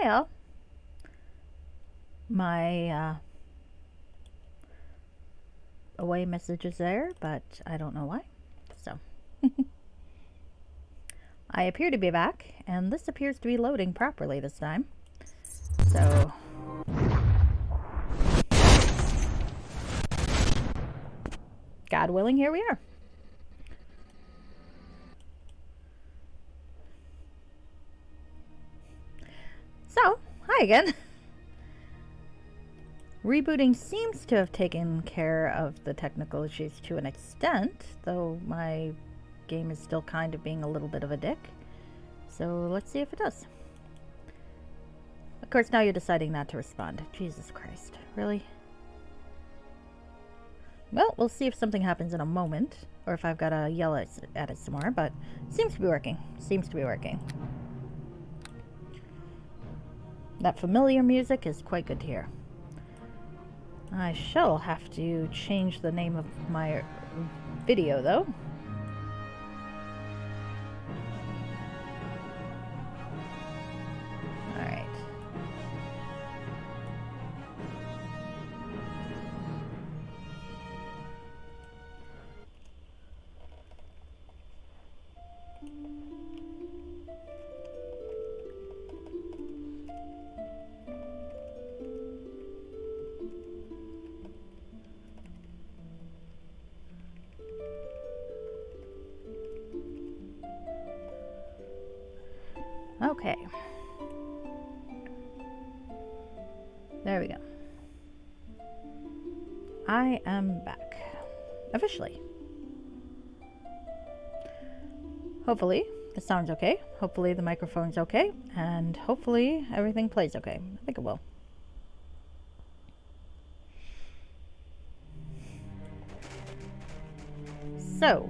Hi all. My away message is there, but I don't know why. So I appear to be back, and this appears to be loading properly this time. So God willing, here we are. So, hi again. Rebooting seems to have taken care of the technical issues to an extent, though my game is still kind of being a little bit of a dick. So let's see if it does. Of course, now you're deciding not to respond. Jesus Christ, really? Well, we'll see if something happens in a moment, or if I've got to yell at it some more, but it seems to be working. Seems to be working. That familiar music is quite good to hear. I shall have to change the name of my video, though. Alright. Okay. There we go. I am back. Officially. Hopefully the sound's okay. Hopefully the microphone's okay. And hopefully everything plays okay. I think it will. So,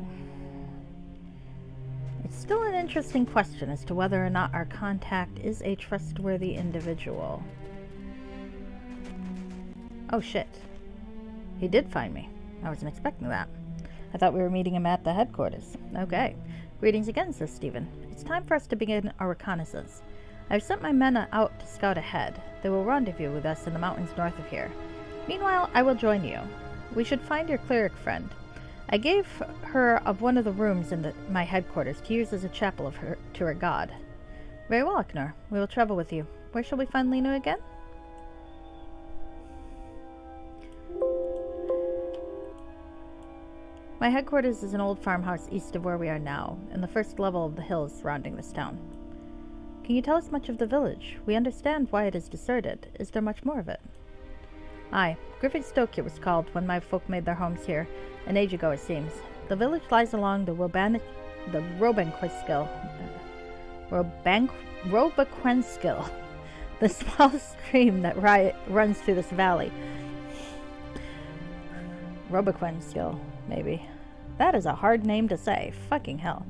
it's still an interesting question as to whether or not our contact is a trustworthy individual. Oh shit. He did find me. I wasn't expecting that. I thought we were meeting him at the headquarters. Okay. Greetings again, says Stephen. It's time for us to begin our reconnaissance. I've sent my men out to scout ahead. They will rendezvous with us in the mountains north of here. Meanwhile, I will join you. We should find your cleric friend. I gave her of one of the rooms in my headquarters to use as a chapel to her god. Very well, Aknor. We will travel with you. Where shall we find Linu again? My headquarters is an old farmhouse east of where we are now, in the first level of the hills surrounding this town. Can you tell us much of the village? We understand why it is deserted. Is there much more of it? Aye, Griffinstoke it was called when my folk made their homes here, an age ago it seems. The village lies along the Robanquenskill, the small stream that runs through this valley. Robanquenskill, maybe. That is a hard name to say. Fucking hell.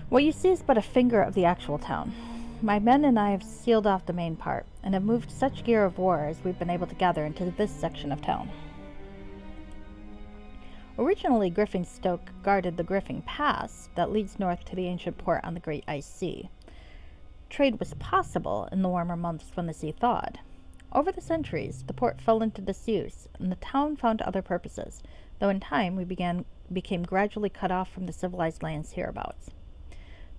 What you see is but a finger of the actual town. My men and I have sealed off the main part, and have moved such gear of war as we've been able to gather into this section of town. Originally, Griffinstoke guarded the Griffin Pass that leads north to the ancient port on the Great Ice Sea. Trade was possible in the warmer months when the sea thawed. Over the centuries, the port fell into disuse, and the town found other purposes, though in time we became gradually cut off from the civilized lands hereabouts.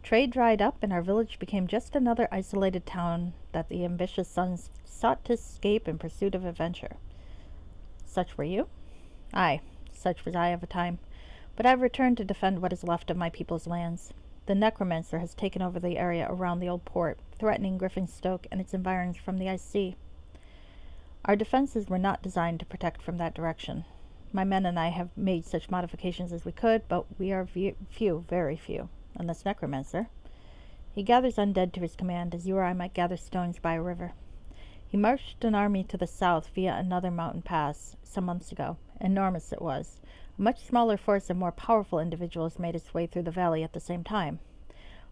Trade dried up, and our village became just another isolated town that the ambitious sons sought to escape in pursuit of adventure. Such were you? Aye, such was I of a time, but I have returned to defend what is left of my people's lands. The necromancer has taken over the area around the old port, threatening Griffinstoke and its environs from the ice sea. Our defenses were not designed to protect from that direction. My men and I have made such modifications as we could, but we are few, very few. And this necromancer, he gathers undead to his command as you or I might gather stones by a river. He marched an army to the south via another mountain pass some months ago. Enormous it was. A much smaller force of more powerful individuals made its way through the valley at the same time.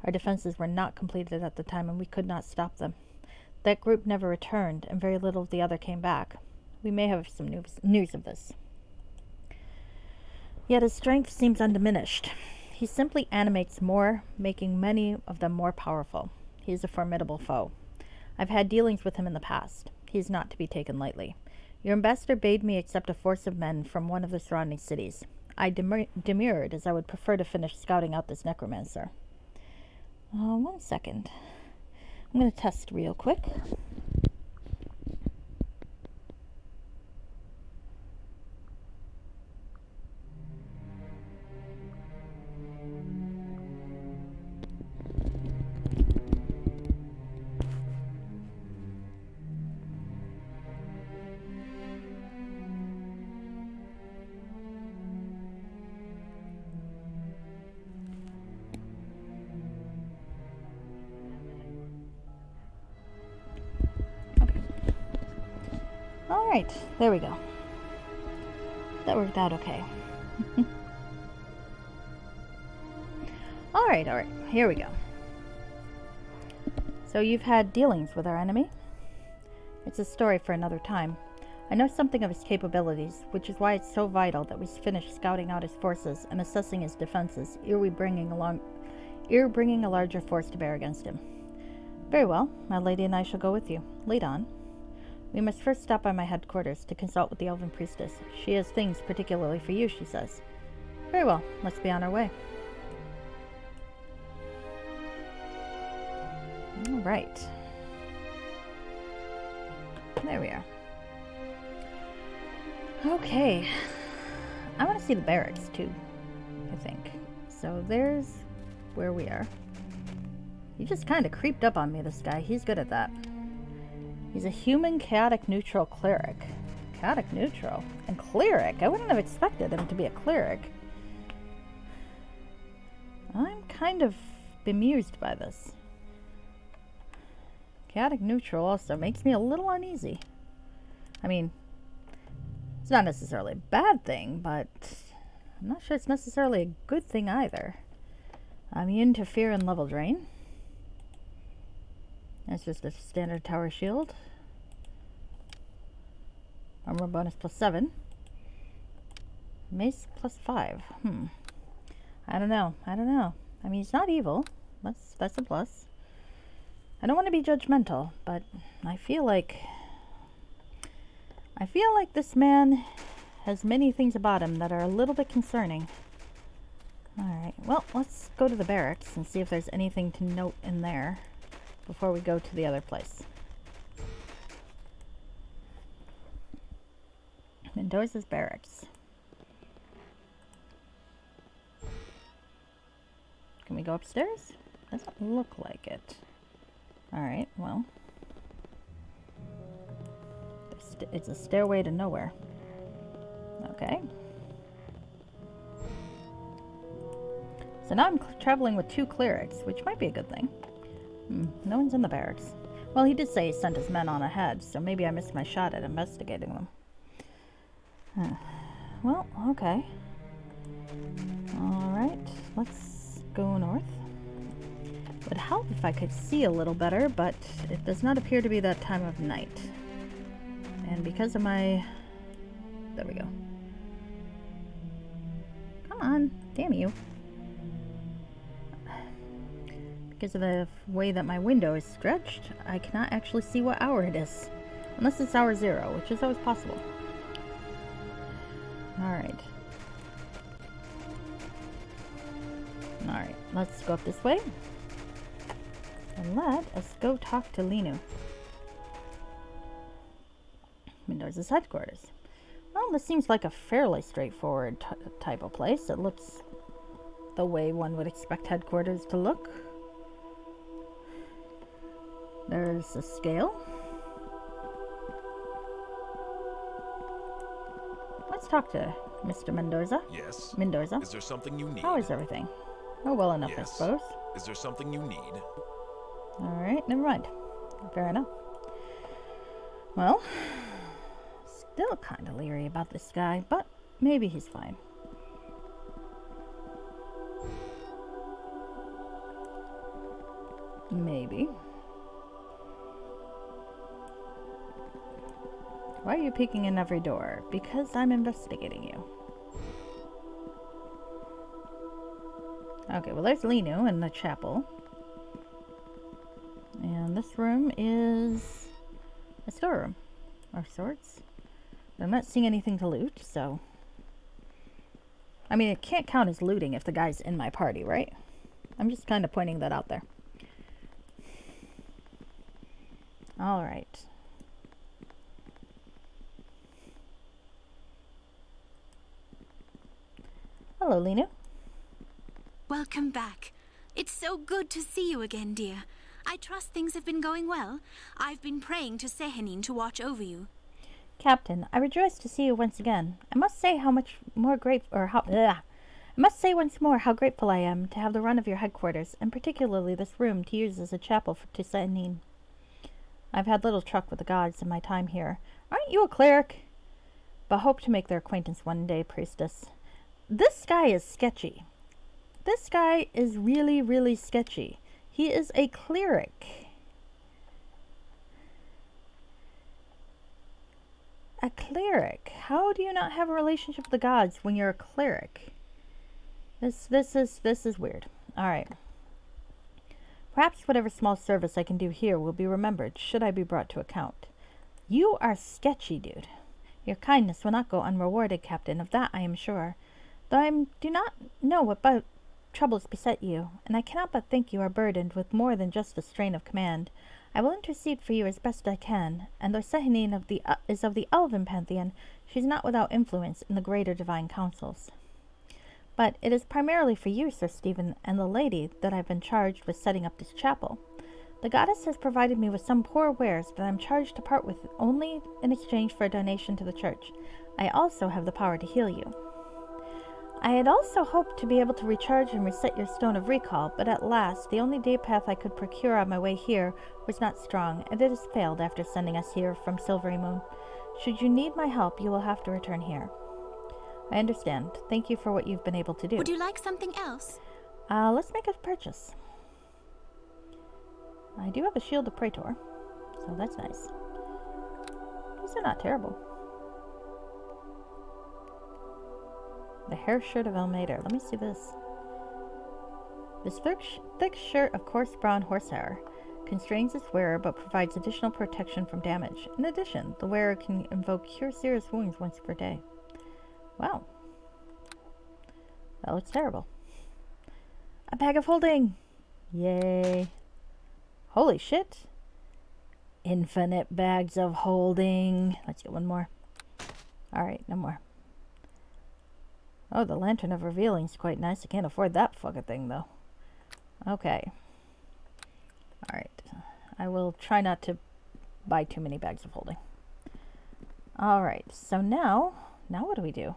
Our defenses were not completed at the time, and we could not stop them. That group never returned, and very little of the other came back. We may have some news of this. Yet his strength seems undiminished. He simply animates more, making many of them more powerful. He is a formidable foe. I've had dealings with him in the past. He is not to be taken lightly. Your ambassador bade me accept a force of men from one of the surrounding cities. I demurred, as I would prefer to finish scouting out this necromancer. 1 second. I'm going to test real quick. Alright, there we go. That worked out okay. Alright, here we go. So you've had dealings with our enemy? It's a story for another time. I know something of his capabilities, which is why it's so vital that we finish scouting out his forces and assessing his defenses, ere bringing a larger force to bear against him. Very well, my lady and I shall go with you. Lead on. We must first stop by my headquarters to consult with the elven priestess. She has things particularly for you, she says. Very well, let's be on our way. All right. There we are. Okay. I want to see the barracks, too, I think. So there's where we are. He just kind of creeped up on me, this guy. He's good at that. He's a human chaotic neutral cleric. Chaotic neutral? And cleric? I wouldn't have expected him to be a cleric. I'm kind of bemused by this. Chaotic neutral also makes me a little uneasy. I mean, it's not necessarily a bad thing, but I'm not sure it's necessarily a good thing either. Immune to fear and level drain. That's just a standard tower shield. Armor bonus +7. Mace +5. I don't know. I mean, he's not evil. That's a plus. I don't want to be judgmental, but I feel like this man has many things about him that are a little bit concerning. Alright, well, let's go to the barracks and see if there's anything to note in there before we go to the other place. Mendoza's barracks. Can we go upstairs? Doesn't look like it. Alright, well. It's a stairway to nowhere. Okay. So now I'm traveling with 2 clerics, which might be a good thing. No one's in the barracks. Well, he did say he sent his men on ahead, so maybe I missed my shot at investigating them. Well, okay. Alright, let's go north. Would help if I could see a little better, but it does not appear to be that time of night. And because of my... There we go. Come on, damn you. Because of the way that my window is stretched, I cannot actually see what hour it is. Unless it's hour 0, which is always possible. Alright. Alright, let's go up this way. And let us go talk to Linu. Mendoza's headquarters. Well, this seems like a fairly straightforward type of place. It looks the way one would expect headquarters to look. There's a scale. Let's talk to Mr. Mendoza. Yes. Mendoza. Is there something you need? How is everything? Oh, well enough, Yes. I suppose. Is there something you need? Alright, never mind. Fair enough. Well, still kind of leery about this guy, but maybe he's fine. Maybe. Why are you peeking in every door? Because I'm investigating you. Okay, well there's Linu in the chapel. And And this room is a storeroom of sorts. I'm not seeing anything to loot, so... I mean, it can't count as looting if the guy's in my party, right? I'm just kind of pointing that out there. Alright. Hello, Linu. Welcome back. It's so good to see you again, dear. I trust things have been going well. I've been praying to Sehenin to watch over you. Captain, I rejoice to see you once again. I must say I must say once more how grateful I am to have the run of your headquarters, and particularly this room to use as a chapel to Sehenin. I've had little truck with the gods in my time here. Aren't you a cleric? But hope to make their acquaintance one day, priestess. This guy is sketchy. This guy is really, really sketchy. He is a cleric. A cleric? How do you not have a relationship with the gods when you're a cleric? This is weird. Alright. Perhaps whatever small service I can do here will be remembered, should I be brought to account. You are sketchy, dude. Your kindness will not go unrewarded, Captain, of that I am sure. Though I do not know what troubles beset you, and I cannot but think you are burdened with more than just a strain of command. I will intercede for you as best I can, and though Sehenin is of the Elven pantheon, she is not without influence in the greater divine councils. But it is primarily for you, Sir Stephen, and the lady that I have been charged with setting up this chapel. The goddess has provided me with some poor wares that I am charged to part with only in exchange for a donation to the church. I also have the power to heal you. I had also hoped to be able to recharge and reset your stone of recall, but at last, the only day path I could procure on my way here was not strong, and it has failed after sending us here from Silvery Moon. Should you need my help, you will have to return here. I understand. Thank you for what you've been able to do. Would you like something else? Let's make a purchase. I do have a Shield of Praetor, so that's nice. These are not terrible. The hair shirt of Elmater. Let me see this. This thick shirt of coarse brown horsehair constrains its wearer but provides additional protection from damage. In addition, the wearer can invoke Cure Serious Wounds once per day. Wow. That looks terrible. A bag of holding! Yay. Holy shit. Infinite bags of holding. Let's get one more. Alright, no more. Oh, the Lantern of Revealing is quite nice. I can't afford that fucking thing, though. Okay. Alright. I will try not to buy too many bags of holding. Alright, so now what do we do?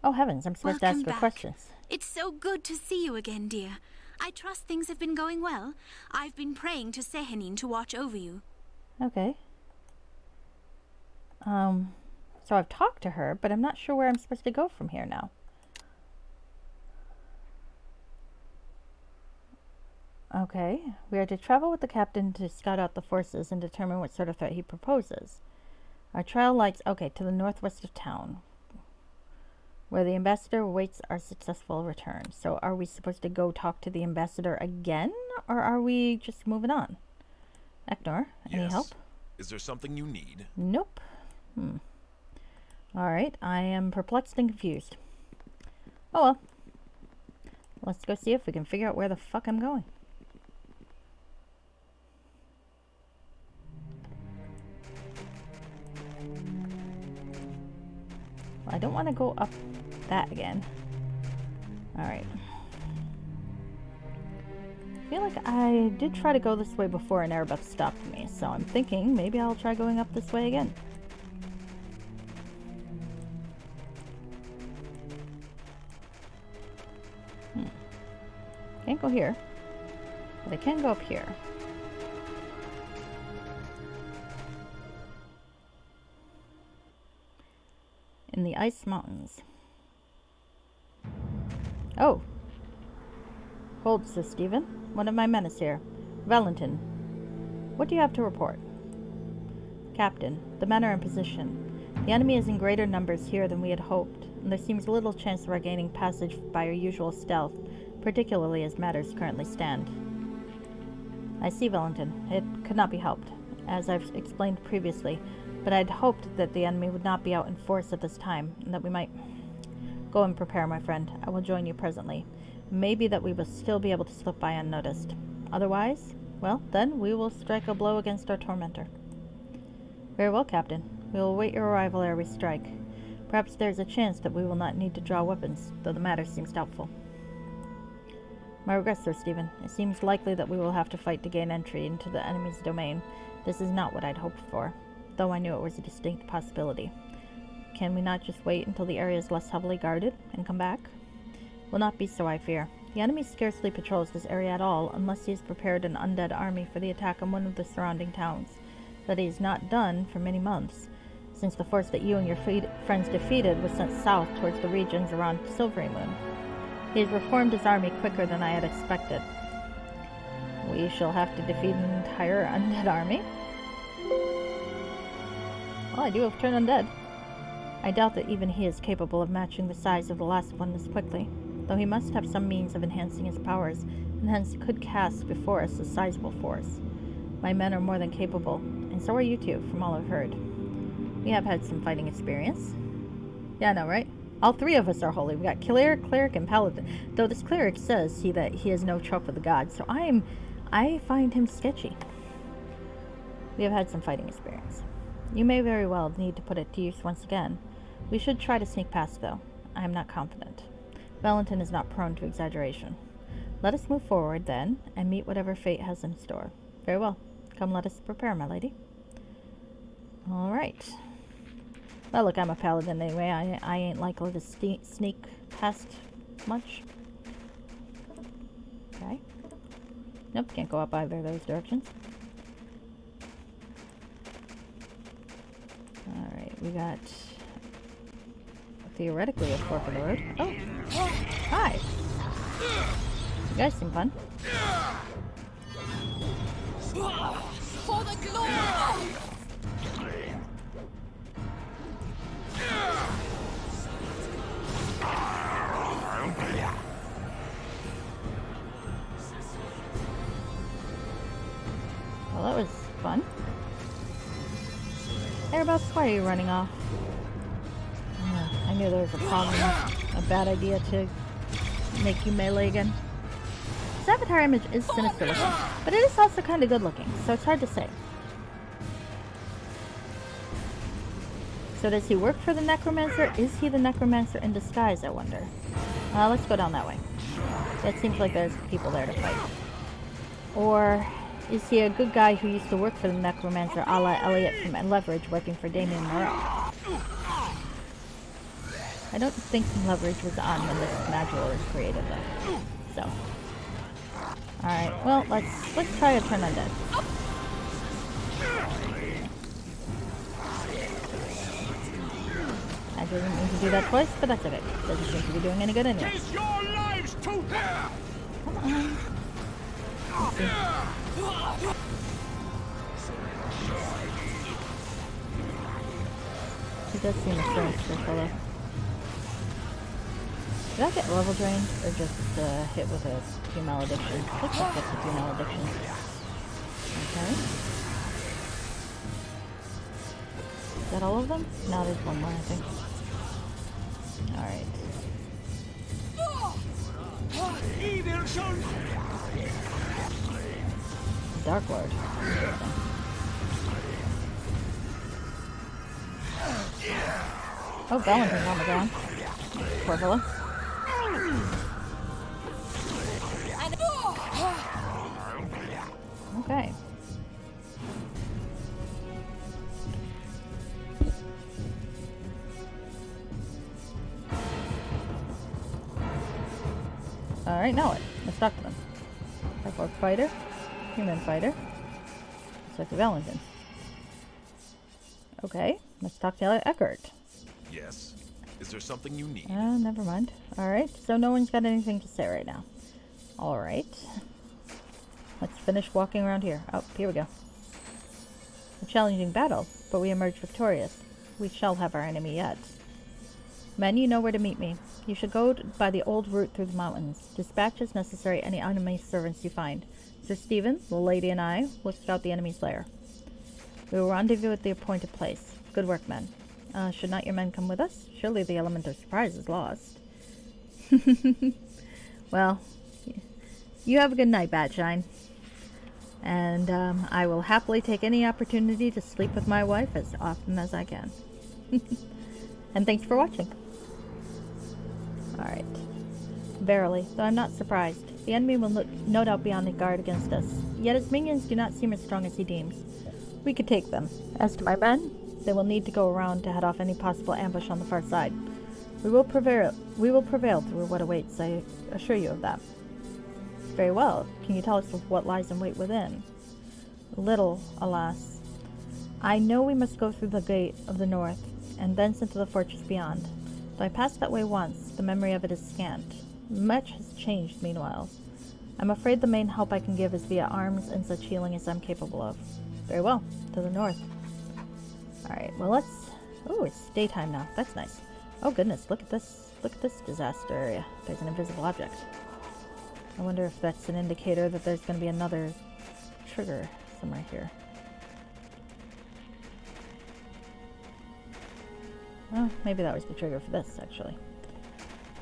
Oh, heavens, I'm supposed to ask her questions. It's so good to see you again, dear. I trust things have been going well. I've been praying to Sehenin to watch over you. Okay. So I've talked to her, but I'm not sure where I'm supposed to go from here now. Okay. We are to travel with the captain to scout out the forces and determine what sort of threat he proposes. Our trial lies, okay, to the northwest of town, where the ambassador awaits our successful return. So are we supposed to go talk to the ambassador again, or are we just moving on? Eknor, any help? Is there something you need? Nope. Alright, I am perplexed and confused. Oh well. Let's go see if we can figure out where the fuck I'm going. I don't want to go up that again. Alright. I feel like I did try to go this way before and Aribeth stopped me, so I'm thinking maybe I'll try going up this way again. Can't go here, but I can go up here. In the Ice Mountains. Oh. Hold, Sir Stephen. One of my men is here. Valentin. What do you have to report? Captain, the men are in position. The enemy is in greater numbers here than we had hoped, and there seems little chance of our gaining passage by our usual stealth, particularly as matters currently stand. I see, Valentin. It could not be helped, as I've explained previously, but I'd hoped that the enemy would not be out in force at this time, and that we might... Go and prepare, my friend. I will join you presently. Maybe that we will still be able to slip by unnoticed. Otherwise, well, then we will strike a blow against our tormentor. Very well, Captain. We will await your arrival ere we strike. Perhaps there is a chance that we will not need to draw weapons, though the matter seems doubtful. My regrets, Sir Stephen. It seems likely that we will have to fight to gain entry into the enemy's domain. This is not what I'd hoped for, though I knew it was a distinct possibility. Can we not just wait until the area is less heavily guarded and come back? Will not be so, I fear. The enemy scarcely patrols this area at all, unless he has prepared an undead army for the attack on one of the surrounding towns. That he has not done for many months, since the force that you and your friends defeated was sent south towards the regions around Silvery Moon. He has reformed his army quicker than I had expected. We shall have to defeat an entire undead army? Well, I do have turned undead. I doubt that even he is capable of matching the size of the last one this quickly, though he must have some means of enhancing his powers, and hence could cast before us a sizable force. My men are more than capable, and so are you two, from all I've heard. We have had some fighting experience. Yeah, I know, right? All three of us are holy. We got cleric, and paladin. Though this cleric says that he has no trope with the gods, so I find him sketchy. We have had some fighting experience. You may very well need to put it to use once again. We should try to sneak past, though. I am not confident. Valentin is not prone to exaggeration. Let us move forward, then, and meet whatever fate has in store. Very well. Come, let us prepare, my lady. All right. Well, look, I'm a paladin anyway. I ain't likely to sneak past much. Okay. Nope, can't go up either of those directions. Alright, we got theoretically a fork in the road. Oh! Hi! You guys seem fun. For the glory! Well, that was fun. Aribeth, why are you running off? I knew there was a problem, a bad idea to make you melee again. His avatar image is sinister looking, but it is also kind of good looking, so it's hard to say. So does he work for the necromancer? Is he the necromancer in disguise, I wonder? Let's go down that way. It seems like there's people there to fight. Or is he a good guy who used to work for the necromancer, a la Elliot from Leverage, working for Damien Morel? I don't think Leverage was on when this module was created, though. So, alright, well, let's try to turn undead. I didn't mean to do that twice, but that's okay. Doesn't seem to be doing any good anyway. Come on. Let's see. He does seem a sinister fellow. Did I get level drained, or just hit with a few maledictions? Looks like that's a few maledictions. Okay. Is that all of them? No, there's one more, I think. Alright. Dark Lord. Interesting. Oh, Valentin's on the ground. Poor fella. Okay. Alright, now what? Let's talk to them. Orc fighter. Human fighter. Looks like a Valentin. Okay, let's talk to Eckert. Yes. Is there something you need? Never mind. Alright, so no one's got anything to say right now. Alright. Let's finish walking around here. Oh, here we go. A challenging battle, but we emerged victorious. We shall have our enemy yet. Men, you know where to meet me. You should go by the old route through the mountains. Dispatch as necessary any enemy servants you find. Sir Stephen, the lady, and I will scout the enemy's lair. We will rendezvous at the appointed place. Good work, men. Should not your men come with us? Surely the element of surprise is lost. Well, you have a good night, Batshine. And I will happily take any opportunity to sleep with my wife as often as I can. And thanks for watching. Alright. Verily, though I'm not surprised, the enemy will no doubt be on the guard against us. Yet his minions do not seem as strong as he deems. We could take them. As to my men, they will need to go around to head off any possible ambush on the far side. We will prevail through what awaits, I assure you of that. Very well. Can you tell us what lies in wait within? Little, alas. I know we must go through the gate of the north, and thence into the fortress beyond. Though I passed that way once, the memory of it is scant. Much has changed meanwhile. I'm afraid the main help I can give is via arms and such healing as I'm capable of. Very well. To the north. Alright, well let's... Oh, it's daytime now. That's nice. Oh goodness, look at this. Look at this disaster area. There's an invisible object. I wonder if that's an indicator that there's going to be another trigger somewhere here. Oh, maybe that was the trigger for this, actually.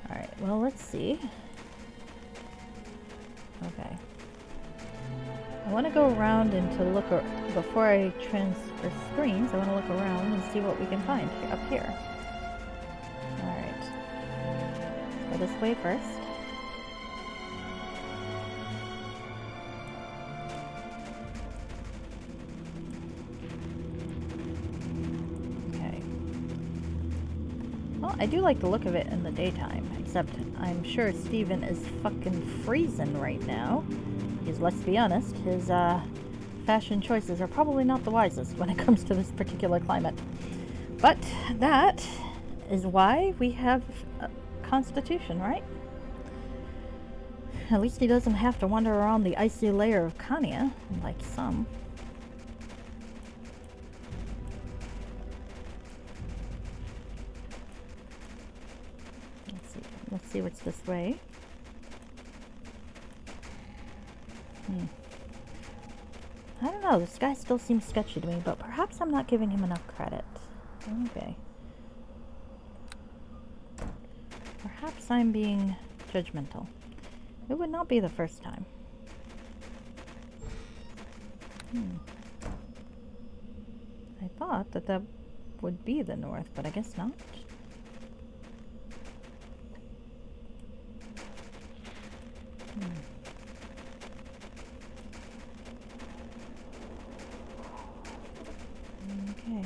Alright, well, let's see. Okay. I want to go around and to look... Before I transfer screens, I want to look around and see what we can find up here. Alright. Go this way first. I do like the look of it in the daytime, except I'm sure Steven is fucking freezing right now. Because let's be honest, his fashion choices are probably not the wisest when it comes to this particular climate. But that is why we have a Constitution, right? At least he doesn't have to wander around the icy lair of Kania, like some. Let's see what's this way. I don't know, this guy still seems sketchy to me, but perhaps I'm not giving him enough credit. Okay. Perhaps I'm being judgmental. It would not be the first time. I thought that that would be the north, but I guess not. Okay.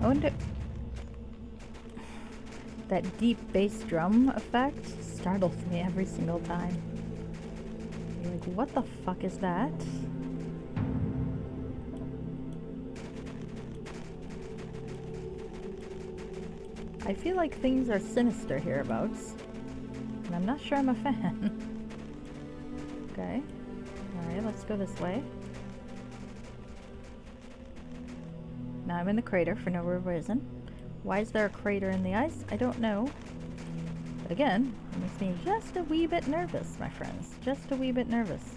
I wonder... That deep bass drum effect startles me every single time. You're like, what the fuck is that? I feel like things are sinister hereabouts, and I'm not sure I'm a fan. Okay. Alright, let's go this way. Now I'm in the crater for no reason. Why is there a crater in the ice? I don't know. But again, it makes me just a wee bit nervous, my friends. Just a wee bit nervous.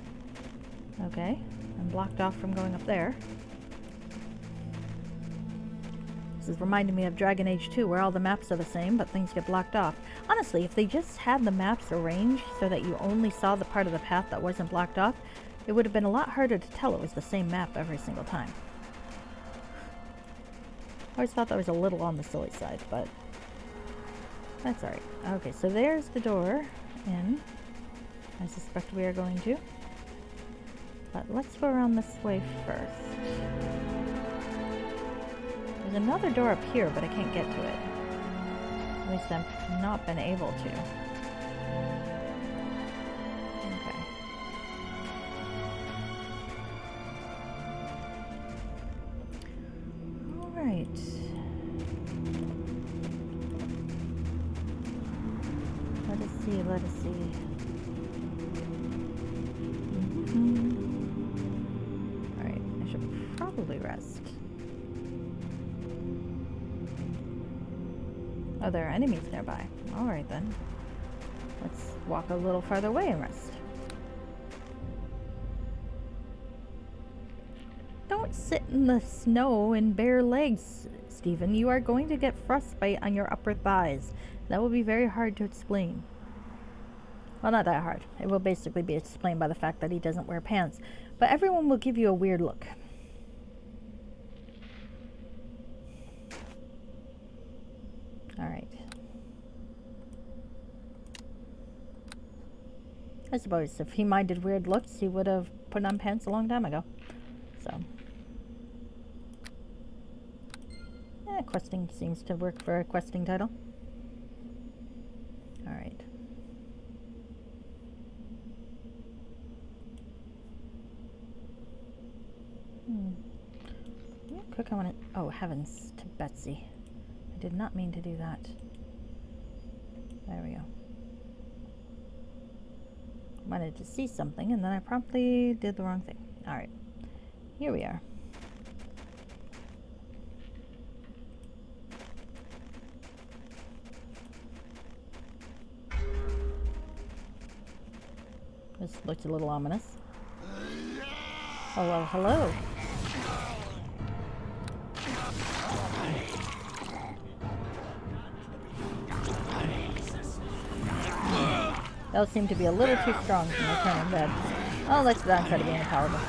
Okay, I'm blocked off from going up there. This is reminding me of Dragon Age 2, where all the maps are the same, but things get blocked off. Honestly, if they just had the maps arranged so that you only saw the part of the path that wasn't blocked off, it would have been a lot harder to tell it was the same map every single time. I always thought that was a little on the silly side, but that's alright. Okay, so there's the door in. I suspect we are going to. But let's go around this way first. There's another door up here, but I can't get to it. At least I've not been able to. Okay. Alright. Let us see. Alright, I should probably rest. Oh, there are enemies nearby. Alright then. Let's walk a little farther away and rest. Don't sit in the snow in bare legs, Stephen. You are going to get frostbite on your upper thighs. That will be very hard to explain. Well, not that hard. It will basically be explained by the fact that he doesn't wear pants. But everyone will give you a weird look. Alright. I suppose if he minded weird looks, he would have put on pants a long time ago. So. Yeah, questing seems to work for a questing title. Alright. Real quick, I want to... Oh, heavens to Betsy. I did not mean to do that. There we go. Wanted to see something, and then I promptly did the wrong thing. Alright. Here we are. This looks a little ominous. Oh, well, hello. They'll seem to be a little too strong for my turn in bed. Oh, let's go down and try to be paladin.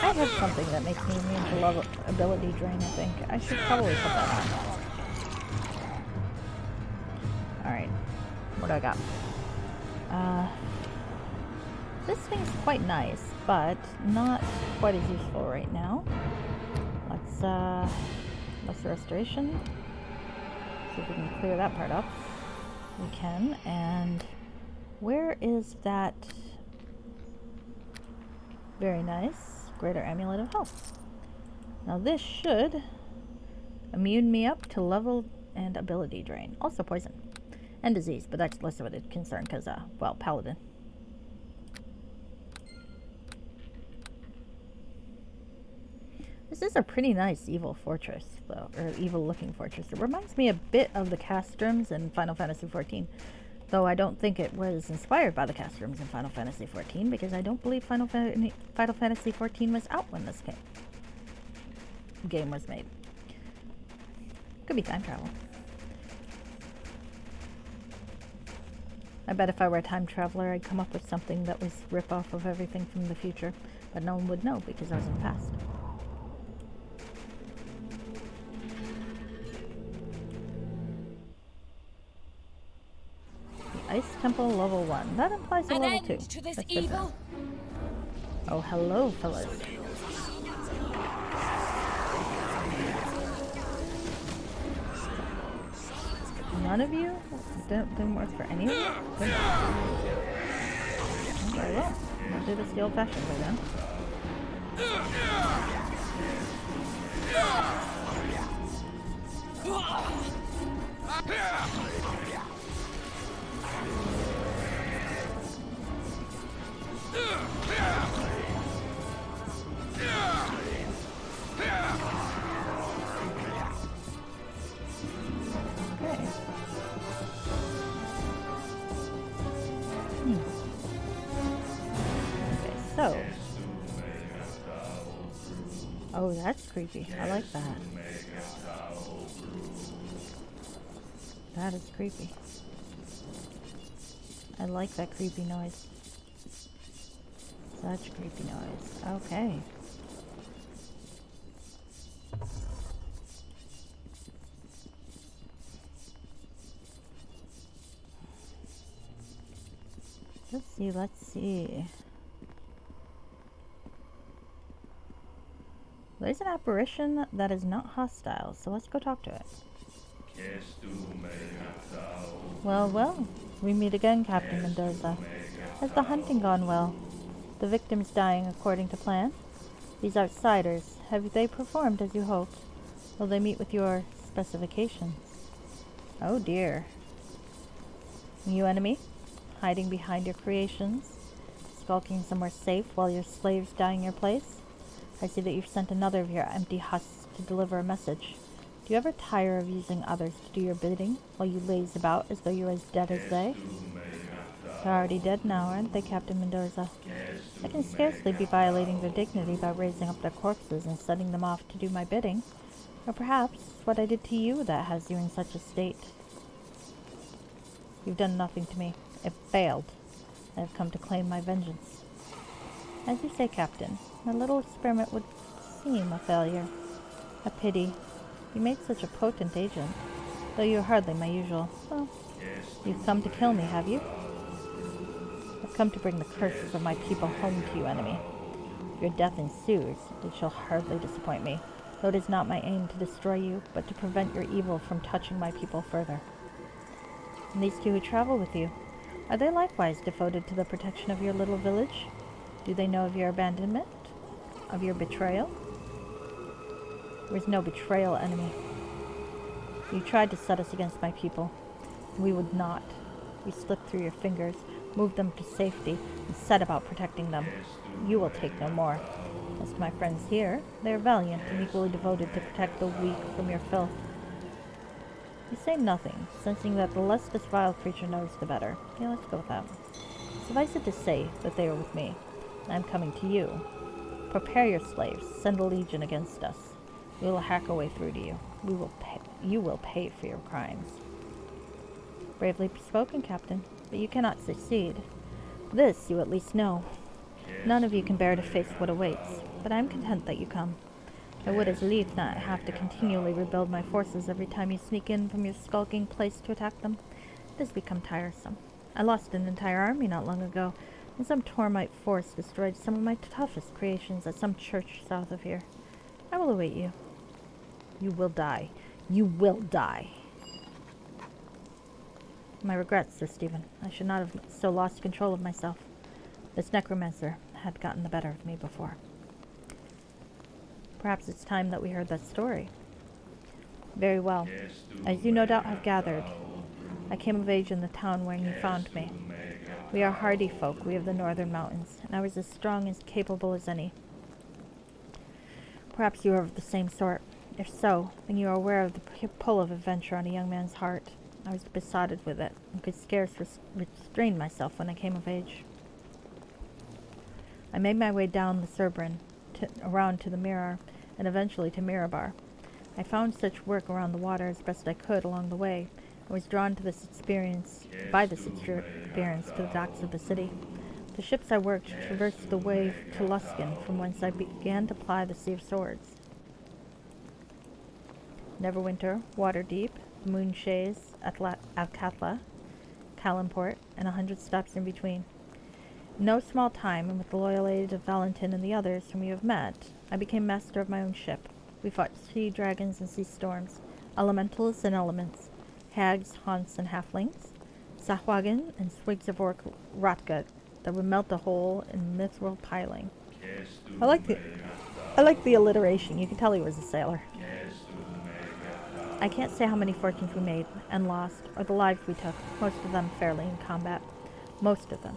I have something that makes me immune to level ability drain, I think. I should probably put that on. Alright. What do I got? This thing's quite nice, but not quite as useful right now. Let's, lesser restoration. See if we can clear that part up. We can, and where is that? Very nice. Greater Amulet of Health. Now this should immune me up to level and ability drain. Also poison. And disease, but that's less of a concern because, well, paladin. This is a pretty nice evil fortress, though, or evil-looking fortress. It reminds me a bit of the Castrums in Final Fantasy XIV, though I don't think it was inspired by the Castrums in Final Fantasy XIV, because I don't believe Final Fantasy XIV was out when this game was made. Could be time travel. I bet if I were a time traveler, I'd come up with something that was rip-off of everything from the future, but no one would know because I was in the past. Ice Temple level 1. That implies a level 2. To this That's evil. Oh, hello, fellas. None of you didn't work for any of you? Very well. We'll do this the old-fashioned way then. So, oh, that's creepy. I like that. That is creepy. I like that creepy noise. Such creepy noise. Okay. Let's see. There's an apparition that is not hostile, so let's go talk to it. Well, we meet again, Captain Mendoza. Has the hunting gone well? The victims dying according to plan? These outsiders, have they performed as you hoped? Will they meet with your specifications? Oh dear. New enemy? Hiding behind your creations? Skulking somewhere safe while your slaves die in your place? I see that you've sent another of your empty husks to deliver a message. Do you ever tire of using others to do your bidding while you laze about as though you're as dead as they? They're already dead now, aren't they, Captain Mendoza? I can scarcely be violating their dignity by raising up their corpses and sending them off to do my bidding. Or perhaps it's what I did to you that has you in such a state. You've done nothing to me. It failed. I have come to claim my vengeance. As you say, Captain, my little experiment would seem a failure. A pity. You made such a potent agent, though you're hardly my usual. Well, you've come to kill me, have you? I've come to bring the curses of my people home to you, enemy. If your death ensues, it shall hardly disappoint me, though it is not my aim to destroy you, but to prevent your evil from touching my people further. And these two who travel with you, are they likewise devoted to the protection of your little village? Do they know of your abandonment? Of your betrayal? There is no betrayal, enemy. You tried to set us against my people. We would not. We slipped through your fingers, moved them to safety, and set about protecting them. You will take no more. As to my friends here, they are valiant and equally devoted to protect the weak from your filth. You say nothing, sensing that the less this vile creature knows, the better. Yeah, let's go with that. Suffice it to say that they are with me. I am coming to you. Prepare your slaves. Send a legion against us. We will hack our way through to you. You will pay for your crimes. Bravely spoken, Captain, but you cannot succeed. This you at least know. None of you can bear to face what awaits, but I am content that you come. I would as lief not have to continually rebuild my forces every time you sneak in from your skulking place to attack them. It has become tiresome. I lost an entire army not long ago, and some Tormite force destroyed some of my toughest creations at some church south of here. I will await you. You will die. You will die. My regrets, Sir Stephen. I should not have so lost control of myself. This necromancer had gotten the better of me before. Perhaps it's time that we heard that story. Very well. As you no doubt have gathered, I came of age in the town where you found me. We are hardy folk, we of the northern mountains, and I was as strong and capable as any. Perhaps you are of the same sort. If so, then you are aware of the pull of adventure on a young man's heart. I was besotted with it, and could scarce restrain myself when I came of age. I made my way down the Cerberin, around to the Mirar, and eventually to Mirabar. I found such work around the water as best I could along the way. I was drawn to this experience to the docks of the city. The ships I worked traversed the way to Luskin, from whence I began to ply the Sea of Swords. Neverwinter, Waterdeep, Moonshays, Alcatla, Calimport, and 100 stops in between. In no small time, and with the loyal aid of Valentin and the others whom you have met, I became master of my own ship. We fought sea dragons and sea storms, elementals and elements, hags, haunts, and halflings, Sahwagan and swigs of orc rotgut that would melt a hole in mithril piling. I like the alliteration. You can tell he was a sailor. I can't say how many fortunes we made and lost, or the lives we took, most of them fairly in combat. Most of them.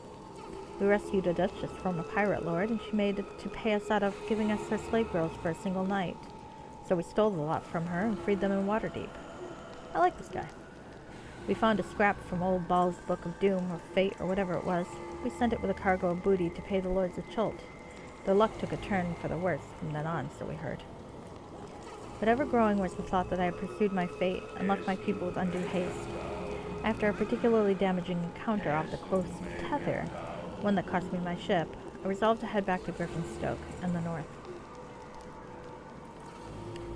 We rescued a duchess from a pirate lord, and she made it to pay us out of giving us her slave girls for a single night. So we stole the lot from her and freed them in Waterdeep. I like this guy. We found a scrap from old Baal's Book of Doom, or Fate, or whatever it was. We sent it with a cargo of booty to pay the lords of Chult. Their luck took a turn for the worse from then on, so we heard. But ever growing was the thought that I had pursued my fate and left my people with undue haste. After a particularly damaging encounter off the coast of Tether, one that cost me my ship, I resolved to head back to Griffinstoke and the north.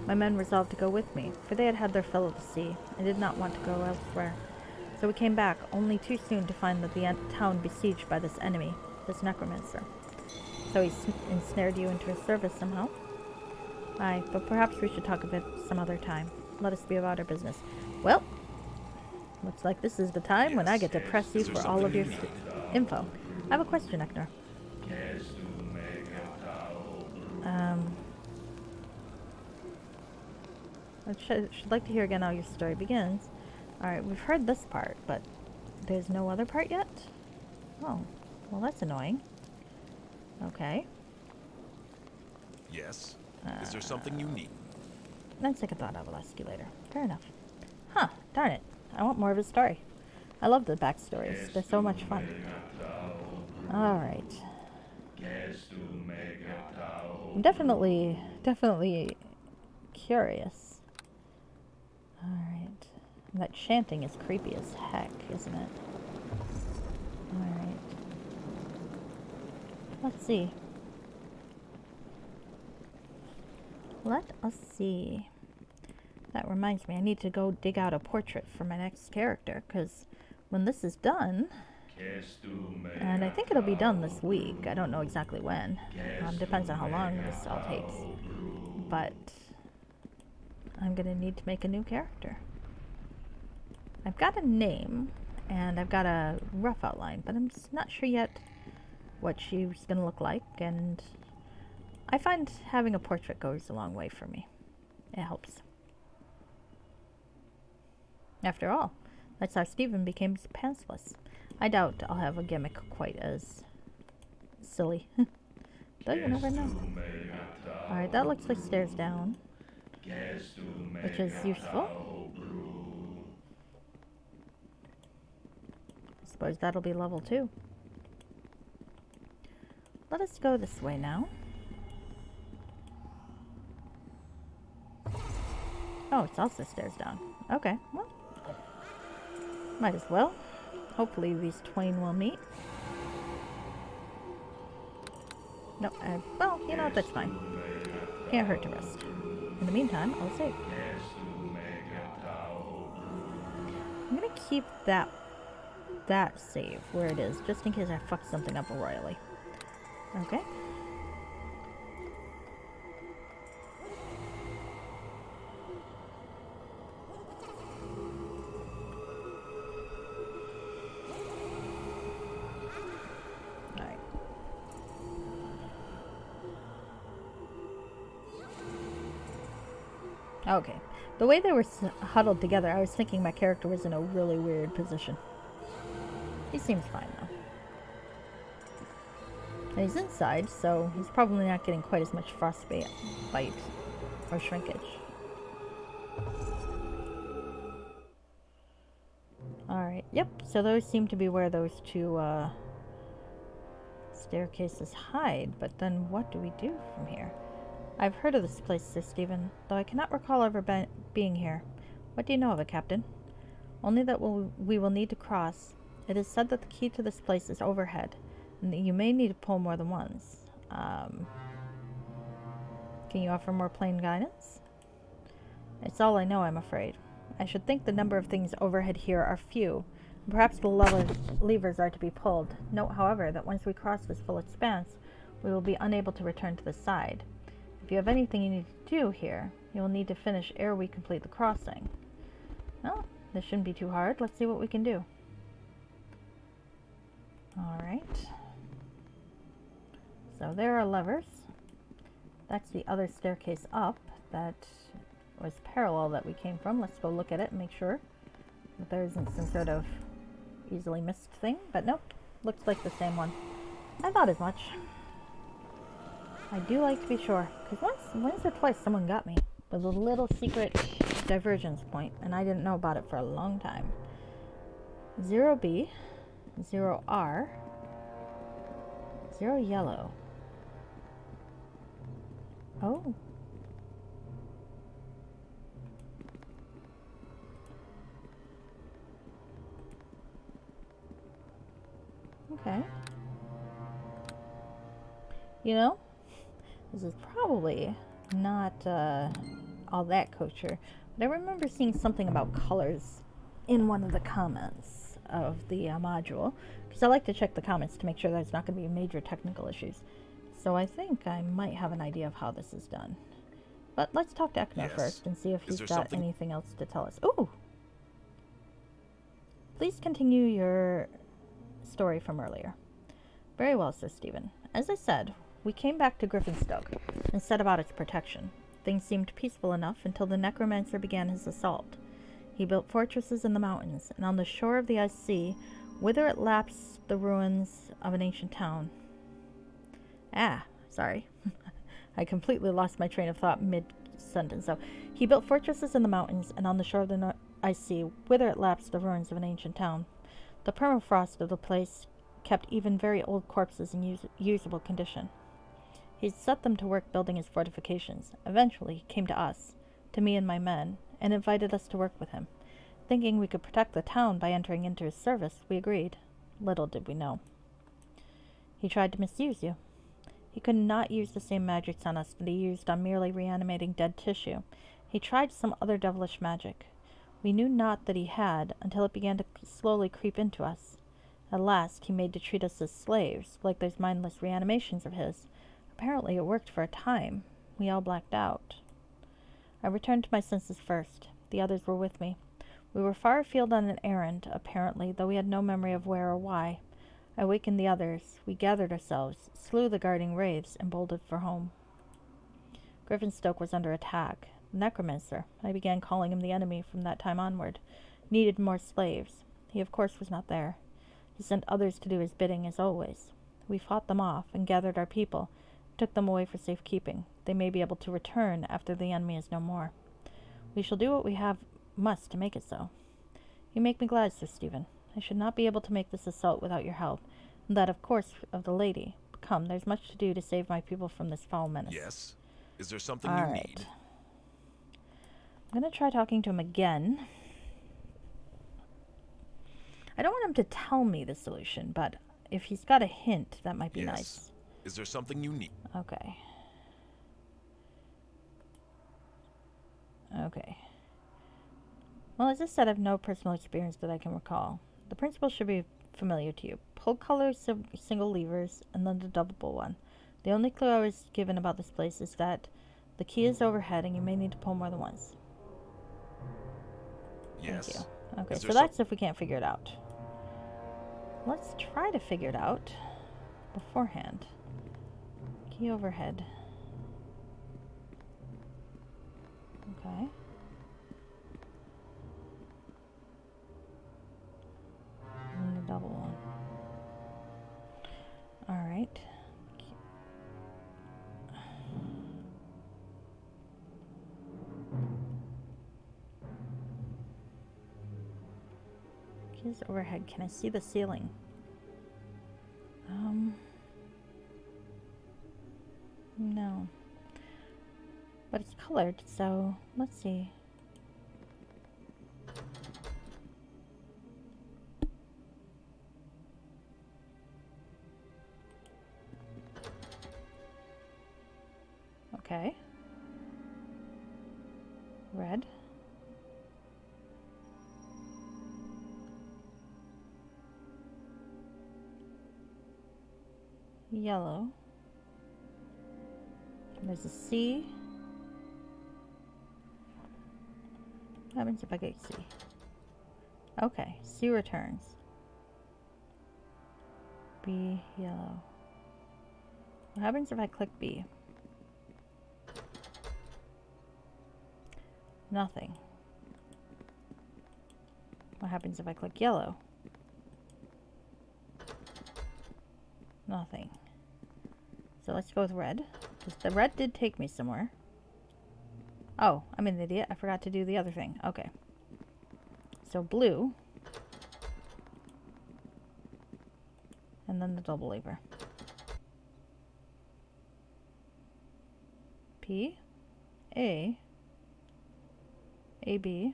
My men resolved to go with me, for they had had their fill of the sea, and did not want to go elsewhere. So we came back, only too soon to find that the town besieged by this enemy, this necromancer. So he ensnared you into his service somehow? Aye, but perhaps we should talk of it some other time. Let us be about our business. Well, looks like this is the time when I get to press you for all of your info. I have a question, Eknor. I should like to hear again how your story begins. Alright, we've heard this part, but there's no other part yet? Oh, well that's annoying. Okay. Yes? Is there something you need? Then second thought, I will ask you later. Fair enough. Huh, darn it. I want more of his story. I love the backstories. They're so much fun. Alright. I'm definitely curious. Alright. That chanting is creepy as heck, isn't it? Alright. Let's see. Let us see. That reminds me, I need to go dig out a portrait for my next character, because when this is done, and I think it'll be done this week, I don't know exactly when, depends on how long this all takes, but I'm going to need to make a new character. I've got a name, and I've got a rough outline, but I'm just not sure yet what she's going to look like, and I find having a portrait goes a long way for me. It helps. After all, that's how Stephen became pantsless. I doubt I'll have a gimmick quite as silly. Though you never know. Alright, that looks like stairs down, which is useful. I suppose that'll be level 2. Let us go this way now. Oh, it's also stairs down. Okay, well, might as well. Hopefully these twain will meet. No, well, you know what, that's fine. Can't hurt to rest. In the meantime, I'll save. I'm gonna keep that save where it is, just in case I fuck something up royally. Okay. Okay. The way they were huddled together, I was thinking my character was in a really weird position. He seems fine, though. And he's inside, so he's probably not getting quite as much frostbite or shrinkage. Alright, yep, so those seem to be where those two staircases hide, but then what do we do from here? I've heard of this place, Sir Stephen, though I cannot recall ever being here. What do you know of it, Captain? Only that we will need to cross. It is said that the key to this place is overhead, and that you may need to pull more than once. Can you offer more plain guidance? It's all I know, I'm afraid. I should think the number of things overhead here are few, and perhaps the levers are to be pulled. Note, however, that once we cross this full expanse, we will be unable to return to the side. If you have anything you need to do here, you will need to finish ere we complete the crossing. Well, this shouldn't be too hard. Let's see what we can do. Alright. So there are levers. That's the other staircase up that was parallel that we came from. Let's go look at it and make sure that there isn't some sort of easily missed thing. But nope, looks like the same one. I thought as much. I do like to be sure, because once or twice someone got me with a little secret divergence point, and I didn't know about it for a long time. 0B, 0R, 0 yellow. Oh. Okay. You know, this is probably not all that kosher, but I remember seeing something about colors in one of the comments of the module, because I like to check the comments to make sure there's not going to be major technical issues. So I think I might have an idea of how this is done. But let's talk to Ekno first and see if he's got anything else to tell us. Ooh! Please continue your story from earlier. Very well, Sir Stephen. As I said, we came back to Griffinstoke and set about its protection. Things seemed peaceful enough until the necromancer began his assault. He built fortresses in the mountains, and on the shore of the ice sea, whither it laps the ruins of an ancient town. Sorry. I completely lost my train of thought mid-sentence. So, he built fortresses in the mountains, and on the shore of the ice sea, whither it laps the ruins of an ancient town. The permafrost of the place kept even very old corpses in usable condition. He set them to work building his fortifications. Eventually, he came to us, to me and my men, and invited us to work with him. Thinking we could protect the town by entering into his service, we agreed. Little did we know. He tried to misuse you. He could not use the same magics on us that he used on merely reanimating dead tissue. He tried some other devilish magic. We knew not that he had, until it began to slowly creep into us. At last, he made to treat us as slaves, like those mindless reanimations of his. Apparently it worked for a time. We all blacked out. I returned to my senses first. The others were with me. We were far afield on an errand, apparently, though we had no memory of where or why. I wakened the others. We gathered ourselves, slew the guarding wraiths, and bolted for home. Griffinstoke was under attack. The necromancer, I began calling him the enemy from that time onward, needed more slaves. He, of course, was not there. He sent others to do his bidding, as always. We fought them off, and gathered our people, took them away for safekeeping. They may be able to return after the enemy is no more. We shall do what we must to make it so. You make me glad, Sir Stephen. I should not be able to make this assault without your help, and that, of course, of the lady. But come, there's much to do to save my people from this foul menace. Yes? Is there something All you right. need? I'm going to try talking to him again. I don't want him to tell me the solution, but if he's got a hint, that might be nice. Is there something you need? Okay. Okay. Well, as I said, I have no personal experience that I can recall. The principle should be familiar to you. Pull color single levers, and then the double one. The only clue I was given about this place is that the key is overhead, and you may need to pull more than once. Yes. Thank you. Okay, Is so there that's if we can't figure it out. Let's try to figure it out beforehand. Key overhead. Okay. And the double one. Alright. Keys overhead. Can I see the ceiling? No. But it's colored, so let's see. Okay. Red. Yellow. There's a C. What happens if I get C? Okay, C returns. B, yellow. What happens if I click B? Nothing. What happens if I click yellow? Nothing. So let's go with red, because the red did take me somewhere. Oh, I'm an idiot. I forgot to do the other thing. Okay. So blue. And then the double lever. P, A, A, B,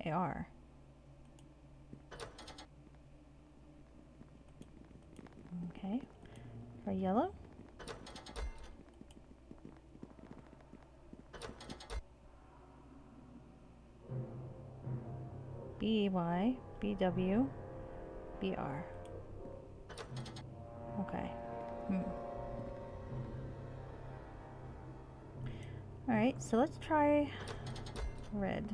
A, R. Okay. For yellow. B-Y, B-W, B-R. Okay. Alright, so let's try red.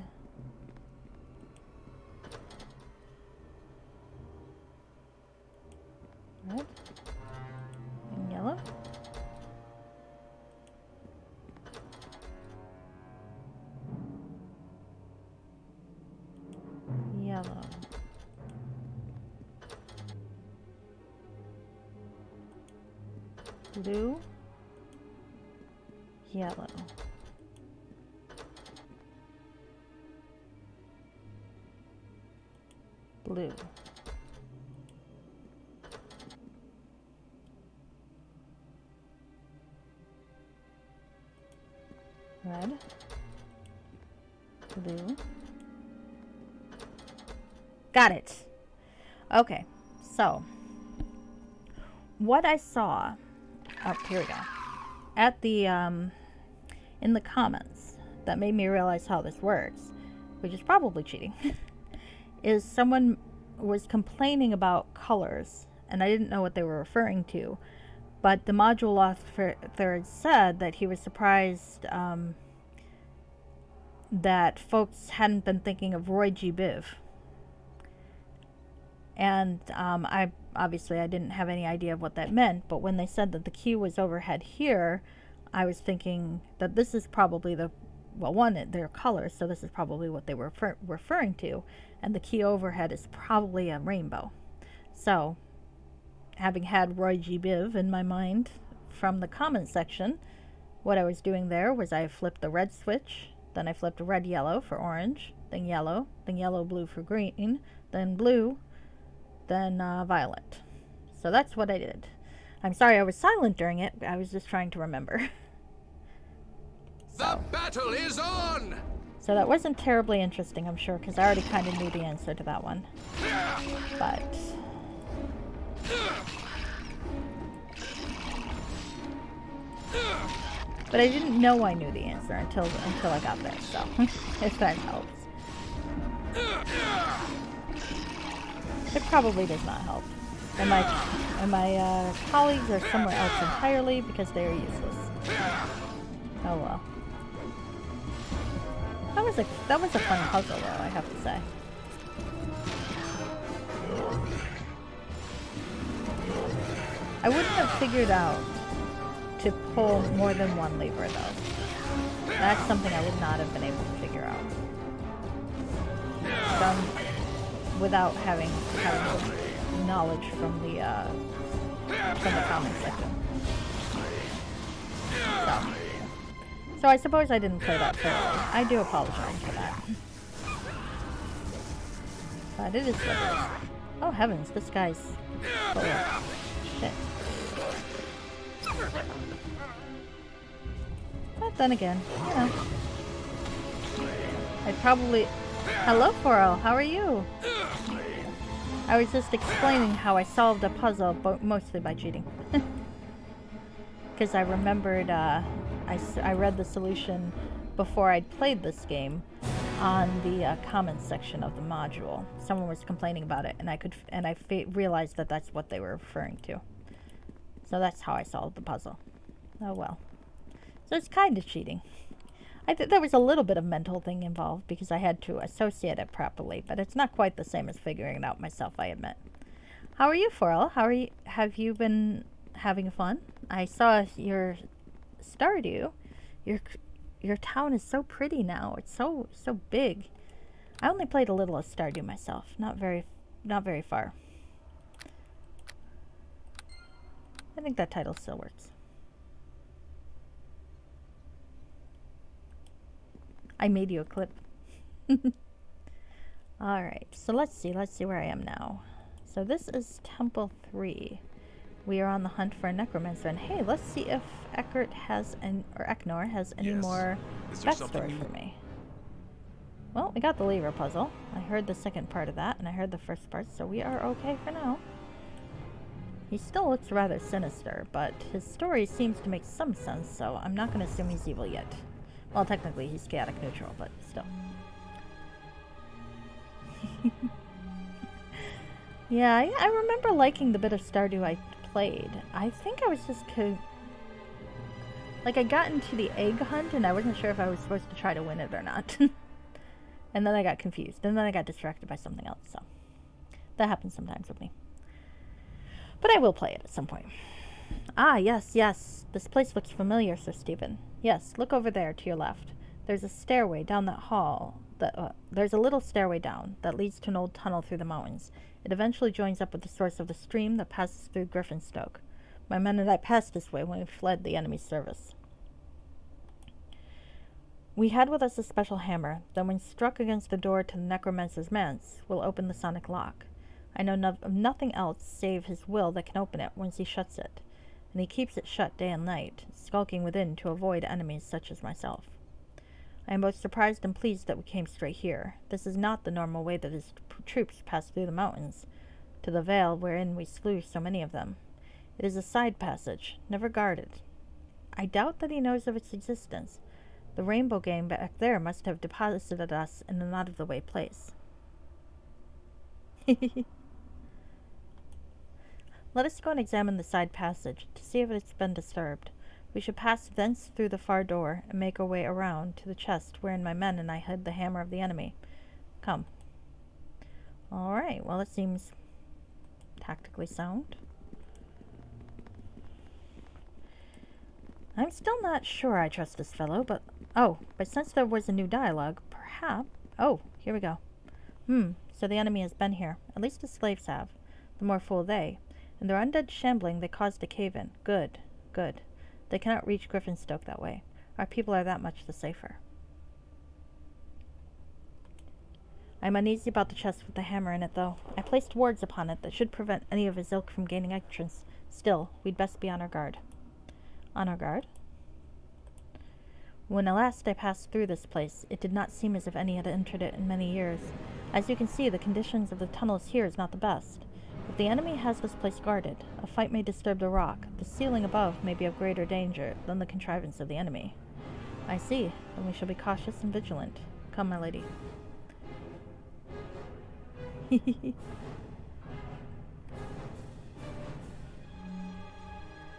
Red. And yellow. Yellow. Blue. Yellow. Blue. Red. Blue. Got it. Okay, so what I saw, oh, here we go, at the, in the comments that made me realize how this works, which is probably cheating, is someone was complaining about colors, and I didn't know what they were referring to, but the module author said that he was surprised that folks hadn't been thinking of Roy G. Biv. And I didn't have any idea of what that meant, but when they said that the key was overhead here, I was thinking that this is probably their colors, so this is probably what they were referring to, and the key overhead is probably a rainbow. So, having had Roy G. Biv in my mind from the comment section, what I was doing there was I flipped the red switch, then I flipped red yellow for orange, then yellow blue for green, then blue, then violet. So that's what I did. I'm sorry I was silent during it. I was just trying to remember. The battle is on! So that wasn't terribly interesting, I'm sure, because I already kind of knew the answer to that one. But I didn't know I knew the answer until I got there, so if that helps. It probably does not help. And my colleagues are somewhere else entirely because they are useless. Oh well. That was a fun puzzle though, I have to say. I wouldn't have figured out to pull more than one lever though. That's something I would not have been able to figure out. Done without having knowledge from the comment section. So I suppose I didn't play that thoroughly. I do apologize for that. But it is what it is. Oh heavens, this guy's full of shit. But then again, you know. I'd probably... Hello, Forel, how are you? I was just explaining how I solved a puzzle, but mostly by cheating. Because I remembered, I read the solution before I'd played this game on the comments section of the module. Someone was complaining about it, and I realized that that's what they were referring to. So that's how I solved the puzzle. Oh well. So it's kind of cheating. I think there was a little bit of mental thing involved because I had to associate it properly, but it's not quite the same as figuring it out myself, I admit. How are you, Forel? How are you? Have you been having fun? I saw your Stardew. Your town is so pretty now. It's so big. I only played a little of Stardew myself, not very far. I think that title still works. I made you a clip. Alright, so let's see where I am now. So this is Temple 3. We are on the hunt for a necromancer, and hey, let's see if Eknor has any more backstory for me. Well, we got the lever puzzle. I heard the second part of that, and I heard the first part, so we are okay for now. He still looks rather sinister, but his story seems to make some sense, so I'm not going to assume he's evil yet. Well, technically he's chaotic neutral, but still. Yeah, I remember liking the bit of Stardew I played. I think I was just like, I got into the egg hunt and I wasn't sure if I was supposed to try to win it or not. And then I got confused, and then I got distracted by something else, so that happens sometimes with me. But I will play it at some point. Ah, yes. This place looks familiar, Sir Stephen. Yes, look over there to your left. There's a stairway down that hall that There's a little stairway down that leads to an old tunnel through the mountains. It eventually joins up with the source of the stream that passes through Griffinstoke. My men and I passed this way when we fled the enemy's service. We had with us a special hammer that when struck against the door to the necromancer's manse will open the sonic lock. I know of nothing else save his will that can open it once he shuts it, and he keeps it shut day and night, skulking within to avoid enemies such as myself. I am both surprised and pleased that we came straight here. This is not the normal way that his troops pass through the mountains, to the vale wherein we slew so many of them. It is a side passage, never guarded. I doubt that he knows of its existence. The Rainbow Game back there must have deposited us in an out-of-the-way place. Let us go and examine the side passage, to see if it's been disturbed. We should pass thence through the far door, and make our way around to the chest wherein my men and I hid the hammer of the enemy. Come. Alright, well it seems tactically sound. I'm still not sure I trust this fellow, but since there was a new dialogue, perhaps... Oh, here we go. So the enemy has been here. At least the slaves have. The more fool they. In their undead shambling, they caused a cave-in. Good, good. They cannot reach Griffinstoke that way. Our people are that much the safer. I am uneasy about the chest with the hammer in it, though. I placed wards upon it that should prevent any of his ilk from gaining entrance. Still, we'd best be on our guard. On our guard? When last I passed through this place, it did not seem as if any had entered it in many years. As you can see, the conditions of the tunnels here is not the best. If the enemy has this place guarded, a fight may disturb the rock. The ceiling above may be of greater danger than the contrivance of the enemy. I see. Then we shall be cautious and vigilant. Come, my lady.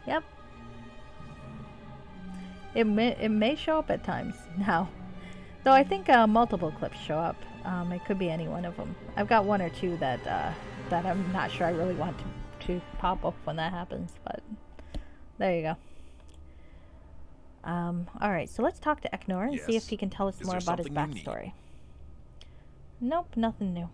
Yep. It may show up at times now. Though I think multiple clips show up. It could be any one of them. I've got one or two that I'm not sure I really want to pop up when that happens, but there you go. Alright, so let's talk to Eknor and see if he can tell us more about his backstory. Nope, nothing new.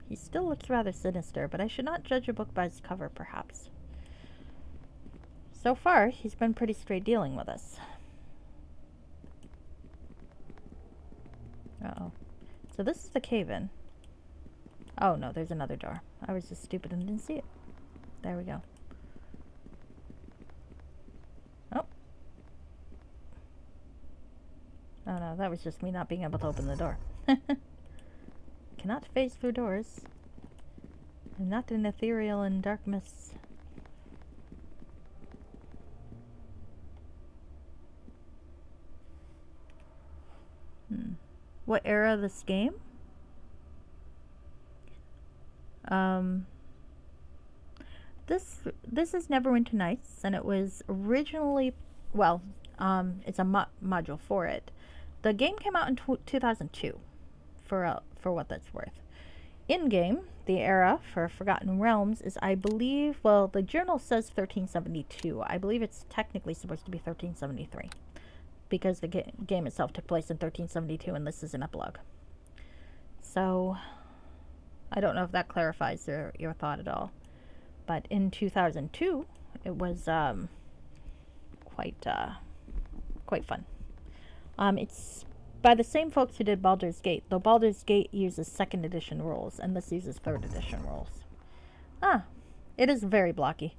He still looks rather sinister, but I should not judge a book by its cover, perhaps. So far, he's been pretty straight dealing with us. Uh-oh. So this is the cave-in. Oh, no, there's another door. I was just stupid and didn't see it. There we go. Oh. Oh, no, that was just me not being able to open the door. Cannot phase through doors. I'm not an ethereal and dark mists. What era of this game? This is Neverwinter Nights, and it was originally, well, it's a module for it. The game came out in 2002, for what that's worth. In game, the era for Forgotten Realms is, I believe, well, the journal says 1372. I believe it's technically supposed to be 1373. Because the game itself took place in 1372, and this is an epilogue. So, I don't know if that clarifies your thought at all. But in 2002, it was quite fun. It's by the same folks who did Baldur's Gate, though Baldur's Gate uses 2nd edition rules, and this uses 3rd edition rules. It is very blocky.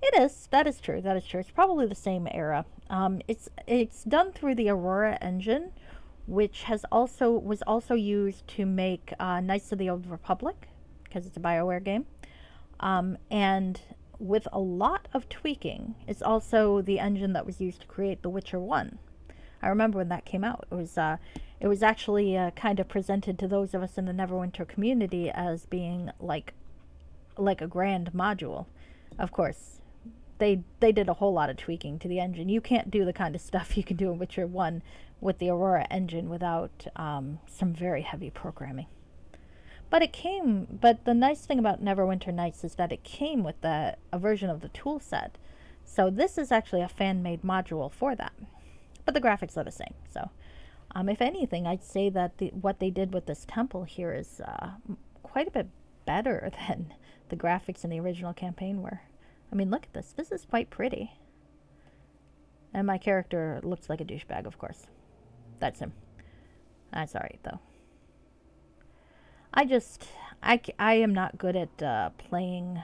It is. That is true. That is true. It's probably the same era. It's done through the Aurora engine, which was also used to make Knights of the Old Republic, because it's a BioWare game. And with a lot of tweaking, it's also the engine that was used to create The Witcher 1. I remember when that came out. It was actually kind of presented to those of us in the Neverwinter community as being like a grand module. Of course, they did a whole lot of tweaking to the engine. You can't do the kind of stuff you can do in Witcher 1 with the Aurora engine without some very heavy programming. But the nice thing about Neverwinter Nights is that it came with a version of the tool set. So this is actually a fan-made module for that. But the graphics are the same. So If anything, I'd say that what they did with this temple here is quite a bit better than the graphics in the original campaign were. I mean, look at this. This is quite pretty. And my character looks like a douchebag, of course. That's him. That's alright, though. I am not good at playing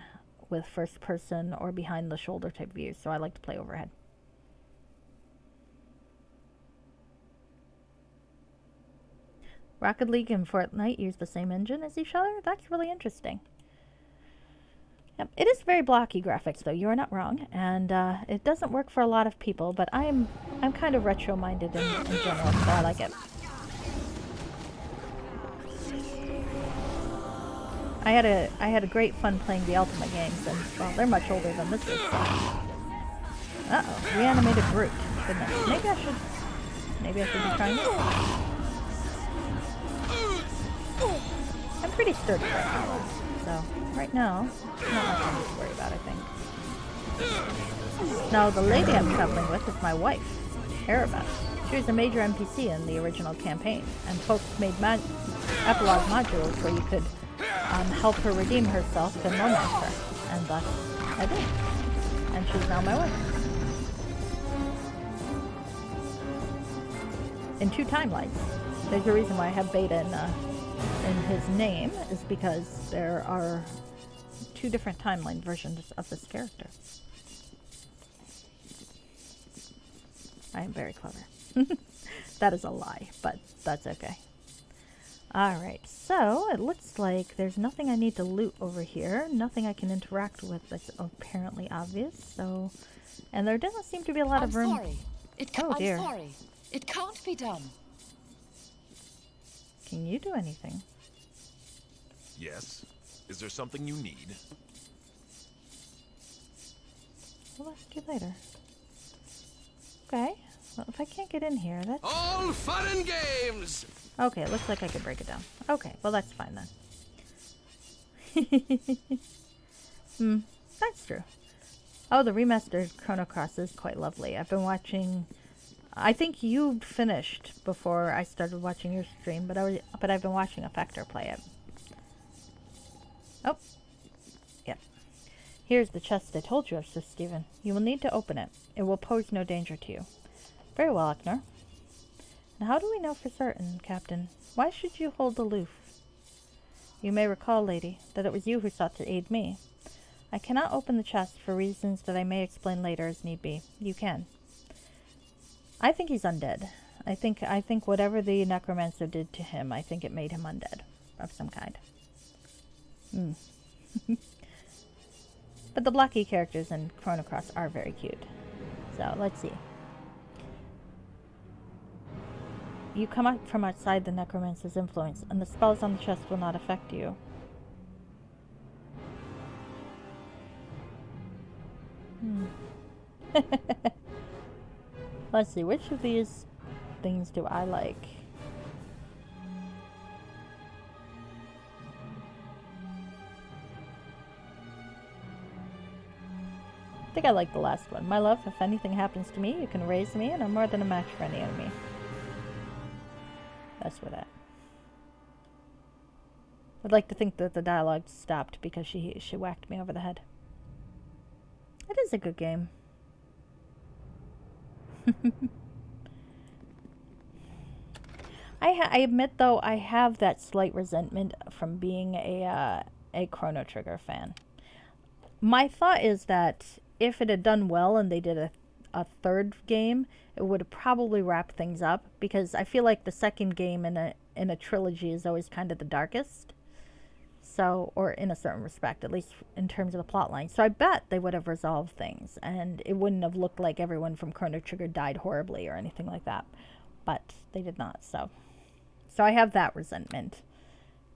with first person or behind the shoulder type views, so I like to play overhead. Rocket League and Fortnite use the same engine as each other? That's really interesting. Yep, it is very blocky graphics, though. You are not wrong, and it doesn't work for a lot of people. But I'm kind of retro-minded in general, so I like it. I had a great fun playing the Ultima games, and well, they're much older than this is. So. Uh-oh, reanimated brute. Goodness, maybe I should be trying this. I'm pretty sturdy right now, so right now, not much I need to worry about, I think. Now, the lady I'm traveling with is my wife, Aribeth. She was a major NPC in the original campaign, and folks made epilogue modules where you could help her redeem herself and romance her, and thus I did. And she's now my wife. In 2 timelines. There's a reason why I have Beta in his name, is because there are 2 different timeline versions of this character. I am very clever. That is a lie, but that's okay. Alright, so it looks like there's nothing I need to loot over here. Nothing I can interact with that's apparently obvious, so... And there doesn't seem to be a lot of room... Sorry. Oh dear. I'm sorry. It can't be done. Can you do anything? Yes. Is there something you need? We'll ask you later. Okay. Well, if I can't get in here, that's... All fun and games! Okay, it looks like I could break it down. Okay, well that's fine then. That's true. Oh, the remastered Chrono Cross is quite lovely. I've been watching... I think you finished before I started watching your stream, but I've been watching a Factor play it. Oh. Yep. Here's the chest I told you of, Sir Stephen. You will need to open it. It will pose no danger to you. Very well, Eknor. Now how do we know for certain, Captain? Why should you hold aloof? You may recall, lady, that it was you who sought to aid me. I cannot open the chest for reasons that I may explain later as need be. You can. I think he's undead. I think whatever the necromancer did to him, I think it made him undead of some kind. But the blocky characters in Chrono Cross are very cute. So, let's see. You come out from outside the necromancer's influence, and the spells on the chest will not affect you. Let's see, which of these things do I like? I think I like the last one. My love, if anything happens to me, you can raise me, and I'm more than a match for any enemy. That's for that. I'd like to think that the dialogue stopped because she whacked me over the head. It is a good game. I admit, though, I have that slight resentment from being a Chrono Trigger fan. My thought is that if it had done well and they did a third game, it would have probably wrapped things up, because I feel like the second game in a trilogy is always kind of the darkest. So, or in a certain respect, at least in terms of the plot line. So I bet they would have resolved things, and it wouldn't have looked like everyone from Chrono Trigger died horribly or anything like that. But they did not, so I have that resentment.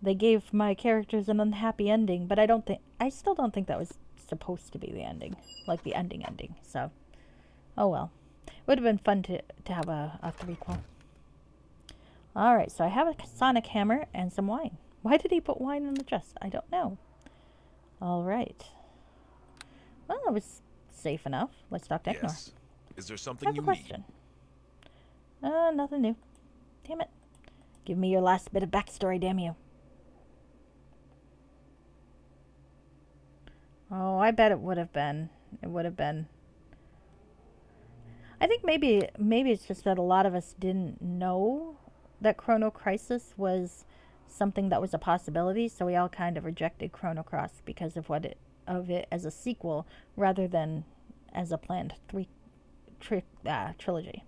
They gave my characters an unhappy ending, but I still don't think that was supposed to be the ending, like the ending. So, oh well. It would have been fun to have a threequel. Alright, so I have a sonic hammer and some wine. Why did he put wine in the chest? I don't know. Alright. Well, it was safe enough. Let's talk to Eknor. Yes. Is there I something have you a need? question. Nothing new. Damn it. Give me your last bit of backstory, damn you. Oh, I bet it would have been. It would have been. I think maybe it's just that a lot of us didn't know that Chrono Crisis was something that was a possibility, so we all kind of rejected Chrono Cross because of of it as a sequel rather than as a planned trilogy,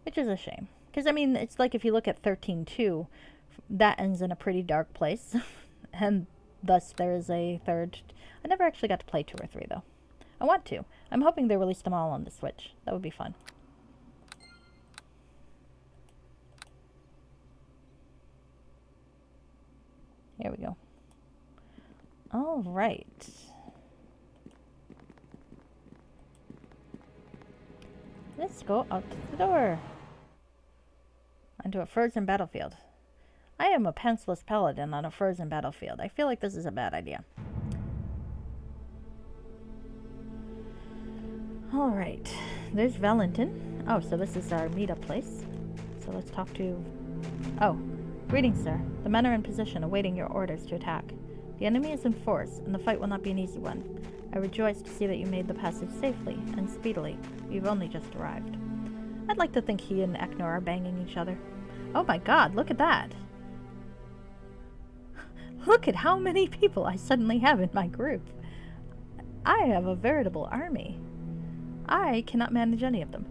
which is a shame. Because I mean, it's like if you look at 13-2, that ends in a pretty dark place, and thus there is a third. I never actually got to play 2 or 3 though. I want to. I'm hoping they release them all on the Switch. That would be fun. Here we go. All right. Let's go out the door. Onto a frozen battlefield. I am a pantsless paladin on a frozen battlefield. I feel like this is a bad idea. Alright. There's Valentin. Oh, so this is our meetup place. So let's talk to... Oh. Greetings, sir. The men are in position, awaiting your orders to attack. The enemy is in force, and the fight will not be an easy one. I rejoice to see that you made the passage safely and speedily. You've only just arrived. I'd like to think he and Eknor are banging each other. Oh my god, look at that! Look at how many people I suddenly have in my group. I have a veritable army. I cannot manage any of them.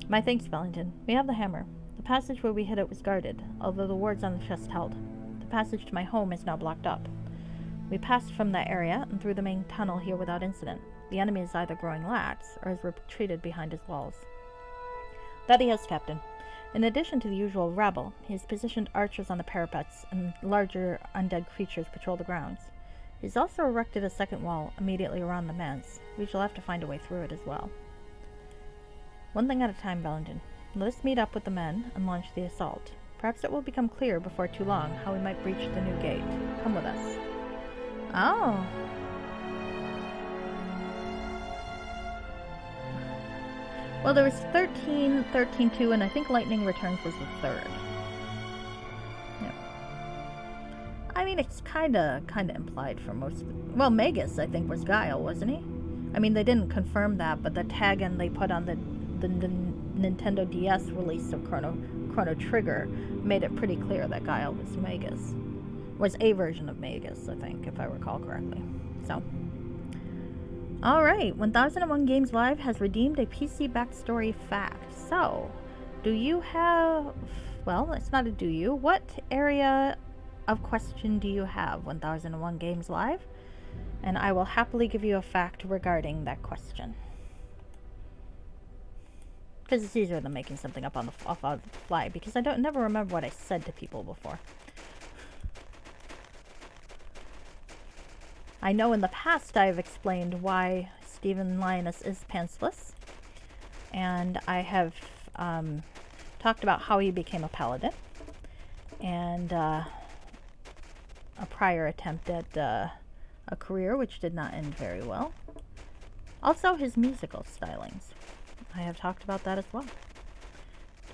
My thanks, Valentin. We have the hammer. The passage where we hid it was guarded, although the wards on the chest held. The passage to my home is now blocked up. We passed from that area and through the main tunnel here without incident. The enemy is either growing lax or has retreated behind his walls. That he has, Captain. In addition to the usual rabble, he has positioned archers on the parapets and larger undead creatures patrol the grounds. He has also erected a second wall immediately around the manse. We shall have to find a way through it as well. One thing at a time, Valentin. Let us meet up with the men and launch the assault. Perhaps it will become clear before too long how we might breach the new gate. Come with us. Oh. Well, there was 13, 13-2, and I think Lightning Returns was the third. Yeah. I mean, it's kinda implied for most of it. Well, Magus, I think, was Guile, wasn't he? I mean, they didn't confirm that, but the tag-in they put on the Nintendo DS release of Chrono Trigger made it pretty clear that Guile was Magus. Was a version of Magus, I think, if I recall correctly. So... Alright, 1001 Games Live has redeemed a PC backstory fact. So, do you have... Well, it's not a do you. What area of question do you have, 1001 Games Live? And I will happily give you a fact regarding that question. Because it's easier than making something up on off the fly, because I never remember what I said to people before. I know in the past I have explained why Stephen Linus is pantsless, and I have talked about how he became a paladin, and a prior attempt at a career which did not end very well. Also his musical stylings. I have talked about that as well.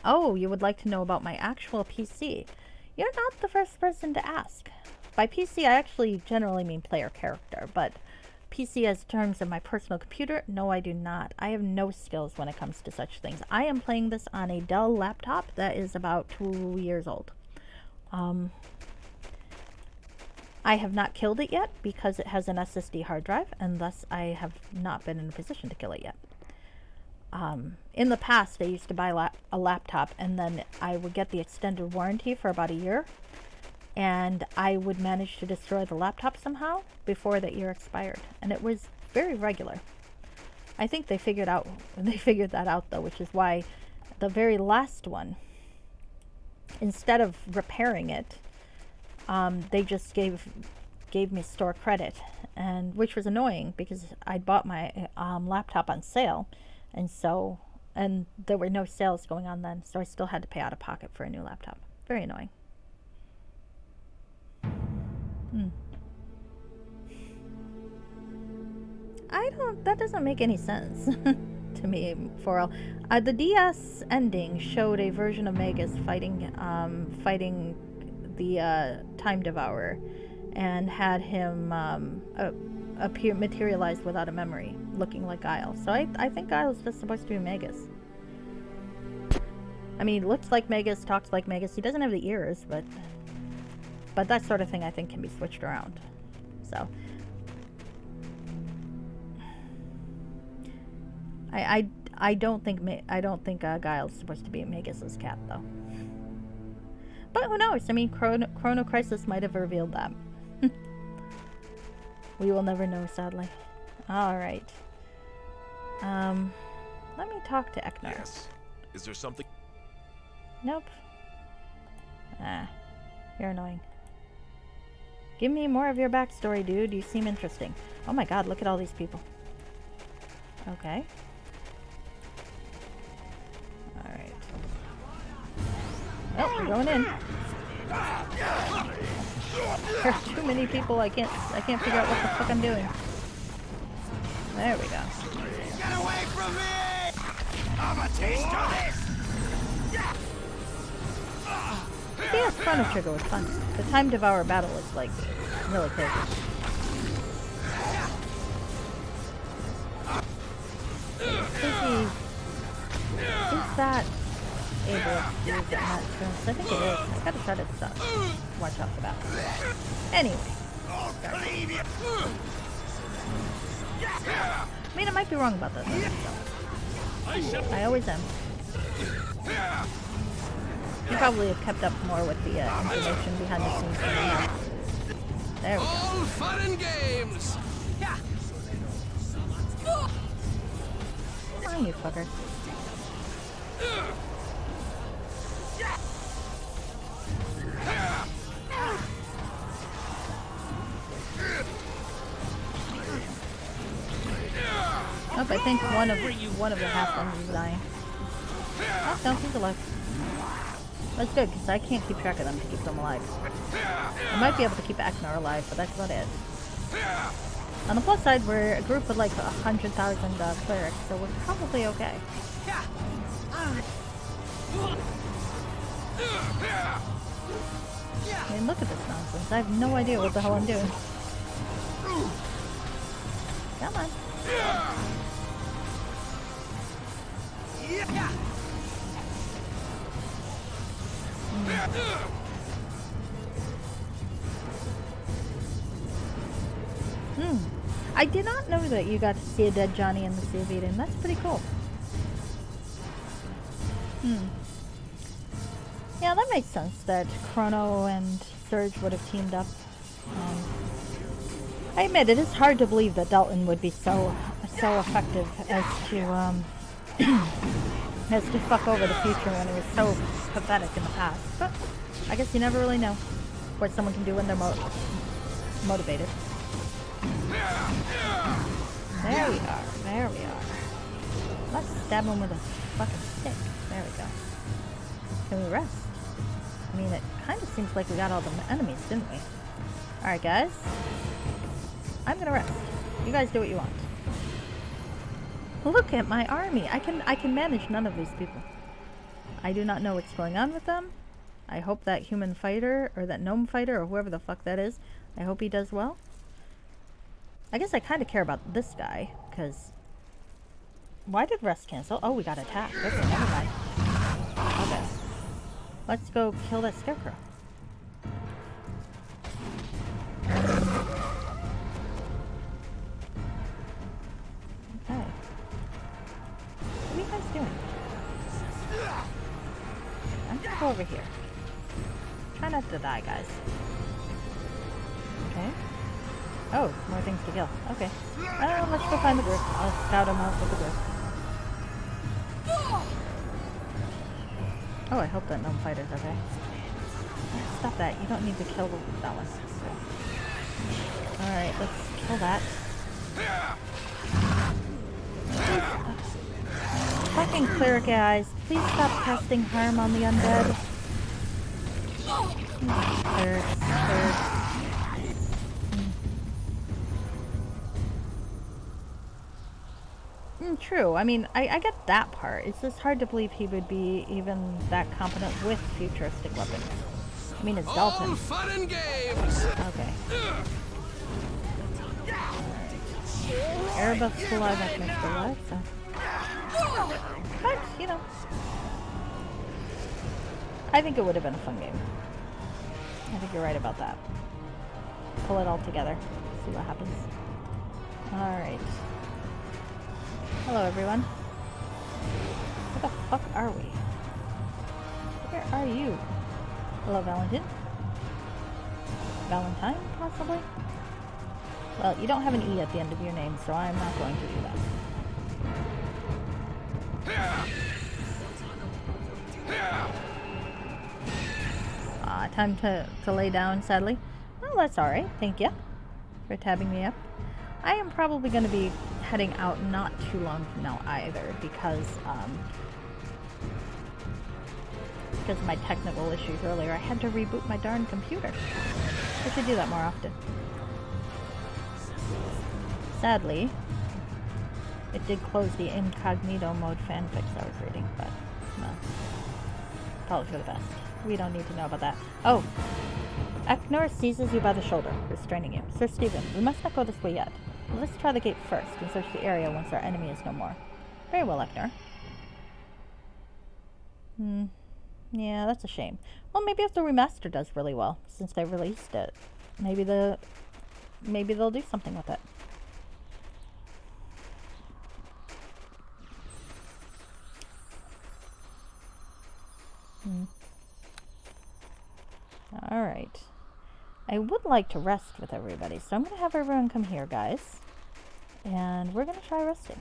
Oh, you would like to know about my actual PC? You're not the first person to ask. By PC, I actually generally mean player character, but PC as terms of my personal computer, no, I do not. I have no skills when it comes to such things. I am playing this on a Dell laptop that is about 2 years old. I have not killed it yet because it has an SSD hard drive, and thus I have not been in a position to kill it yet. In the past, I used to buy a laptop, and then I would get the extended warranty for about a year, and I would manage to destroy the laptop somehow before the year expired, and it was very regular. I think they figured that out though, which is why the very last one, instead of repairing it, they just gave me store credit, and which was annoying because I'd bought my laptop on sale, and there were no sales going on then, so I still had to pay out of pocket for a new laptop. Very annoying. That doesn't make any sense to to me for all. The DS ending showed a version of Magus fighting the Time Devourer, and had him materialized without a memory, looking like Guile. So I think Guile's just supposed to be Magus. I mean, looks like Magus, talks like Magus. He doesn't have the ears, but that sort of thing I think can be switched around. So I don't think Guile's supposed to be Magus's cat though. But who knows? I mean, Chrono Crisis might have revealed that. We will never know, sadly. All right. Let me talk to Eknar. Yes. Is there something? Nope. Ah, you're annoying. Give me more of your backstory, dude. You seem interesting. Oh my god, look at all these people. Okay. Alright. Oh, we're going in. There are too many people, I can't figure out what the fuck I'm doing. There we go. Get away from me! I'm a taste of this! Yeah, Chrono Trigger was fun. The Time Devourer battle is like really crazy. Is that able to use that match? I think it is. I gotta try to watch out for that. Anyway. I mean, I might be wrong about that though. So. I always am. You probably have kept up more with the information behind the scenes than I have. There we go. All fun and games! Come on, you fucker. Nope, I think one of the halflings is dying. Oh, no, he's alive. That's good, because I can't keep track of them to keep them alive. I might be able to keep Eknar alive, but that's about it. On the plus side, we're a group of like 100,000 clerics, so we're probably okay. I mean, look at this nonsense. I have no idea what the hell I'm doing. Come on. I did not know that you got to see a dead Johnny in the Sea of Eden. That's pretty cool. Yeah, that makes sense that Chrono and Surge would have teamed up. I admit, it is hard to believe that Dalton would be so effective as to fuck over the future when it was so pathetic in the past. But I guess you never really know what someone can do when they're motivated. There we are. There we are. Let's stab him with a fucking stick. There we go. Can we rest? I mean, it kind of seems like we got all the enemies, didn't we? Alright, guys. I'm gonna rest. You guys do what you want. Look at my army. I can manage none of these people. I do not know what's going on with them. I hope that human fighter, or that gnome fighter, or whoever the fuck that is, I hope he does well. I guess I kind of care about this guy, because... Why did rest cancel? Oh, we got attacked. Okay, never mind. Okay. Let's go kill that scarecrow. Okay. What are you guys doing? I'm gonna go over here. Try not to die, guys. Okay. Oh, more things to kill. Okay. Let's go find the group. I'll scout them out with the group. Oh, I hope that gnome fighter's okay. Stop that. You don't need to kill that one. Alright, let's kill that. Fucking cleric guys. Please stop casting harm on the undead. Clerics. True. I mean, I get that part. It's just hard to believe he would be even that competent with futuristic weapons. I mean, it's Dalton. All fun and games. Okay. Aribeth's alive, Eknor's still alive, so. But, you know. I think it would have been a fun game. I think you're right about that. Pull it all together. See what happens. Alright. Hello, everyone. Where the fuck are we? Where are you? Hello, Valentine. Valentine, possibly? Well, you don't have an E at the end of your name, so I'm not going to do that. Time to lay down, sadly. Well, that's alright. Thank you for tabbing me up. I am probably going to be heading out not too long from now either, because of my technical issues earlier. I had to reboot my darn computer. I should do that more often. Sadly, it did close the incognito mode fanfics I was reading, but no. Probably for the best. We don't need to know about that. Oh! Eknor seizes you by the shoulder, restraining you. Sir Stephen, we must not go this way yet. Let's try the gate first and search the area once our enemy is no more. Very well, Eknor. Yeah, that's a shame. Well, maybe if the remaster does really well, since they released it, maybe they'll do something with it. Alright. I would like to rest with everybody, so I'm going to have everyone come here, guys. And we're going to try resting.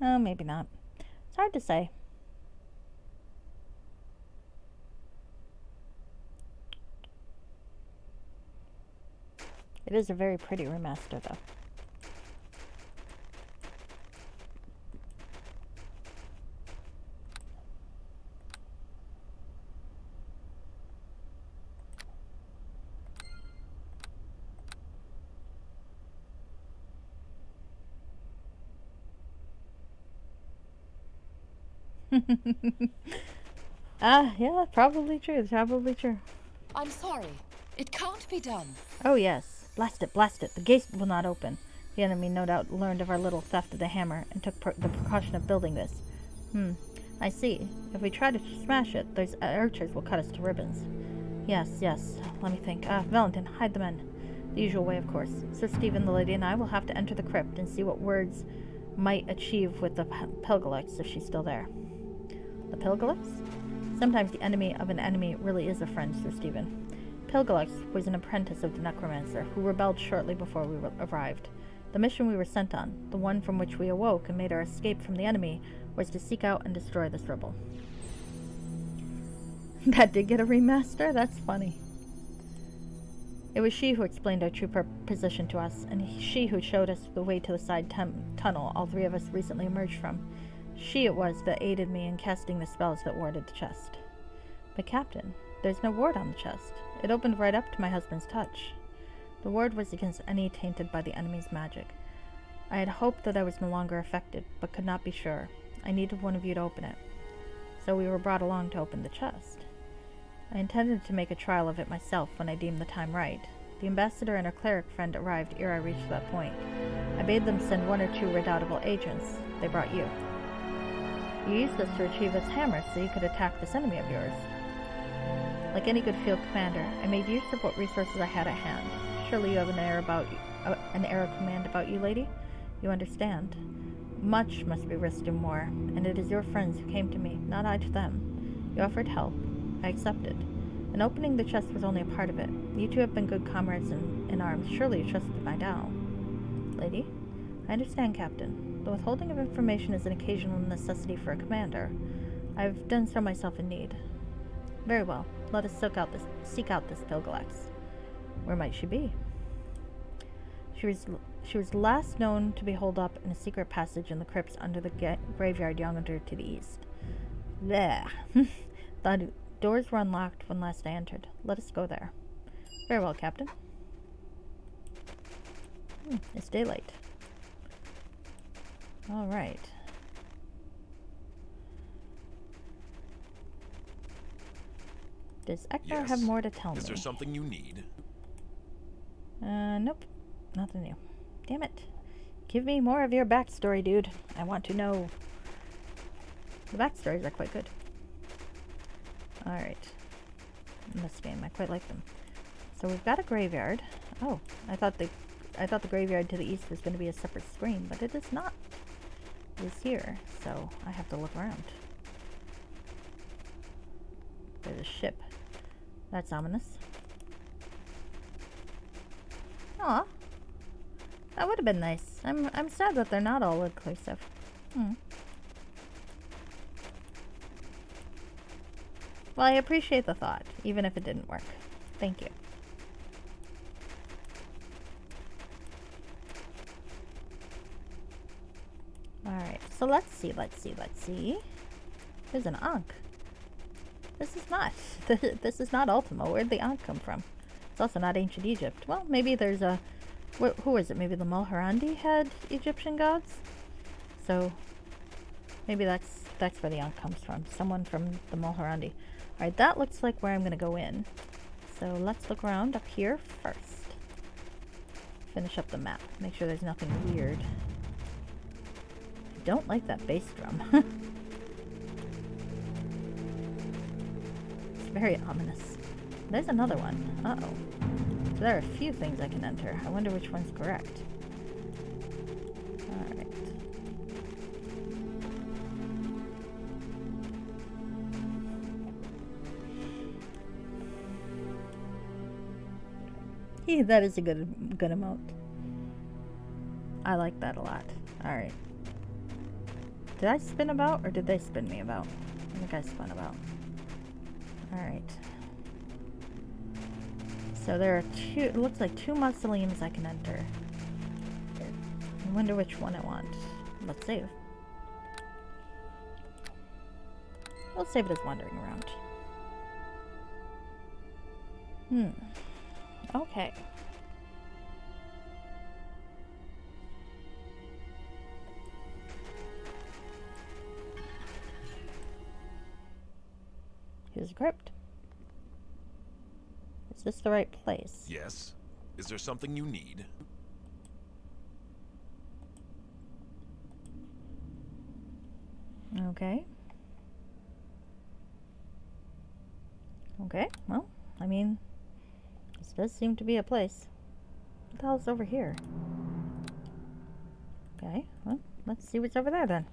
Oh, maybe not. It's hard to say. It is a very pretty remaster, though. Yeah, probably true. Probably true. I'm sorry. It can't be done. Oh, yes. Blast it, blast it. The gate will not open. The enemy no doubt learned of our little theft of the hammer and took the precaution of building this. I see. If we try to smash it, those archers will cut us to ribbons. Yes. Let me think. Valentine, hide the men. The usual way, of course. Sir Stephen, the lady, and I will have to enter the crypt and see what words might achieve with the Pilgalex if she's still there. The Pilgalex? Sometimes the enemy of an enemy really is a friend, Sir Stephen. Pilgalex was an apprentice of the necromancer who rebelled shortly before we arrived. The mission we were sent on, the one from which we awoke and made our escape from the enemy, was to seek out and destroy this rebel. That did get a remaster? That's funny. It was she who explained our true position to us, and she who showed us the way to the side tunnel all three of us recently emerged from. She it was that aided me in casting the spells that warded the chest. But Captain, there's no ward on the chest. It opened right up to my husband's touch. The ward was against any tainted by the enemy's magic. I had hoped that I was no longer affected, but could not be sure. I needed one of you to open it. So we were brought along to open the chest. I intended to make a trial of it myself when I deemed the time right. The ambassador and her cleric friend arrived ere I reached that point. I bade them send 1 or 2 redoubtable agents. They brought you. You used this to retrieve this hammer so you could attack this enemy of yours. Like any good field commander, I made use of what resources I had at hand. Surely you have an air of command about you, lady? You understand. Much must be risked in war, and it is your friends who came to me, not I to them. You offered help. I accepted. And opening the chest was only a part of it. You two have been good comrades in arms. Surely you trusted my Tao. Lady? I understand, Captain. The withholding of information is an occasional necessity for a commander. I've done so myself in need. Very well. Let us seek out this Pilgalex. Where might she be? She was last known to be holed up in a secret passage in the crypts under the graveyard yonder to the east. Blech. The doors were unlocked when last I entered. Let us go there. Very well, Captain. It's daylight. All right. Does Eknar have more to tell me? Is there something you need? Nope. Nothing new. Damn it. Give me more of your backstory, dude. I want to know. The backstories are quite good. Alright. In this game, I quite like them. So we've got a graveyard. Oh, I thought the graveyard to the east was going to be a separate screen, but it is not. It is here, so I have to look around. There's a ship. That's ominous. Aw. That would have been nice. I'm sad that they're not all inclusive. Well, I appreciate the thought, even if it didn't work. Thank you. Alright, so let's see. There's an Ankh. This is not Ultima. Where'd the Ankh come from? It's also not ancient Egypt. Well, maybe there's a... who is it? Maybe the Mulharandi had Egyptian gods? So, maybe that's where the Ankh comes from. Someone from the Mulharandi. Alright, that looks like where I'm going to go in. So let's look around up here first. Finish up the map. Make sure there's nothing weird. I don't like that bass drum. It's very ominous. There's another one. Uh-oh. So there are a few things I can enter. I wonder which one's correct. Alright. Yeah, that is a good emote. I like that a lot. Alright. Did I spin about or did they spin me about? I think I spun about. Alright. So there are two, it looks like 2 mausoleums I can enter. I wonder which one I want. Let's save. We'll save it as wandering around. Okay. Here's a crypt. Is this the right place? Yes. Is there something you need? Okay. Okay, well, I mean, this does seem to be a place. What the hell's over here? Okay, well, let's see what's over there then.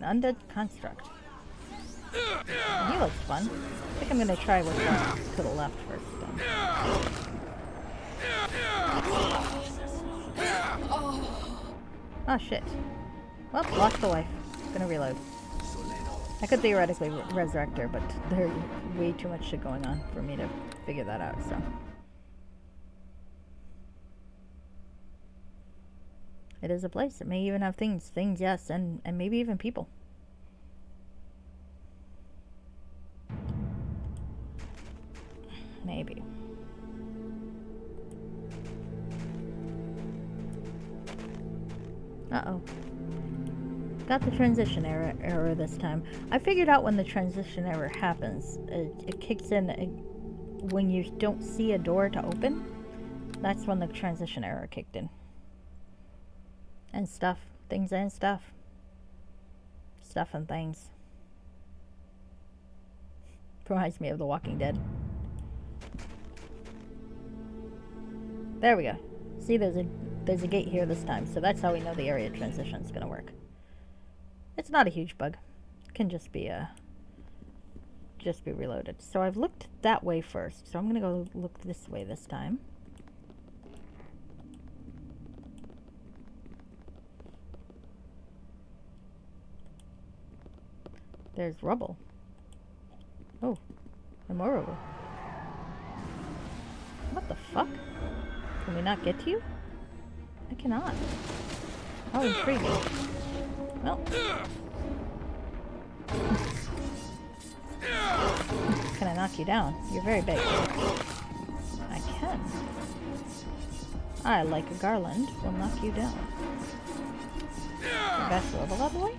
An undead construct. He looks fun. I think I'm gonna try what's to the left first. Oh shit. Well, lost the life. Gonna reload. I could theoretically resurrect her, but there's way too much shit going on for me to figure that out, so. It is a place. It may even have things. Things, yes, and maybe even people. Maybe. Uh-oh. Got the transition error this time. I figured out when the transition error happens. It kicks in when you don't see a door to open. That's when the transition error kicked in. And stuff. Things and stuff. Stuff and things. Reminds me of The Walking Dead. There we go. See, there's a gate here this time, so that's how we know the area transition is going to work. It's not a huge bug. It can just be reloaded. So I've looked that way first, so I'm going to go look this way this time. There's rubble. Oh, and more rubble. What the fuck? Can we not get to you? I cannot. How intriguing. Well. Can I knock you down? You're very big. I can. I, like a garland, will knock you down. Can I bash the rubble out of the way?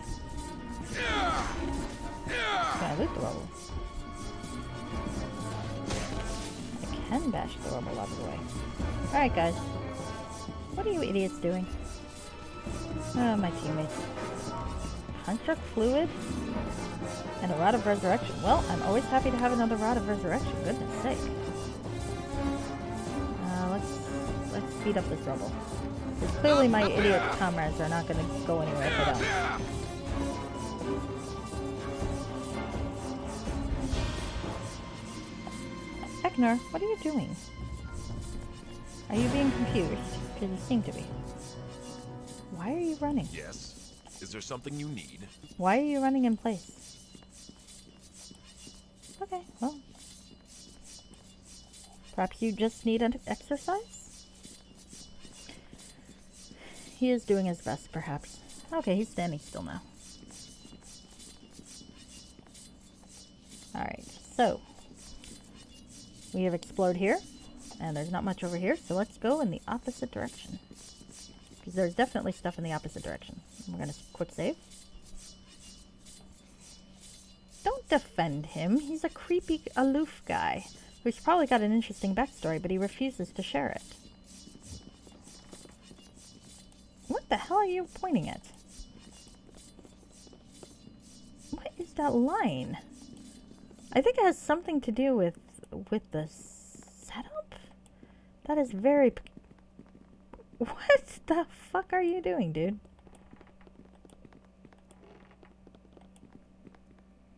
Can I loot the rubble? I can bash the rubble out of the way. Alright, guys. What are you idiots doing? Oh, my teammates. Construct fluid and a rod of resurrection. Well, I'm always happy to have another rod of resurrection. Goodness sake. Let's speed up this rubble. Because clearly my idiot comrades are not going to go anywhere if I don't. Eknar, what are you doing? Are you being confused? Because you seem to be. Why are you running? Yes. Is there something you need? Why are you running in place? Okay, well. Perhaps you just need an exercise? He is doing his best, perhaps. Okay, he's standing still now. Alright, so. We have explored here. And there's not much over here, so let's go in the opposite direction. Because there's definitely stuff in the opposite direction. We're going to quick save. Don't defend him. He's a creepy, aloof guy who's probably got an interesting backstory, but he refuses to share it. What the hell are you pointing at? What is that line? I think it has something to do with the setup? That is very... What the fuck are you doing, dude?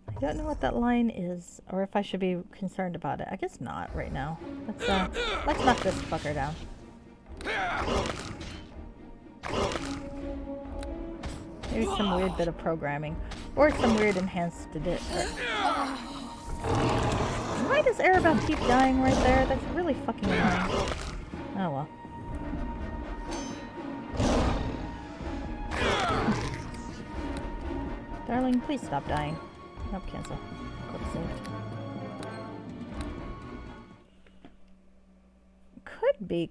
I don't know what that line is, or if I should be concerned about it. I guess not right now. Let's knock this fucker down. Maybe some weird bit of programming. Or some weird enhanced edition. Why does Aribeth keep dying right there? That's really fucking annoying. Oh well. Darling, please stop dying. Nope, cancel. Quick saved.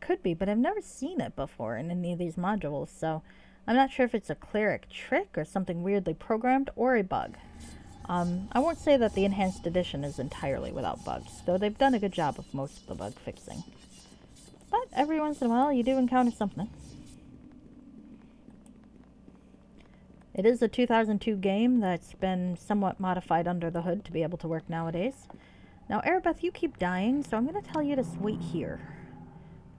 Could be, but I've never seen it before in any of these modules, so I'm not sure if it's a cleric trick or something weirdly programmed or a bug. I won't say that the enhanced edition is entirely without bugs, though they've done a good job of most of the bug fixing. But every once in a while, you do encounter something. It is a 2002 game that's been somewhat modified under the hood to be able to work nowadays. Now, Aribeth, you keep dying, so I'm going to tell you to wait here.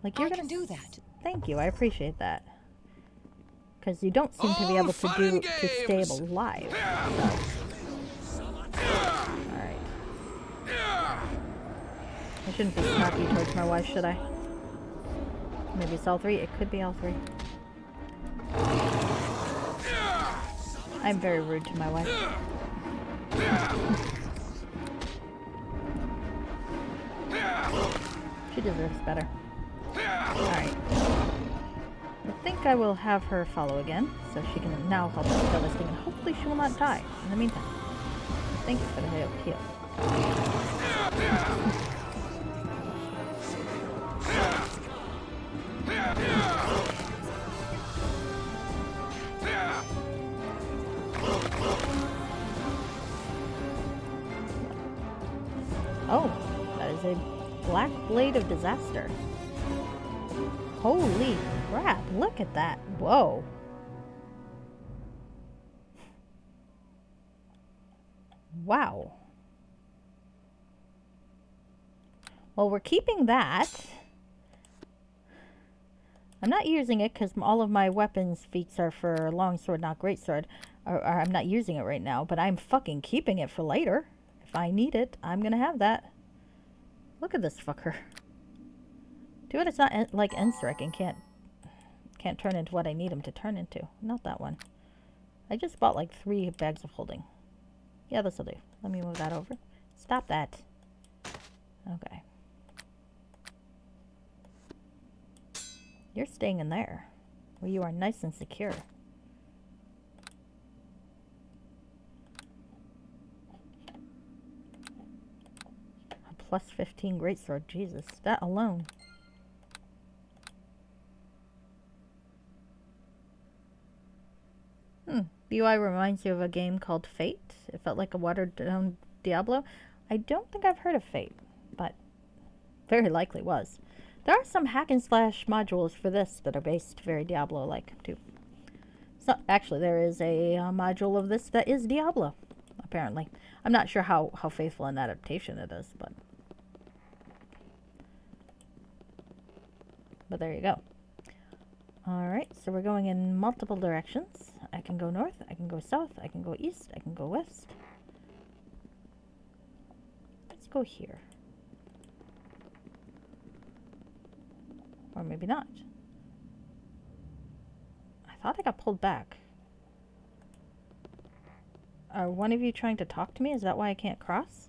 Like you're I can do that. Thank you, I appreciate that. Because you don't seem to be able to stay alive. So. Alright. I shouldn't be snarky towards my wife, should I? Maybe it's all three. It could be all three. I'm very rude to my wife. She deserves better. Alright. I think I will have her follow again, so she can now help us kill this thing, and hopefully she will not die in the meantime. Thank you for the heal. Oh, that is a black blade of disaster. Holy crap, look at that. Whoa. Wow. Well, we're keeping that. I'm not using it because all of my weapons feats are for longsword, not greatsword. Or I'm not using it right now, but I'm fucking keeping it for later. If I need it, I'm gonna have that. Look at this fucker. Too bad it's not like Ensric and can't turn into what I need him to turn into. Not that one. I just bought like 3 bags of holding. Yeah, this'll do. Let me move that over. Stop that. Okay. You're staying in there, where you are nice and secure. A plus 15 greatsword, Jesus. That alone. The UI reminds you of a game called Fate. It felt like a watered-down Diablo. I don't think I've heard of Fate, but very likely was. There are some hack-and-slash modules for this that are based very Diablo-like, too. So, actually, there is a module of this that is Diablo, apparently. I'm not sure how faithful an adaptation it is, but there you go. Alright, so we're going in multiple directions. I can go north, I can go south, I can go east, I can go west. Let's go here. Or maybe not. I thought I got pulled back. Are one of you trying to talk to me? Is that why I can't cross?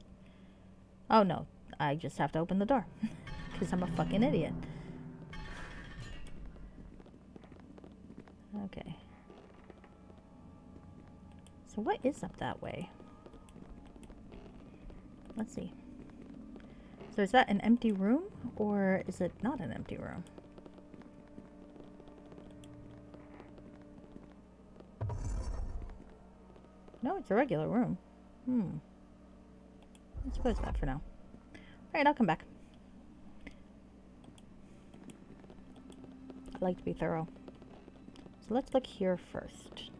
Oh no, I just have to open the door. Because I'm a fucking idiot. Okay. So what is up that way? Let's see. So is that an empty room? Or is it not an empty room? No, it's a regular room. Let's close that for now. Alright, I'll come back. I like to be thorough. So let's look here first.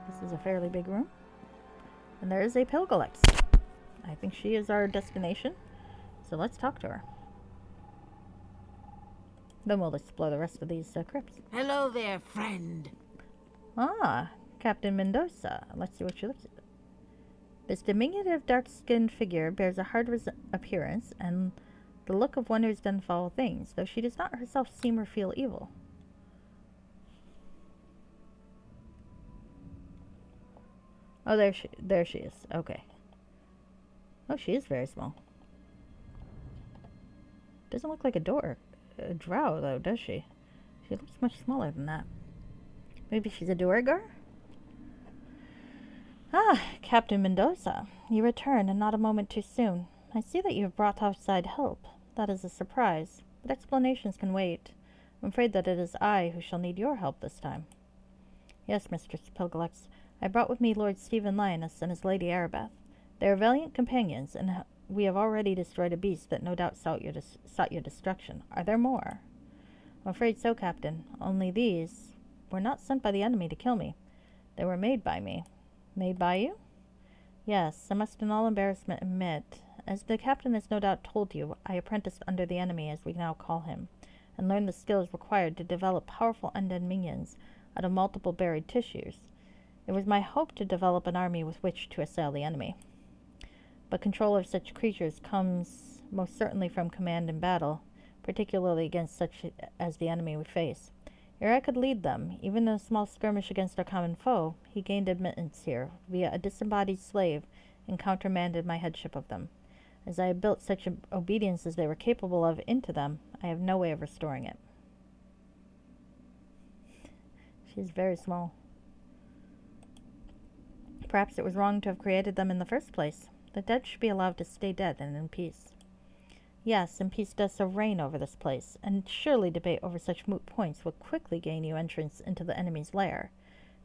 This is a fairly big room. And there is a Pilgalex. I think she is our destination. So let's talk to her. Then we'll explore the rest of these crypts. Hello there, friend. Ah, Captain Mendoza. Let's see what she looks like. This diminutive, dark-skinned figure bears a hard appearance and the look of one who has done foul things, though she does not herself seem or feel evil. Oh, there she is. Okay. Oh, she is very small. Doesn't look like a drow, though, does she? She looks much smaller than that. Maybe she's a Duergar? Ah, Captain Mendoza. You return, and not a moment too soon. I see that you have brought outside help. That is a surprise, but explanations can wait. I'm afraid that it is I who shall need your help this time. Yes, Mistress Pilgalex. I brought with me Lord Stephen Lioness and his lady Aribeth. They are valiant companions, and we have already destroyed a beast that no doubt sought your destruction. Are there more? I'm afraid so, Captain. Only these were not sent by the enemy to kill me. They were made by me. Made by you? Yes, I must in all embarrassment admit, as the captain has no doubt told you, I apprenticed under the enemy, as we now call him, and learned the skills required to develop powerful undead minions out of multiple buried tissues. It was my hope to develop an army with which to assail the enemy. But control of such creatures comes most certainly from command in battle, particularly against such as the enemy we face. Ere I could lead them, even in a small skirmish against our common foe, he gained admittance here, via a disembodied slave, and countermanded my headship of them. As I have built such obedience as they were capable of into them, I have no way of restoring it. She is very small. Perhaps it was wrong to have created them in the first place. The dead should be allowed to stay dead and in peace. Yes, and peace does so reign over this place, and surely debate over such moot points will quickly gain you entrance into the enemy's lair.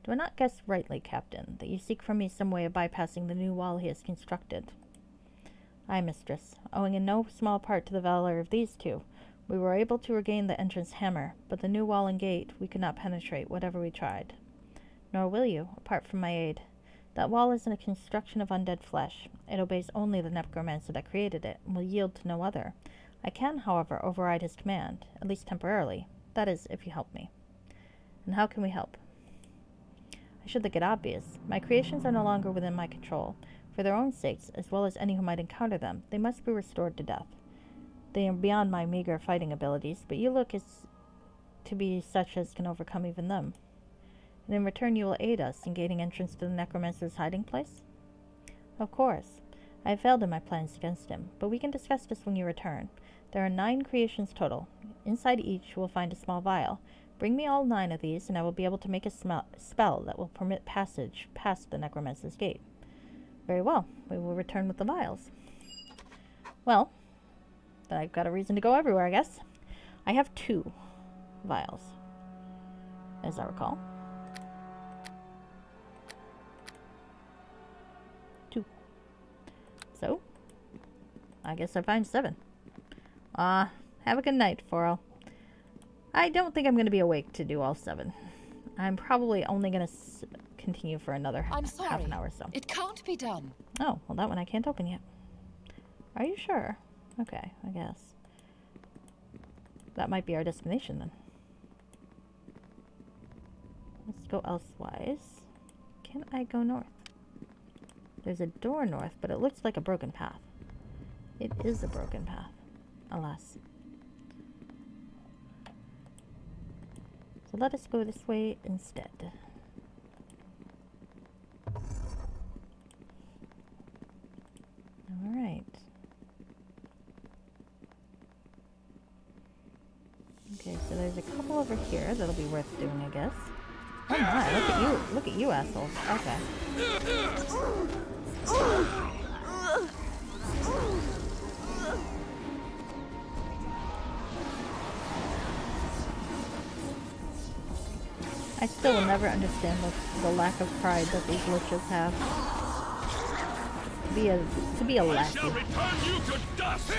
Do I not guess rightly, Captain, that you seek from me some way of bypassing the new wall he has constructed? Aye, mistress. Owing in no small part to the valor of these two, we were able to regain the entrance hammer, but the new wall and gate we could not penetrate, whatever we tried. Nor will you, apart from my aid. That wall is a construction of undead flesh. It obeys only the necromancer that created it, and will yield to no other. I can, however, override his command, at least temporarily. That is, if you help me. And how can we help? I should think it obvious. My creations are no longer within my control. For their own sakes, as well as any who might encounter them, they must be restored to death. They are beyond my meager fighting abilities, but you look as to be such as can overcome even them. And in return you will aid us in gaining entrance to the necromancer's hiding place? Of course. I have failed in my plans against him, but we can discuss this when you return. There are 9 creations total. Inside each you will find a small vial. Bring me all 9 of these, and I will be able to make a spell that will permit passage past the necromancer's gate. Very well. We will return with the vials. Well, then I've got a reason to go everywhere, I guess. I have 2 vials, as I recall. 2. So, I guess I find 7. Have a good night, Forel. I don't think I'm going to be awake to do all 7. I'm probably only going to continue for another half an hour or so. It can't be done. Oh, well, that one I can't open yet. Are you sure? Okay, I guess. That might be our destination then. Let's go elsewise. Can I go north? There's a door north, but it looks like a broken path. It is a broken path, alas. So let us go this way instead. Alright. Okay, so there's a couple over here that'll be worth doing, I guess. Oh my, look at you. Look at you, assholes. Okay. I still will never understand the lack of pride that these liches have. To be a lackey. I shall return you to dust.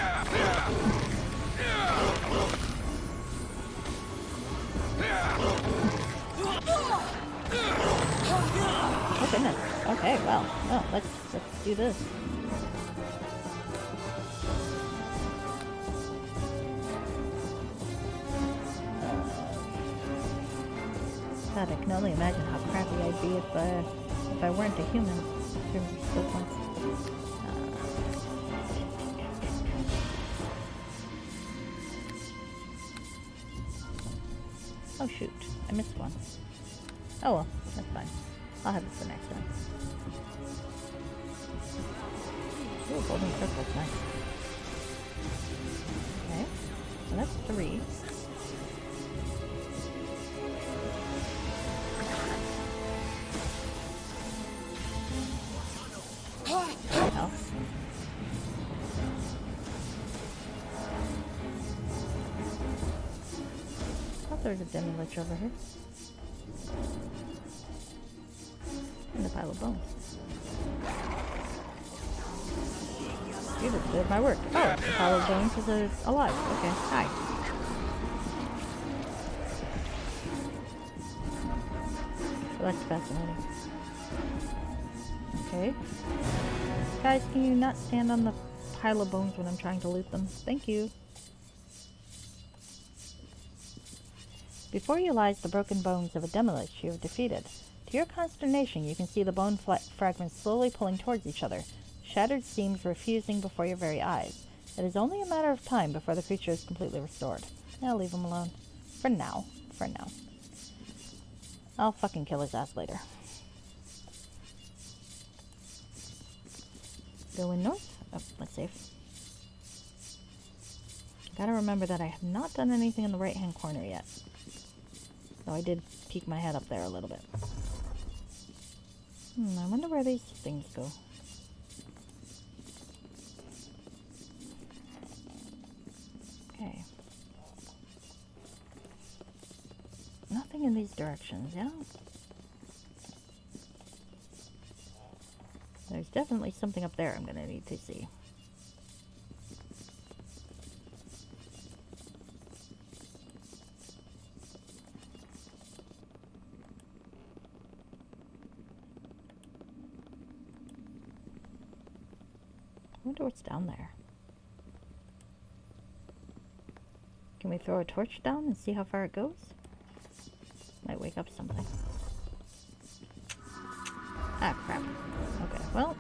Oh goodness. Okay, well, let's do this. God, I can only imagine how crappy I'd be if I weren't a human in terms of skill points. Oh shoot, I missed one. Oh well, that's fine. I'll have it for next time. Ooh, golden circle's nice. Okay, so that's 3. Oh. Thought there was a demi-lich over here. And a pile of bones. You just did my work. Oh, the pile of bones is alive. Okay, hi. Well, that's fascinating. Okay. Guys, can you not stand on the pile of bones when I'm trying to loot them? Thank you. Before you lies the broken bones of a demi-lich you have defeated. To your consternation, you can see the bone fragments slowly pulling towards each other, shattered seams refusing before your very eyes. It is only a matter of time before the creature is completely restored. I'll leave him alone. For now. For now. I'll fucking kill his ass later. Going north? Oh, let's save. Gotta remember that I have not done anything in the right-hand corner yet. So I did peek my head up there a little bit. I wonder where these things go. Okay. Nothing in these directions, yeah? There's definitely something up there I'm gonna need to see. I wonder what's down there. Can we throw a torch down and see how far it goes? Might wake up something. Ah, crap. Okay, well.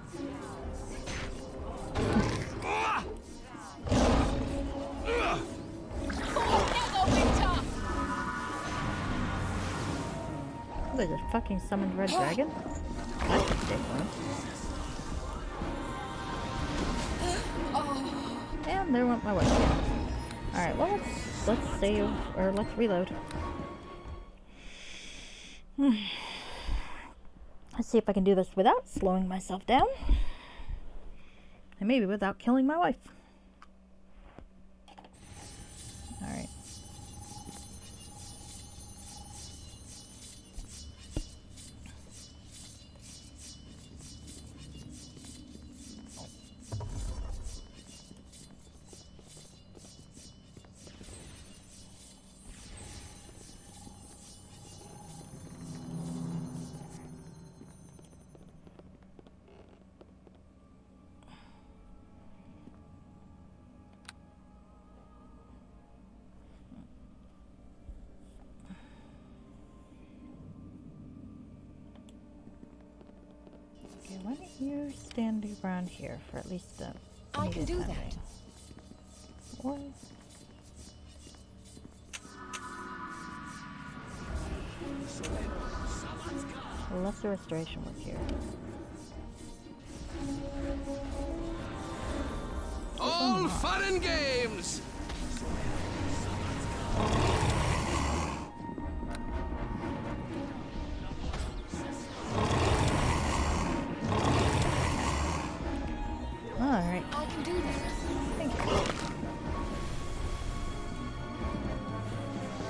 They just fucking summoned Red Dragon? That's ridiculous. And there went my wife. Alright, well let's save, or let's reload. Let's see if I can do this without slowing myself down. And maybe without killing my wife. Alright. Okay, why don't you stand around here for at least a I can do that. Or lesser restoration work here. All fun and games! Alright. I can do that. Thank you.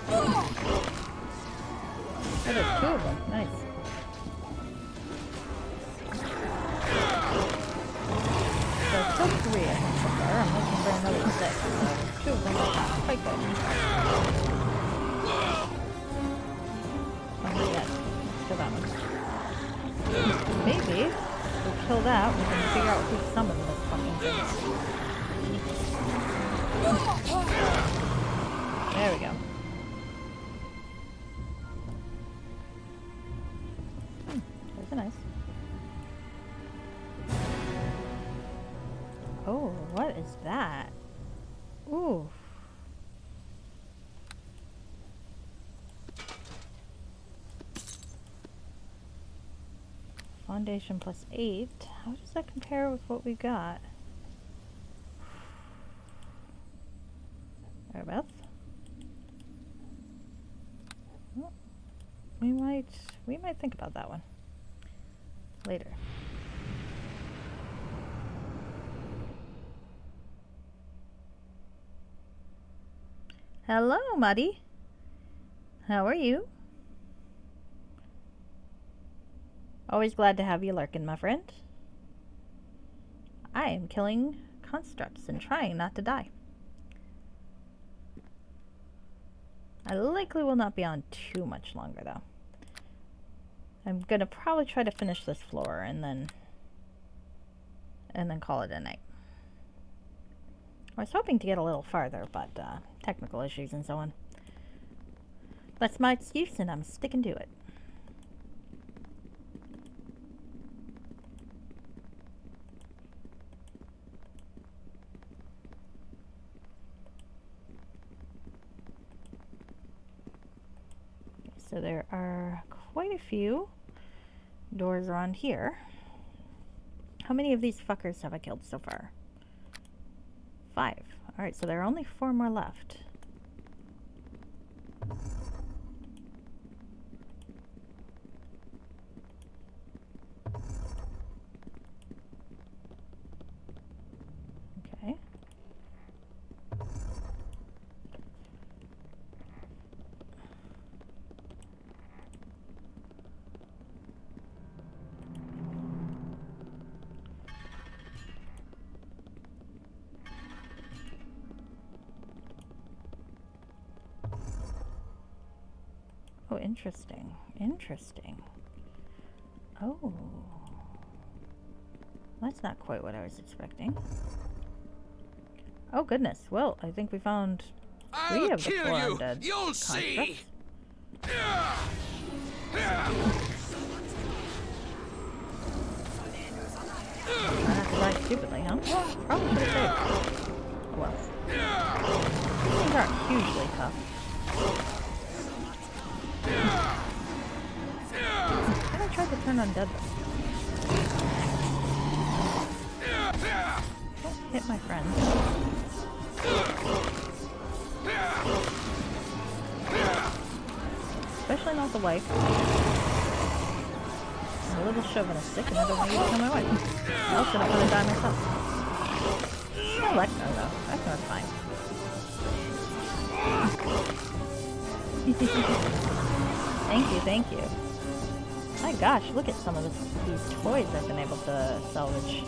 Oh, there's two of them. Nice. So still three, I think, so far. I'm looking for another six. So two of them are quite good. Oh, not yet. Let's kill that one. Maybe if we kill that, we can figure out who summoned this fucking thing. There we go. Those are nice. Oh, what is that? Ooh. Foundation plus 8. How does that compare with what we've got? Aribeth? Well, we might think about that one later. Hello, Muddy. How are you? Always glad to have you lurking, my friend. I am killing constructs and trying not to die. I likely will not be on too much longer, though. I'm gonna probably try to finish this floor and then call it a night. I was hoping to get a little farther, but technical issues and so on. That's my excuse, and I'm sticking to it. So there are quite a few doors around here. How many of these fuckers have I killed so far? 5. Alright, so there are only 4 more left. Okay. Oh, interesting. Interesting. Oh. That's not quite what I was expecting. Oh, goodness. Well, I think we found 3 of the 4 undead. You'll see. I have to die stupidly, huh? Probably should have saved. Oh well. These aren't hugely tough. hard to turn undead though. Don't hit my friend. Especially not the wife. I'm a little chauvinistic and I don't want you to come my way. I also don't want to die myself. No Electro though. That's not fine. Thank you, thank you. My gosh, look at some of these toys I've been able to salvage.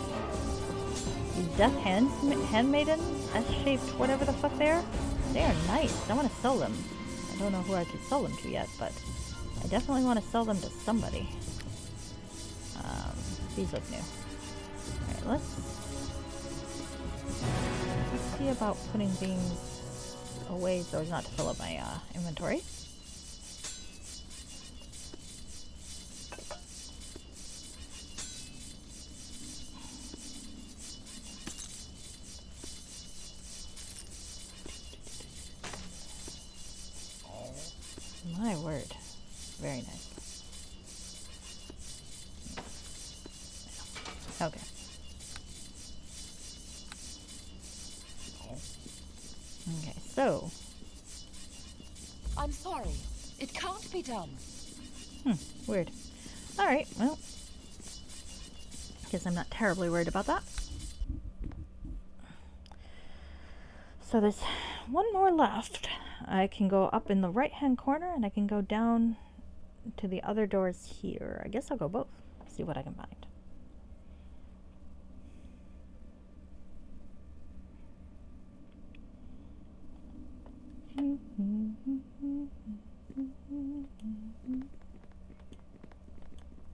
These death handmaidens, S-shaped whatever the fuck they are. They are nice. I want to sell them. I don't know who I could sell them to yet, but I definitely want to sell them to somebody. These look new. Alright, let's see about putting things away so as not to fill up my inventory. My word. Very nice. Okay. Okay, so. I'm sorry. It can't be done. Weird. Alright, well. Guess I'm not terribly worried about that. So there's one more left. I can go up in the right-hand corner, and I can go down to the other doors here. I guess I'll go both. See what I can find.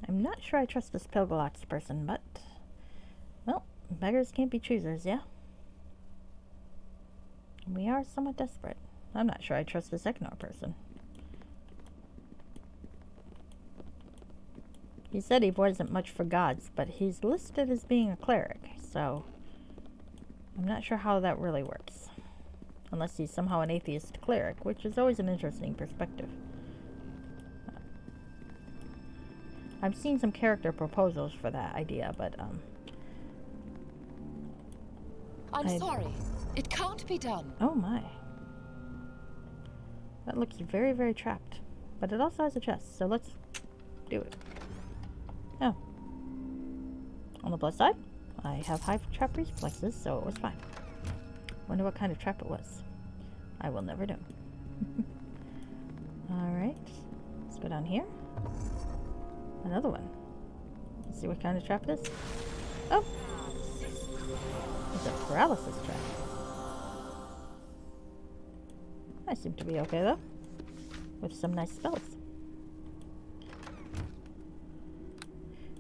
I'm not sure I trust this Pilgalox person, but, well, beggars can't be choosers, yeah? We are somewhat desperate. I'm not sure I trust this Eknor person. He said he wasn't much for gods, but he's listed as being a cleric, so I'm not sure how that really works. Unless he's somehow an atheist cleric, which is always an interesting perspective. I've seen some character proposals for that idea, but, I'm sorry. It can't be done. Oh my. That looks very, very trapped. But it also has a chest, so let's do it. Oh. On the plus side, I have high trap reflexes, so it was fine. Wonder what kind of trap it was. I will never know. Alright. Let's go down here. Another one. Let's see what kind of trap it is. Oh! It's a paralysis trap. I seem to be okay though. With some nice spells.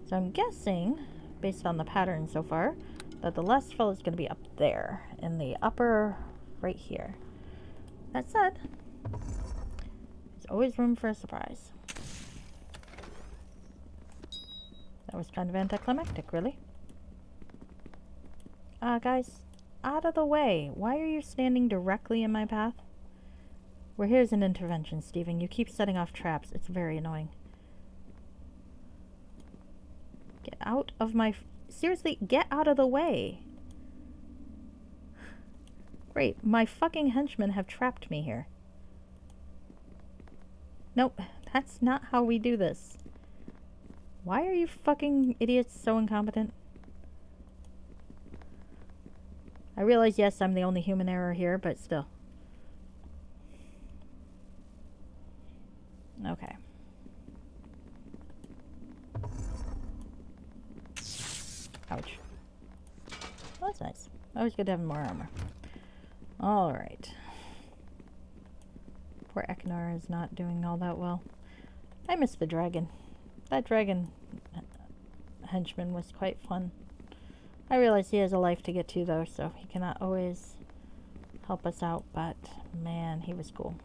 So I'm guessing, based on the pattern so far, that the last spell is going to be up there. In the upper right here. That said, there's always room for a surprise. That was kind of anticlimactic, really. Guys, out of the way. Why are you standing directly in my path? Well, here's an intervention, Stephen. You keep setting off traps. It's very annoying. Get out of my... Seriously, get out of the way. Great, my fucking henchmen have trapped me here. Nope, that's not how we do this. Why are you fucking idiots so incompetent? I realize, yes, I'm the only human error here, but still. Okay. Ouch. Well, that's nice. Always good to have more armor. Alright. Poor Eknor is not doing all that well. I miss the dragon. That dragon henchman was quite fun. I realize he has a life to get to, though, so he cannot always help us out, but man, he was cool.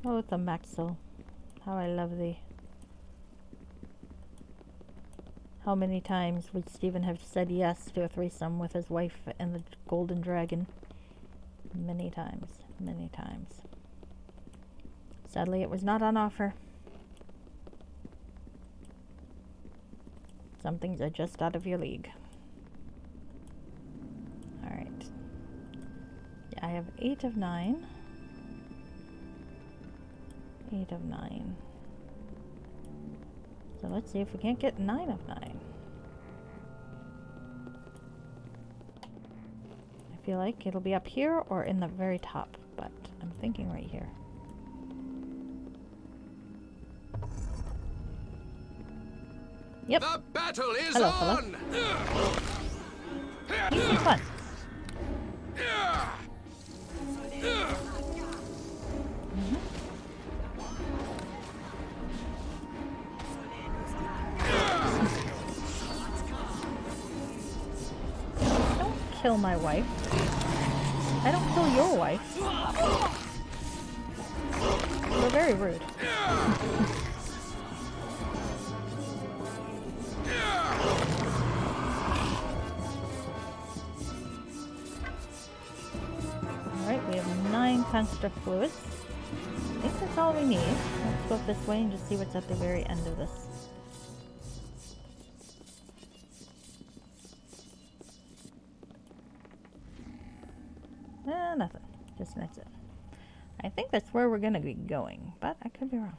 Oh, the Maxil. How I love thee. How many times would Stephen have said yes to a threesome with his wife and the golden dragon? Many times. Many times. Sadly, it was not on offer. Some things are just out of your league. Alright. Yeah, I have 8 of 9. 8 of 9. So let's see if we can't get 9 of 9. I feel like it'll be up here or in the very top, but I'm thinking right here. Yep. The battle is Hello, on! Need some fun. Don't kill my wife. I don't kill your wife. You're very rude. Alright, we have 9 construct fluids. I think that's all we need. Let's go up this way and just see what's at the very end of this. Nothing. Just an exit. I think that's where we're gonna be going, but I could be wrong.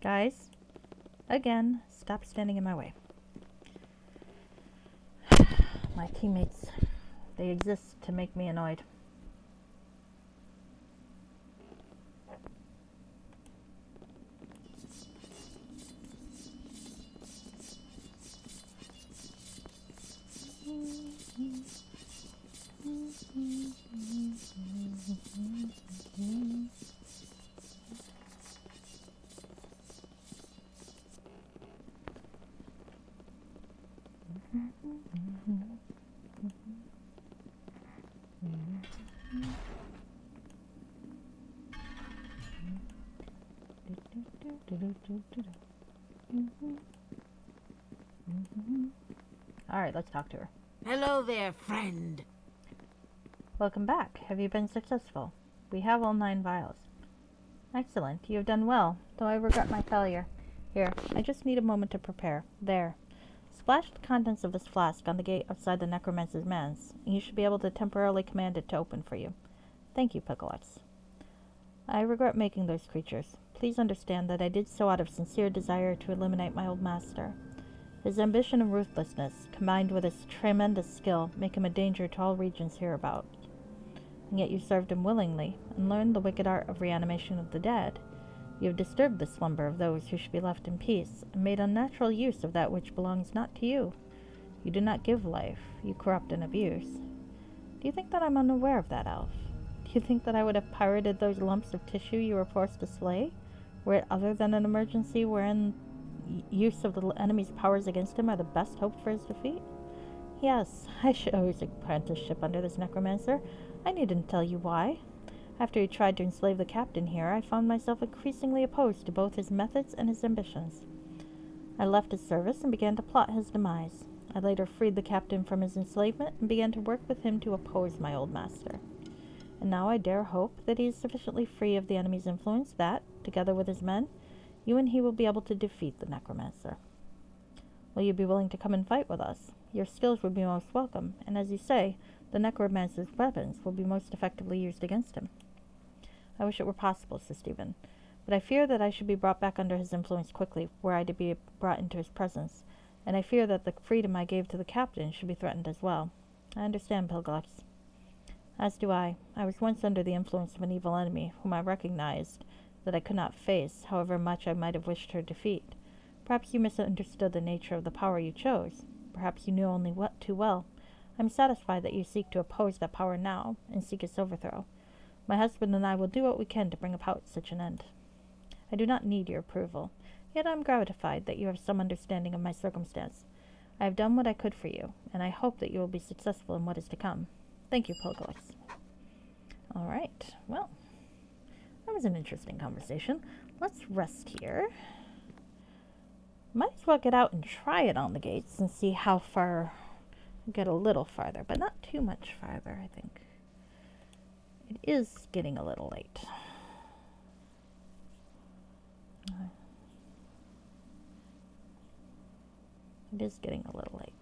Guys, again, stop standing in my way. My teammates, they exist to make me annoyed. Alright, let's talk to her. Hello there, friend. Welcome back. Have you been successful? We have all 9 vials. Excellent. You have done well, though I regret my failure. Here, I just need a moment to prepare. There. Splash the contents of this flask on the gate outside the necromancer's manse, and you should be able to temporarily command it to open for you. Thank you, Picklex. I regret making those creatures. Please understand that I did so out of sincere desire to eliminate my old master. His ambition and ruthlessness, combined with his tremendous skill, make him a danger to all regions hereabout. And yet you served him willingly, and learned the wicked art of reanimation of the dead. You have disturbed the slumber of those who should be left in peace, and made unnatural use of that which belongs not to you. You do not give life, you corrupt and abuse. Do you think that I'm unaware of that, Elf? Do you think that I would have pirated those lumps of tissue you were forced to slay, were it other than an emergency wherein use of the enemy's powers against him are the best hope for his defeat? Yes, I chose apprenticeship under this necromancer. I needn't tell you why. After he tried to enslave the captain here, I found myself increasingly opposed to both his methods and his ambitions. I left his service and began to plot his demise. I later freed the captain from his enslavement and began to work with him to oppose my old master. And now I dare hope that he is sufficiently free of the enemy's influence that, together with his men, you and he will be able to defeat the necromancer. Will you be willing to come and fight with us? Your skills would be most welcome, and as you say, the necromancer's weapons will be most effectively used against him. I wish it were possible, says Stephen, but I fear that I should be brought back under his influence quickly were I to be brought into his presence, and I fear that the freedom I gave to the captain should be threatened as well. I understand, Pilglax. As do I. I was once under the influence of an evil enemy, whom I recognized that I could not face, however much I might have wished her defeat. Perhaps you misunderstood the nature of the power you chose. Perhaps you knew only too well. I am satisfied that you seek to oppose that power now, and seek its overthrow. My husband and I will do what we can to bring about such an end. I do not need your approval, yet I am gratified that you have some understanding of my circumstance. I have done what I could for you, and I hope that you will be successful in what is to come. Thank you, Pilglax. All right, well, that was an interesting conversation. Let's rest here. Might as well get out and try it on the gates and see how far, get a little farther, but not too much farther, I think. It is getting a little late. It is getting a little late.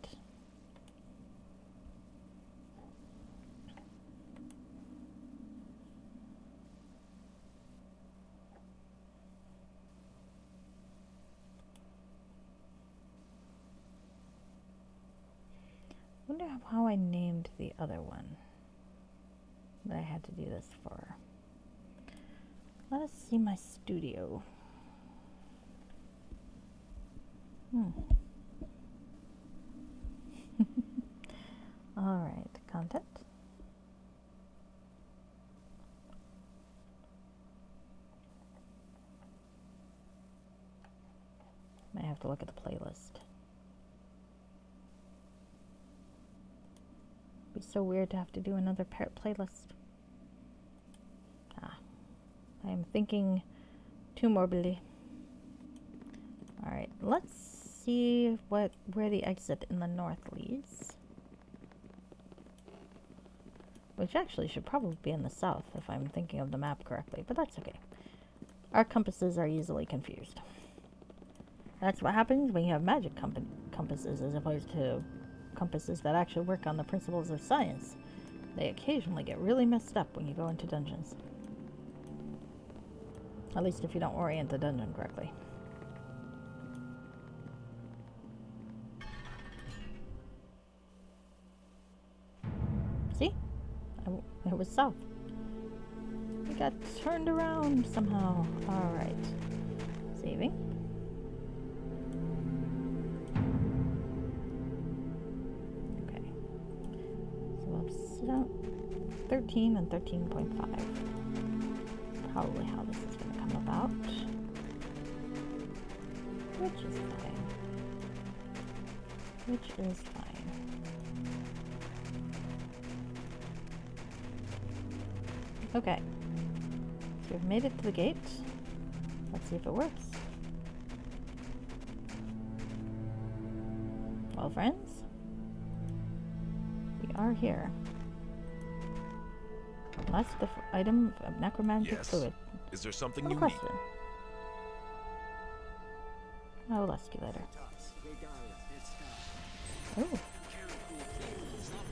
I wonder how I named the other one that I had to do this for. Let us see my studio. Alright, content. I have to look at the playlist. It'd be so weird to have to do another playlist. I am thinking too morbidly. Alright, let's see where the exit in the north leads. Which actually should probably be in the south if I'm thinking of the map correctly, but that's okay. Our compasses are easily confused. That's what happens when you have magic compasses as opposed to compasses that actually work on the principles of science. They occasionally get really messed up when you go into dungeons. At least if you don't orient the dungeon correctly. See? It was south. We got turned around somehow. Alright. Saving. Okay. So 13 and 13.5. Probably how this is going to come about. Which is fine. Which is fine. Okay. So we've made it to the gate. Let's see if it works. Well, friends, we are here. Last item of necromantic fluid. Is there something No you question. I will ask you later. Oh.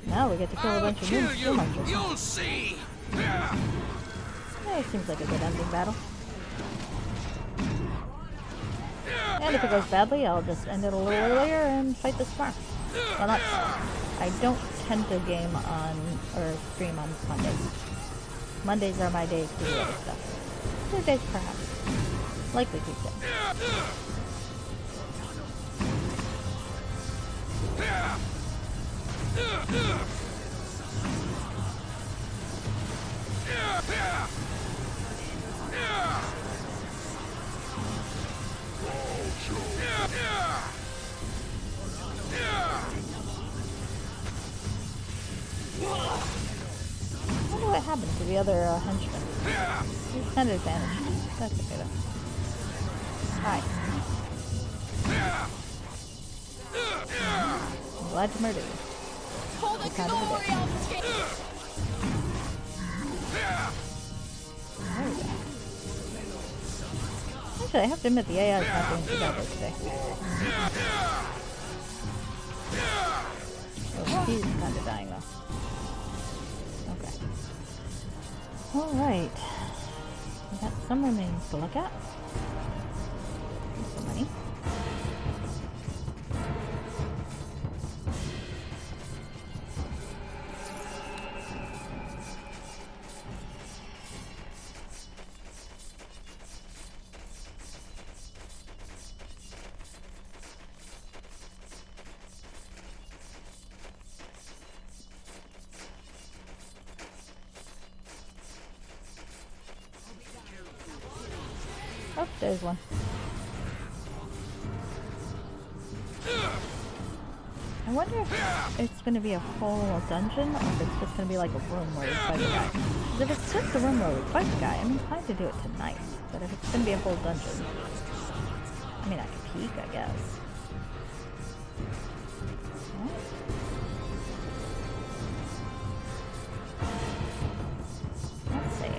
Now we get to kill a bunch of new monsters. You'll see. Yeah, it seems like a good ending battle. And if it goes badly, I'll just end it a little earlier and fight this tomorrow. Well, not tomorrow. I don't tend to game on or stream on Mondays. Mondays are my days to do other stuff. Tuesdays, perhaps. Likely Tuesday. I wonder what happened to the other henchman. He's kind of advantaged. That's okay though. Hi. I'm glad to murder you. Hold the Kind of a glory dick. of King. There we go. Actually, I have to admit the AI is not doing too bad today. Oh, he's kind of dying though. Okay. Alright. We got some remains to look at. Some money. Oh, there's one. I wonder if it's going to be a whole dungeon or if it's just going to be like a room where we fight the guy. 'Cause if it's just a room where we fight the guy, I'm inclined to do it tonight. But if it's going to be a whole dungeon, I mean, I can peek, I guess. Let's see.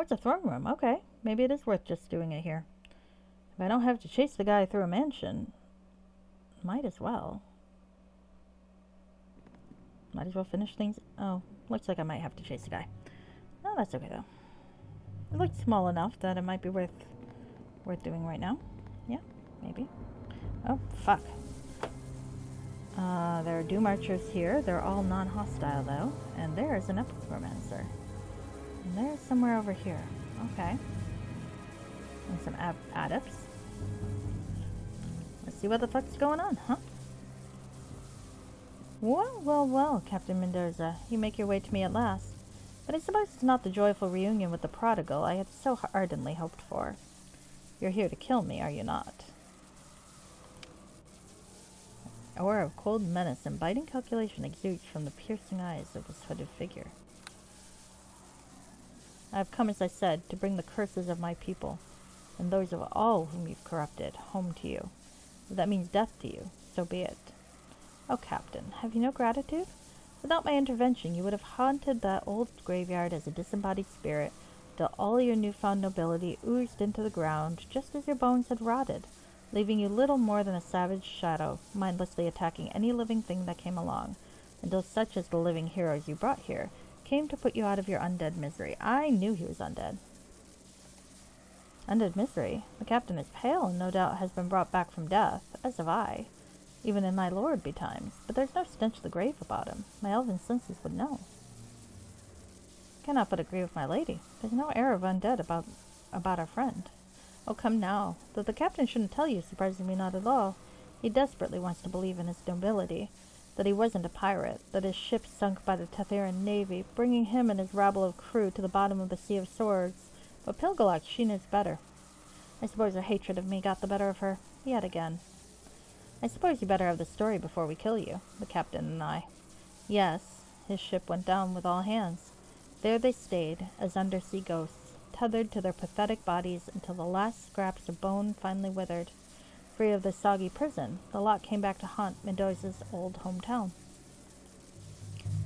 Towards the throne room. Okay. Maybe it is worth just doing it here. If I don't have to chase the guy through a mansion, might as well. Might as well finish things. Oh, looks like I might have to chase the guy. Oh, that's okay though. It looks small enough that it might be worth doing right now. Yeah, maybe. Oh, fuck. There are Doom Archers here. They're all non-hostile though. And there's an Epic-Romancer. And there's somewhere over here. Okay. And some adepts. Let's see what the fuck's going on, huh? Well, well, well, Captain Mendoza. You make your way to me at last. But I suppose it's not the joyful reunion with the prodigal I had so ardently hoped for. You're here to kill me, are you not? An aura of cold menace and biting calculation exudes from the piercing eyes of this hooded figure. I have come, as I said, to bring the curses of my people, and those of all whom you've corrupted, home to you. If that means death to you, so be it. Oh, Captain, have you no gratitude? Without my intervention, you would have haunted that old graveyard as a disembodied spirit, till all your newfound nobility oozed into the ground, just as your bones had rotted, leaving you little more than a savage shadow, mindlessly attacking any living thing that came along, until such as the living heroes you brought here came to put you out of your undead misery. I knew he was undead. Undead misery? The captain is pale, and no doubt has been brought back from death, as have I, even in my lord betimes, but there's no stench of the grave about him. My elven senses would know. Cannot but agree with my lady. There's no air of undead about our friend. Oh, come now. Though the captain shouldn't tell you surprises me not at all. He desperately wants to believe in his nobility, that he wasn't a pirate, that his ship sunk by the Tetheran navy, bringing him and his rabble of crew to the bottom of the Sea of Swords. But Pilgalax, she knows better. I suppose her hatred of me got the better of her, yet again. I suppose you better have the story before we kill you, the captain and I. Yes, his ship went down with all hands. There they stayed, as undersea ghosts, tethered to their pathetic bodies until the last scraps of bone finally withered. Free of the soggy prison, the lot came back to haunt Mendoza's old hometown.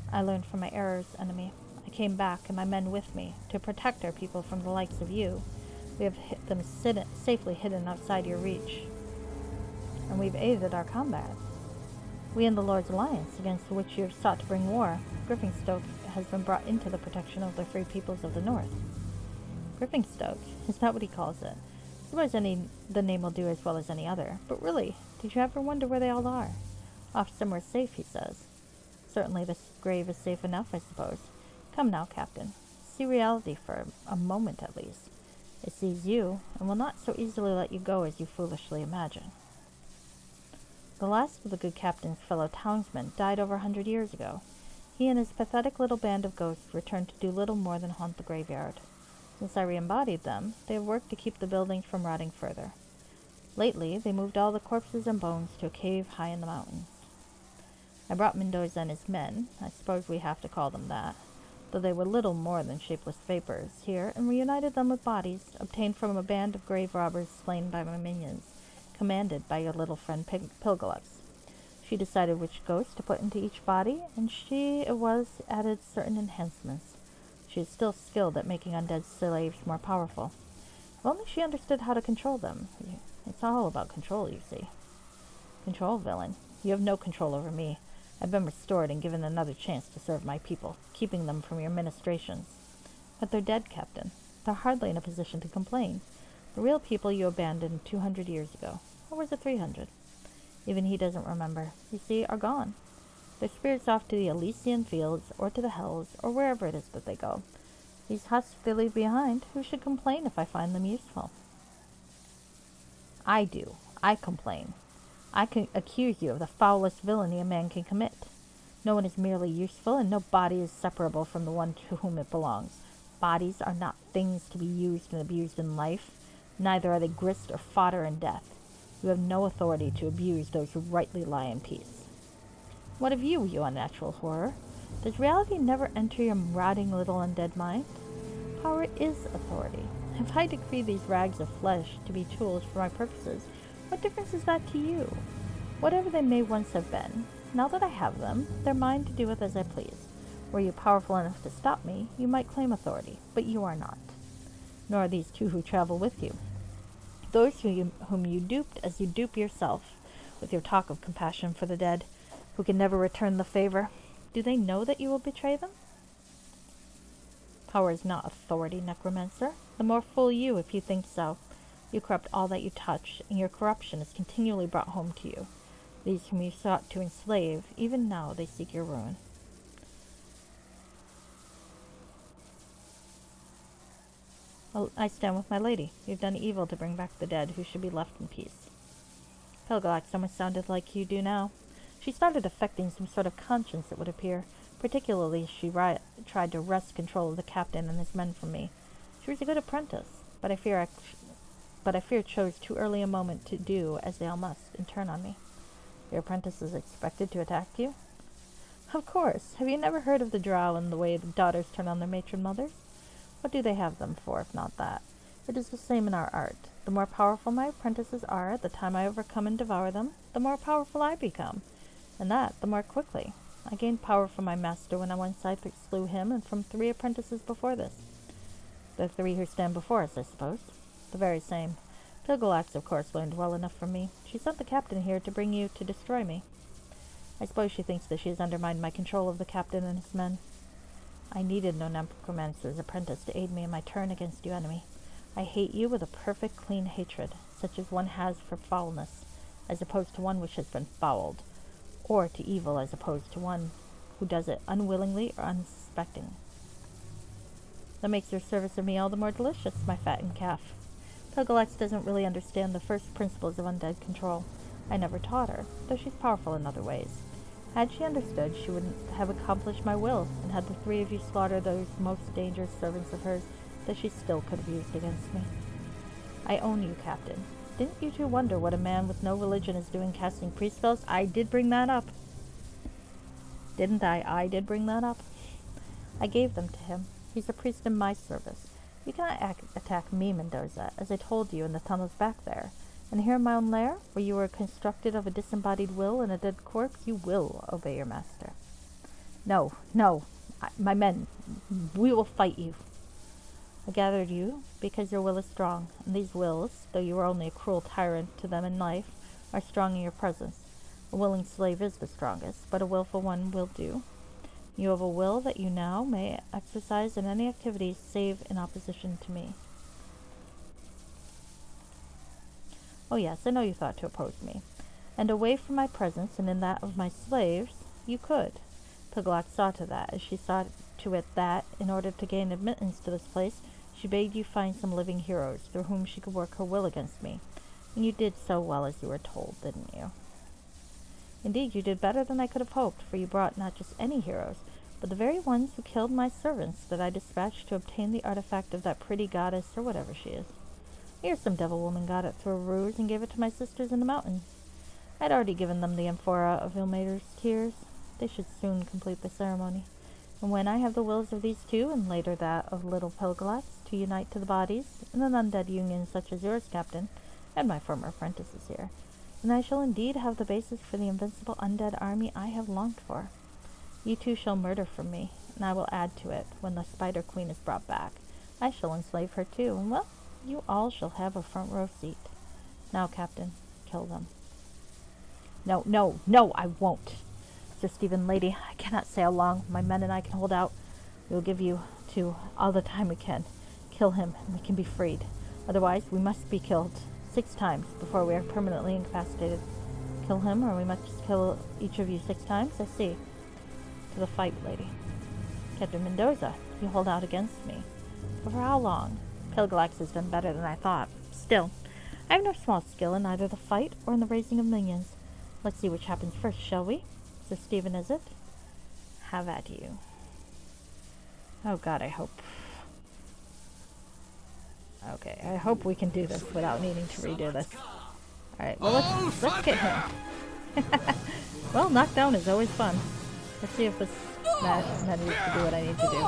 I learned from my errors, enemy. I came back, and my men with me, to protect our people from the likes of you. We have them safely hidden outside your reach, and we've aided our combat. We and the Lord's Alliance, against which you have sought to bring war, Griffingstoke has been brought into the protection of the free peoples of the north. Griffingstoke? Is that what he calls it? I suppose the name will do as well as any other. But really, did you ever wonder where they all are? Off somewhere safe, he says. Certainly this grave is safe enough, I suppose. Come now, Captain. See reality for a moment at least. It sees you, and will not so easily let you go as you foolishly imagine. The last of the good captain's fellow townsmen died over 100 years ago. He and his pathetic little band of ghosts returned to do little more than haunt the graveyard. Since I re-embodied them, they have worked to keep the buildings from rotting further. Lately, they moved all the corpses and bones to a cave high in the mountains. I brought Mendoza and his men, I suppose we have to call them that, though they were little more than shapeless vapors, here, and reunited them with bodies obtained from a band of grave robbers slain by my minions, commanded by your little friend Pilgalax. She decided which ghost to put into each body, and she it was added certain enhancements. She is still skilled at making undead slaves more powerful. If only she understood how to control them. It's all about control, you see. Control, villain. You have no control over me. I've been restored and given another chance to serve my people, keeping them from your ministrations. But they're dead, Captain. They're hardly in a position to complain. The real people you abandoned 200 years ago. Or was it 300? Even he doesn't remember. You see, are gone. Their spirits off to the Elysian fields, or to the hells, or wherever it is that they go. These husks they leave behind, who should complain if I find them useful? I do. I complain. I can accuse you of the foulest villainy a man can commit. No one is merely useful, and no body is separable from the one to whom it belongs. Bodies are not things to be used and abused in life. Neither are they grist or fodder in death. You have no authority to abuse those who rightly lie in peace. What of you, you unnatural horror? Does reality never enter your rotting little undead mind? Power is authority. If I decree these rags of flesh to be tools for my purposes, what difference is that to you? Whatever they may once have been, now that I have them, they're mine to do with as I please. Were you powerful enough to stop me, you might claim authority, but you are not. nor are these two who travel with you. Those whom you duped as you dupe yourself, with your talk of compassion for the dead, who can never return the favor. Do they know that you will betray them? Power is not authority, necromancer. The more fool you if you think so. You corrupt all that you touch, and your corruption is continually brought home to you. These whom you sought to enslave, even now they seek your ruin. I stand with my lady. You've done evil to bring back the dead, who should be left in peace. Pilgalax almost sounded like you do now. She started affecting some sort of conscience, it would appear. Particularly, she tried to wrest control of the captain and his men from me. She was a good apprentice, but I fear chose too early a moment to do as they all must, and turn on me. Your apprentice is expected to attack you? Of course. Have you never heard of the drow and the way the daughters turn on their matron mothers? What do they have them for, if not that? It is the same in our art. The more powerful my apprentices are, the time I overcome and devour them, the more powerful I become. And that, the more quickly. I gained power from my master when I once slew him, and from 3 apprentices before this. The 3 who stand before us, I suppose. The very same. Pilgalax, of course, learned well enough from me. She sent the captain here to bring you to destroy me. I suppose she thinks that she has undermined my control of the captain and his men. I needed no necromancer's apprentice to aid me in my turn against you, enemy. I hate you with a perfect, clean hatred, such as one has for foulness, as opposed to one which has been fouled, or to evil as opposed to one who does it unwillingly or unsuspecting. That makes your service of me all the more delicious, my fattened calf. Pilgalax doesn't really understand the first principles of undead control. I never taught her, though she's powerful in other ways. Had she understood, she wouldn't have accomplished my will, and had the 3 of you slaughter those most dangerous servants of hers that she still could have used against me. I own you, Captain. Didn't you two wonder what a man with no religion is doing casting priest spells? I did bring that up. Didn't I? I did bring that up. I gave them to him. He's a priest in my service. You cannot attack me, Mendoza, as I told you in the tunnels back there. And here in my own lair, where you are constructed of a disembodied will and a dead corpse, you will obey your master. No, my men, we will fight you. I gathered you because your will is strong, and these wills, though you are only a cruel tyrant to them in life, are strong in your presence. A willing slave is the strongest, but a willful one will do. You have a will that you now may exercise in any activity save in opposition to me. Oh yes, I know you thought to oppose me. And away from my presence and in that of my slaves, you could. Pilgalax saw to that, as she saw to it that, in order to gain admittance to this place, she bade you find some living heroes through whom she could work her will against me. And you did so well as you were told, didn't you? Indeed, you did better than I could have hoped, for you brought not just any heroes, but the very ones who killed my servants that I dispatched to obtain the artifact of that pretty goddess, or whatever she is. Here some devil woman got it through a ruse and gave it to my sisters in the mountains. I'd already given them the amphora of Ilmater's tears. They should soon complete the ceremony. And when I have the wills of these 2, and later that of little Pilgalax, to unite to the bodies, in an undead union such as yours, Captain, and my former apprentices here, then I shall indeed have the basis for the invincible undead army I have longed for. You 2 shall murder from me, and I will add to it when the Spider Queen is brought back. I shall enslave her too, and well, you all shall have a front row seat. Now, Captain, kill them. No, I won't. Sir Stephen, lady, I cannot say how long my men and I can hold out. We will give you 2 all the time we can. Kill him, and we can be freed. Otherwise, we must be killed 6 times before we are permanently incapacitated. Kill him, or we must kill each of you 6 times? I see. To the fight, lady. Captain Mendoza, you hold out against me. But for how long? Pilgalax has done better than I thought. Still, I have no small skill in either the fight or in the raising of minions. Let's see which happens first, shall we? Sir Stephen, is it? Have at you. Oh God, I hope. Okay, I hope we can do this without needing to redo this. Alright, well let's get him. Well, knockdown is always fun. Let's see if this manages to do what I need to do.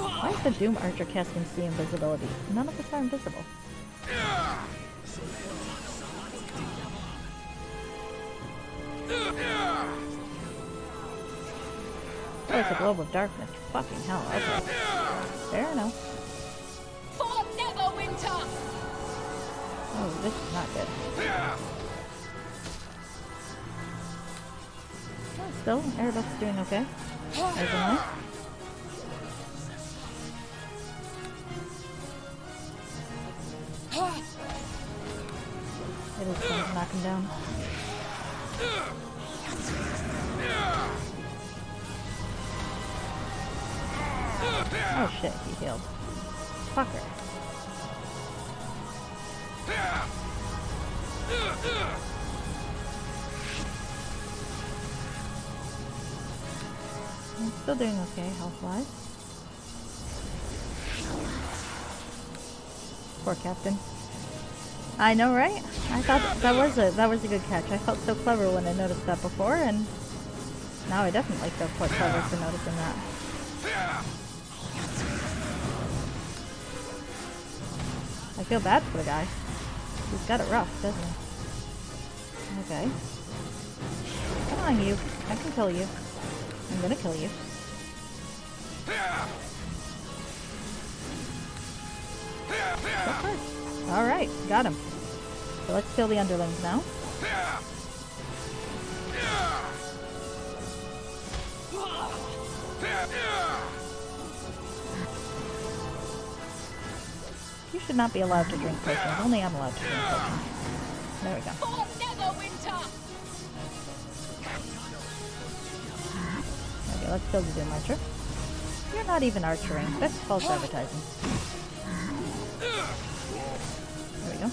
Why is the Doom Archer casting C invisibility? None of us are invisible. Oh, it's a globe of darkness. Fucking hell, okay. Fair enough. For Neverwinter! Oh, this is not good. Oh, still, Aribeth's doing okay. As am I. It is going to knock him down. Oh shit, he healed. Fucker. I'm still doing okay health-wise. Poor Captain. I know, right? I thought that was a good catch. I felt so clever when I noticed that before, and now I definitely feel quite clever for noticing that. I feel bad for the guy. He's got it rough, doesn't he? Okay. Come on, you. I can kill you. I'm gonna kill you. Alright, got him. So let's kill the underlings now. You should not be allowed to drink potions. Only I'm allowed to drink potions. There we go. For Neverwinter! Okay, let's kill the Doom Archer. You're not even archering. That's false advertising. There we go.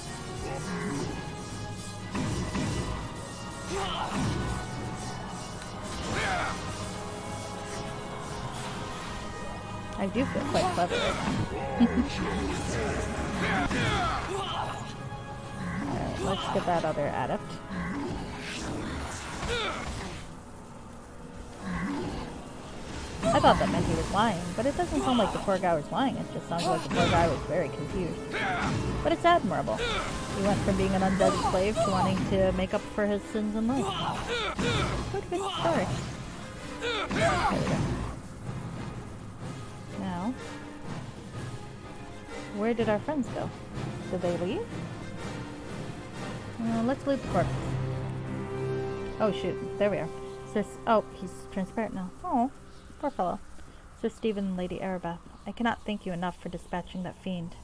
I do feel quite clever right now. Alright, let's get that other adept. I thought that meant he was lying, but it doesn't sound like the poor guy was lying. It just sounds like the poor guy was very confused. But it's admirable. He went from being an undead slave to wanting to make up for his sins in life. What a good story. There we go. Now, where did our friends go? Did they leave? Let's loot the corpses. Oh shoot, there we are. Oh, he's transparent now. Oh, poor fellow. Sir Stephen and Lady Aribeth, I cannot thank you enough for dispatching that fiend.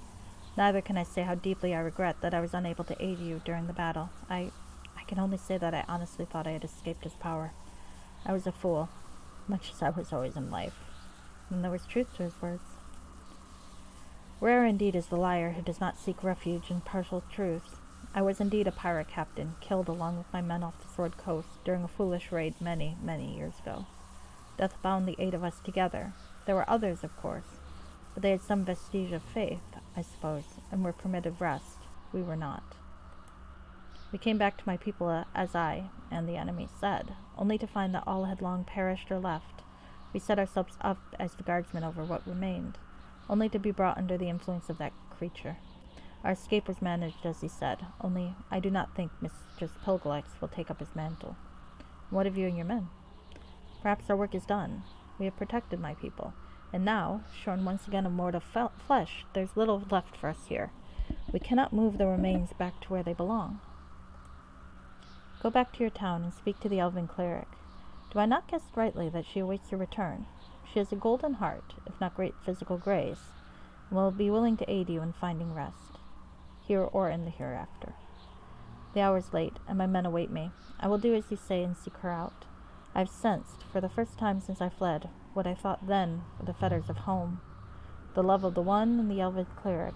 Neither can I say how deeply I regret that I was unable to aid you during the battle. I can only say that I honestly thought I had escaped his power. I was a fool, much as I was always in life. And there was truth to his words. Rare indeed is the liar who does not seek refuge in partial truths. I was indeed a pirate captain, killed along with my men off the Sword Coast during a foolish raid many, many years ago. Death bound the 8 of us together. There were others, of course, but they had some vestige of faith, I suppose, and were permitted rest. We were not. We came back to my people as I, and the enemy, said, only to find that all had long perished or left. We set ourselves up as the guardsmen over what remained, only to be brought under the influence of that creature. Our escape was managed as he said, only I do not think Mistress Pilgalex will take up his mantle. What of you and your men? Perhaps our work is done. We have protected my people, and now, shorn once again of mortal flesh, there's little left for us here. We cannot move the remains back to where they belong. Go back to your town and speak to the elven cleric. Do I not guess rightly that she awaits your return? She has a golden heart, if not great physical grace, and will be willing to aid you in finding rest, here or in the hereafter. The hour is late, and my men await me. I will do as you say and seek her out. I have sensed, for the first time since I fled, what I thought then were the fetters of home, the love of the one and the elven cleric.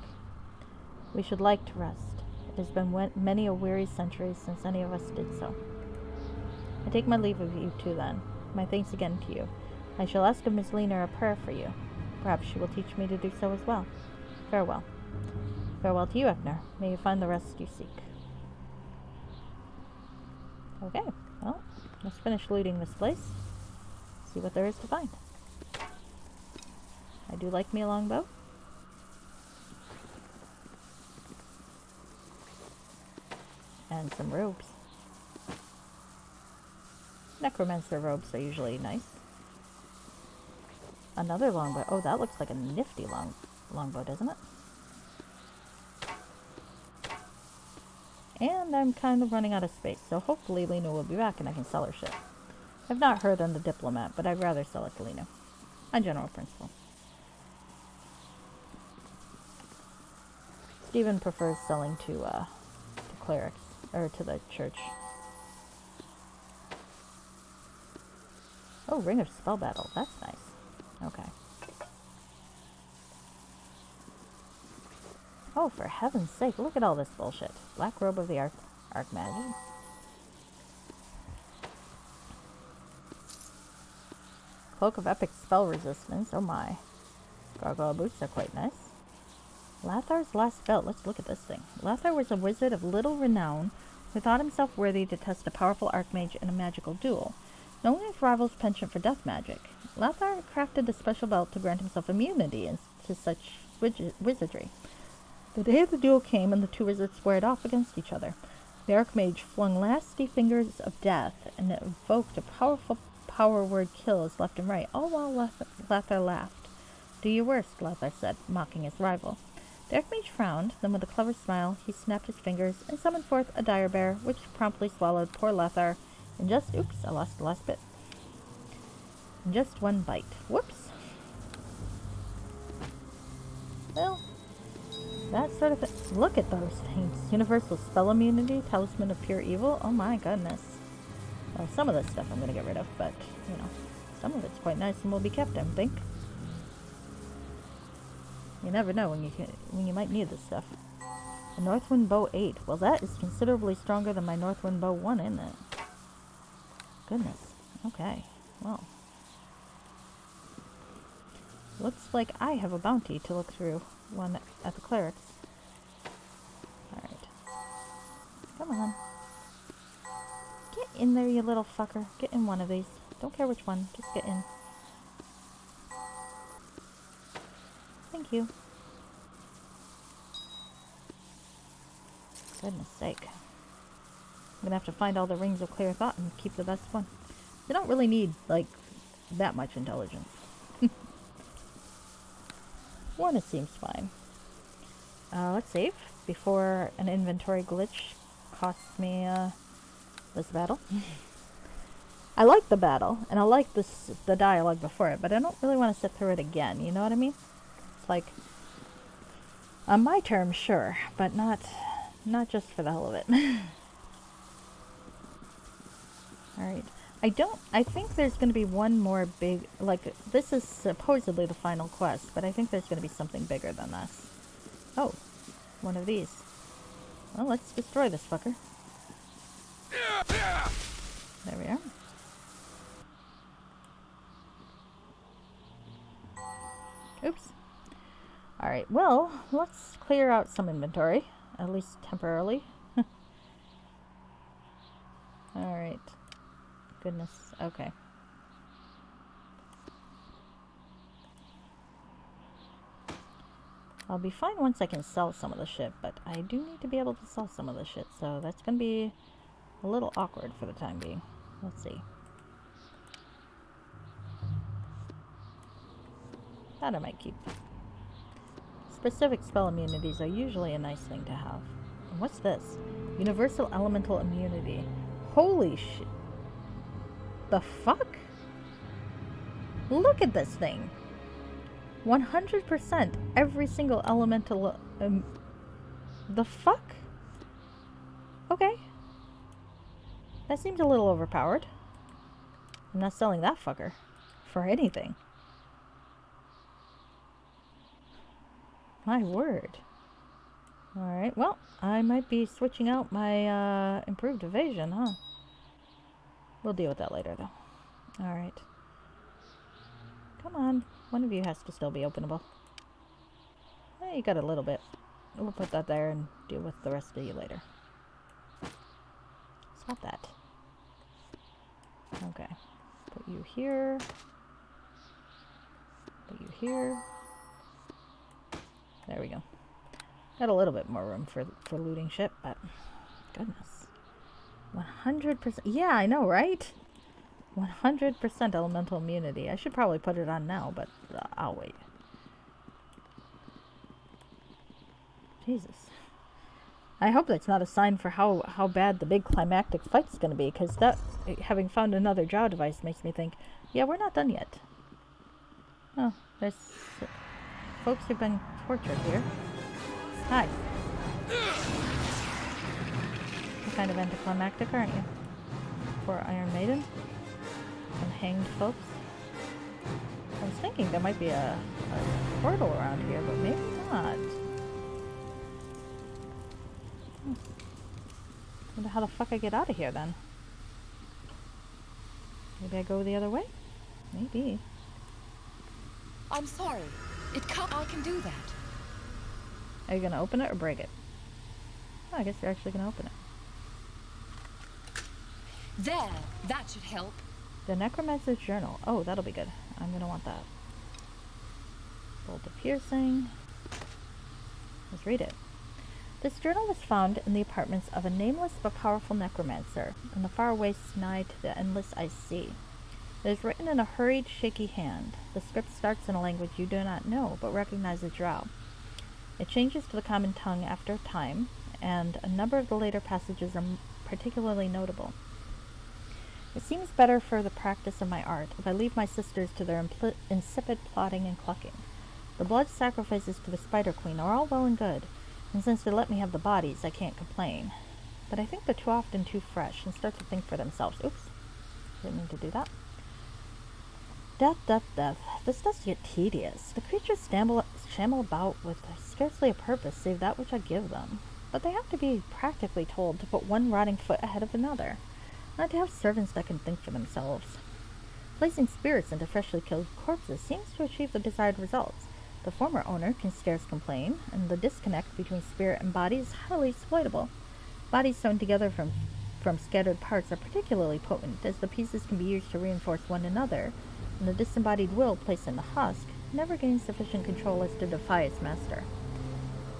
We should like to rest. It has been many a weary century since any of us did so. I take my leave of you too, then. My thanks again to you. I shall ask of Miss Lena a prayer for you. Perhaps she will teach me to do so as well. Farewell. Farewell to you, Ekner. May you find the rest you seek. Okay, well, let's finish looting this place. See what there is to find. I do like me a longbow. And some robes. Necromancer robes are usually nice. Another longbow. Oh, that looks like a nifty longbow, doesn't it? And I'm kind of running out of space, so hopefully Lena will be back and I can sell her shit. I've not heard on the diplomat, but I'd rather sell it to Lena. On general principle. Stephen prefers selling to clerics, or to the church. Oh, Ring of Spell Battle. That's nice. Okay. Oh, for heaven's sake, look at all this bullshit. Black Robe of the Archmage. Cloak of Epic Spell Resistance. Oh my. Gargoyle Boots are quite nice. Lathar's Last Belt. Let's look at this thing. Lathar was a wizard of little renown who thought himself worthy to test a powerful archmage in a magical duel. Knowing his rival's penchant for death magic, Lathar crafted the special belt to grant himself immunity to such wizardry. The day of the duel came and the two wizards squared off against each other. The archmage flung nasty fingers of death and evoked a powerful power word kills left and right, all while Lathar laughed. Do your worst, Lathar said, mocking his rival. The archmage frowned, then with a clever smile, he snapped his fingers and summoned forth a dire bear, which promptly swallowed poor Lathar in just, oops, I lost the last bit. In just one bite. Whoops. Well, that sort of thing. Look at those things. Universal spell immunity, talisman of pure evil. Oh my goodness. Well, some of this stuff I'm going to get rid of, but, you know, some of it's quite nice and will be kept, I think. You never know when you might need this stuff. A Northwind Bow 8. Well, that is considerably stronger than my Northwind Bow 1, isn't it? Goodness. Okay. Well. Looks like I have a bounty to look through. One at the clerics. Alright. Come on. Get in there, you little fucker. Get in one of these. Don't care which one. Just get in. Thank you. Goodness sake. I'm gonna have to find all the rings of clear thought and keep the best one. You don't really need, like, that much intelligence. One, it seems fine. Let's save before an inventory glitch costs me, this battle. I like the battle, and I like the dialogue before it, but I don't really want to sit through it again, you know what I mean? It's like, on my terms, sure, but not just for the hell of it. Alright. I think there's going to be one more big, like, this is supposedly the final quest, but I think there's going to be something bigger than this. Oh, one of these. Well, let's destroy this fucker. There we are. Oops. Alright, well, let's clear out some inventory, at least temporarily. Alright. Goodness, okay. I'll be fine once I can sell some of the shit, but I do need to be able to sell some of the shit, so that's gonna be a little awkward for the time being. Let's see. That I might keep. Specific spell immunities are usually a nice thing to have. And what's this? Universal elemental immunity. Holy shit. The fuck? Look at this thing. 100% every single elemental... the fuck? Okay. That seems a little overpowered. I'm not selling that fucker for anything. My word. Alright, well, I might be switching out my improved evasion, huh? We'll deal with that later, though. Alright. Come on. One of you has to still be openable. Eh, you got a little bit. We'll put that there and deal with the rest of you later. Stop that. Okay. Put you here. Put you here. There we go. Got a little bit more room for looting shit, but goodness. 100%. Yeah, I know, right? 100% elemental immunity. I should probably put it on now, but I'll wait. Jesus. I hope that's not a sign for how bad the big climactic fight's going to be, because that, having found another drow device, makes me think, yeah, we're not done yet. Oh, there's folks who've been tortured here. Hi. You're kind of anticlimactic, aren't you? For Iron Maiden? Some hanged folks? I was thinking there might be a portal around here, but maybe not. Wonder how the fuck I get out of here then. Maybe I go the other way? Maybe. I'm sorry. I can do that. Are you gonna open it or break it? Oh, I guess you're actually gonna open it. There, that should help. The Necromancer's Journal. Oh, that'll be good. I'm gonna want that. Bolt of Piercing. Let's read it. This journal was found in the apartments of a nameless but powerful necromancer in the faraway nigh to the endless ice sea. It is written in a hurried, shaky hand. The script starts in a language you do not know, but recognize as drow. It changes to the common tongue after a time, and a number of the later passages are particularly notable. It seems better for the practice of my art if I leave my sisters to their insipid plotting and clucking. The blood sacrifices to the Spider Queen are all well and good, and since they let me have the bodies, I can't complain. But I think they're too often too fresh and start to think for themselves. Oops. Didn't mean to do that. Death, death, death. This does get tedious. The creatures shamble about with scarcely a purpose save that which I give them. But they have to be practically told to put one rotting foot ahead of another, not to have servants that can think for themselves. Placing spirits into freshly killed corpses seems to achieve the desired results. The former owner can scarce complain, and the disconnect between spirit and body is highly exploitable. Bodies sewn together from scattered parts are particularly potent, as the pieces can be used to reinforce one another, and the disembodied will placed in the husk never gains sufficient control as to defy its master.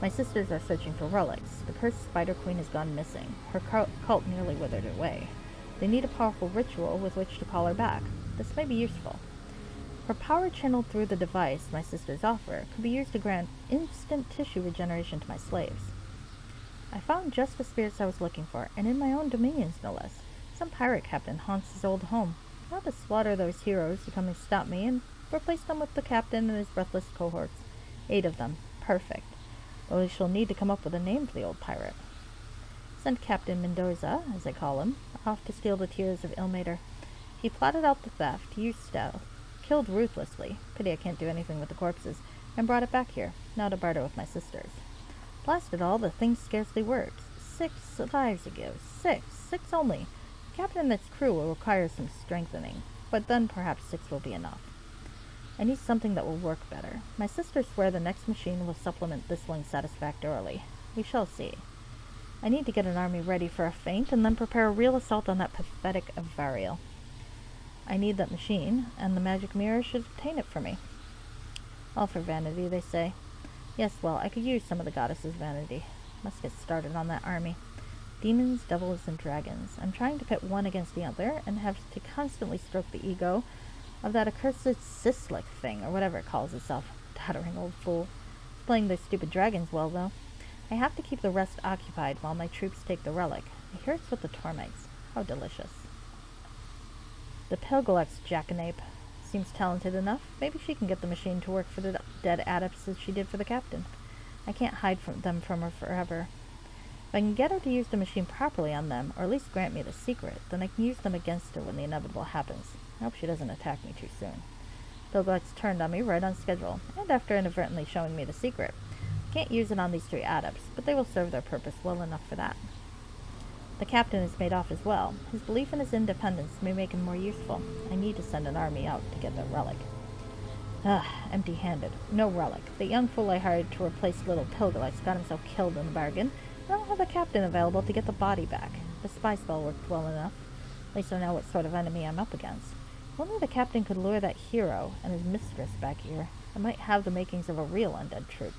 My sisters are searching for relics. The cursed Spider Queen has gone missing. Her cult nearly withered away. They need a powerful ritual with which to call her back. This may be useful. Her power channeled through the device my sisters offer could be used to grant instant tissue regeneration to my slaves. I found just the spirits I was looking for, and in my own dominions no less. Some pirate captain haunts his old home. I ought to slaughter those heroes who come and stop me and replace them with the captain and his breathless cohorts. 8 of them. Perfect. But we shall need to come up with a name for the old pirate. Sent Captain Mendoza, as I call him, off to steal the tears of Ilmater. He plotted out the theft, used stealth, killed ruthlessly, pity I can't do anything with the corpses, and brought it back here, now to barter with my sisters. Blast it all, the thing scarcely works. 6 lives to give. 6 only. The captain and its crew will require some strengthening, but then perhaps 6 will be enough. I need something that will work better. My sisters swear the next machine will supplement this one satisfactorily. We shall see. I need to get an army ready for a feint, and then prepare a real assault on that pathetic Avariel. I need that machine, and the magic mirror should obtain it for me. All for vanity, they say. Yes, well, I could use some of the goddess's vanity. Must get started on that army. Demons, devils, and dragons. I'm trying to pit one against the other, and have to constantly stroke the ego of that accursed Sislik thing, or whatever it calls itself. Tottering old fool. It's playing those stupid dragons well, though. I have to keep the rest occupied while my troops take the relic. I hear it's with the Tormites. How delicious. The Pilgalex jackanape seems talented enough. Maybe she can get the machine to work for the dead adepts as she did for the captain. I can't hide them from her forever. If I can get her to use the machine properly on them, or at least grant me the secret, then I can use them against her when the inevitable happens. I hope she doesn't attack me too soon. Pilgalex turned on me right on schedule, and after inadvertently showing me the secret. I can't use it on these 3 adepts, but they will serve their purpose well enough for that. The captain is made off as well. His belief in his independence may make him more useful. I need to send an army out to get the relic. Empty-handed. No relic. The young fool I hired to replace little Pilgalex got himself killed in the bargain, and I don't have the captain available to get the body back. The spy spell worked well enough. At least I know what sort of enemy I'm up against. If only the captain could lure that hero and his mistress back here, I might have the makings of a real undead troop.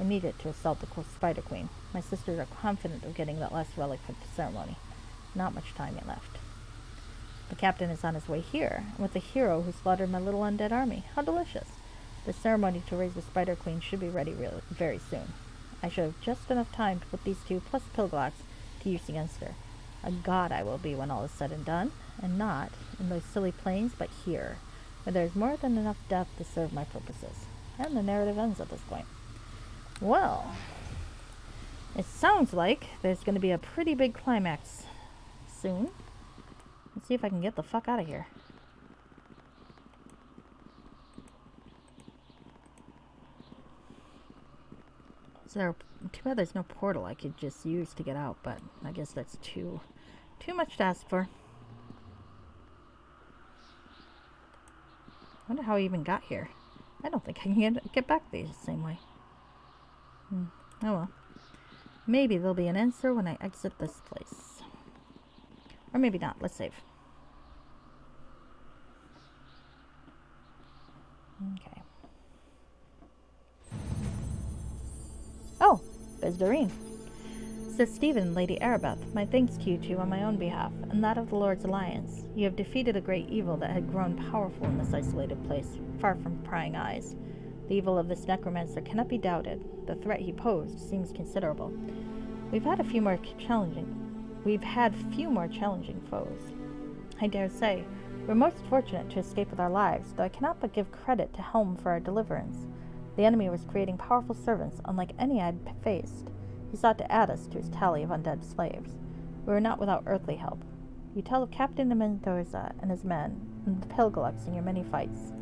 I need it to assault the Spider Queen. My sisters are confident of getting that last relic for the ceremony. Not much time yet left. The captain is on his way here, with the hero who slaughtered my little undead army. How delicious. The ceremony to raise the Spider Queen should be ready very soon. I should have just enough time to put these two, plus Pilglax, to use against her. A god I will be when all is said and done, and not in those silly plains, but here, where there is more than enough death to serve my purposes. And the narrative ends at this point. Well, it sounds like there's going to be a pretty big climax soon. Let's see if I can get the fuck out of here. Too bad there's no portal I could just use to get out, but I guess that's too much to ask for. I wonder how I even got here. I don't think I can get back the same way. Oh well. Maybe there'll be an answer when I exit this place. Or maybe not. Let's save. Okay. Oh, there's Doreen. Sir Stephen, Lady Aribeth, my thanks to you two on my own behalf, and that of the Lord's Alliance. You have defeated a great evil that had grown powerful in this isolated place, far from prying eyes. The evil of this necromancer cannot be doubted. The threat he posed seems considerable. We've had few more challenging foes. I dare say, we're most fortunate to escape with our lives, though I cannot but give credit to Helm for our deliverance. The enemy was creating powerful servants unlike any I'd faced. He sought to add us to his tally of undead slaves. We were not without earthly help. You tell of Captain de Mendoza and his men, and the Pilglax in your many fights.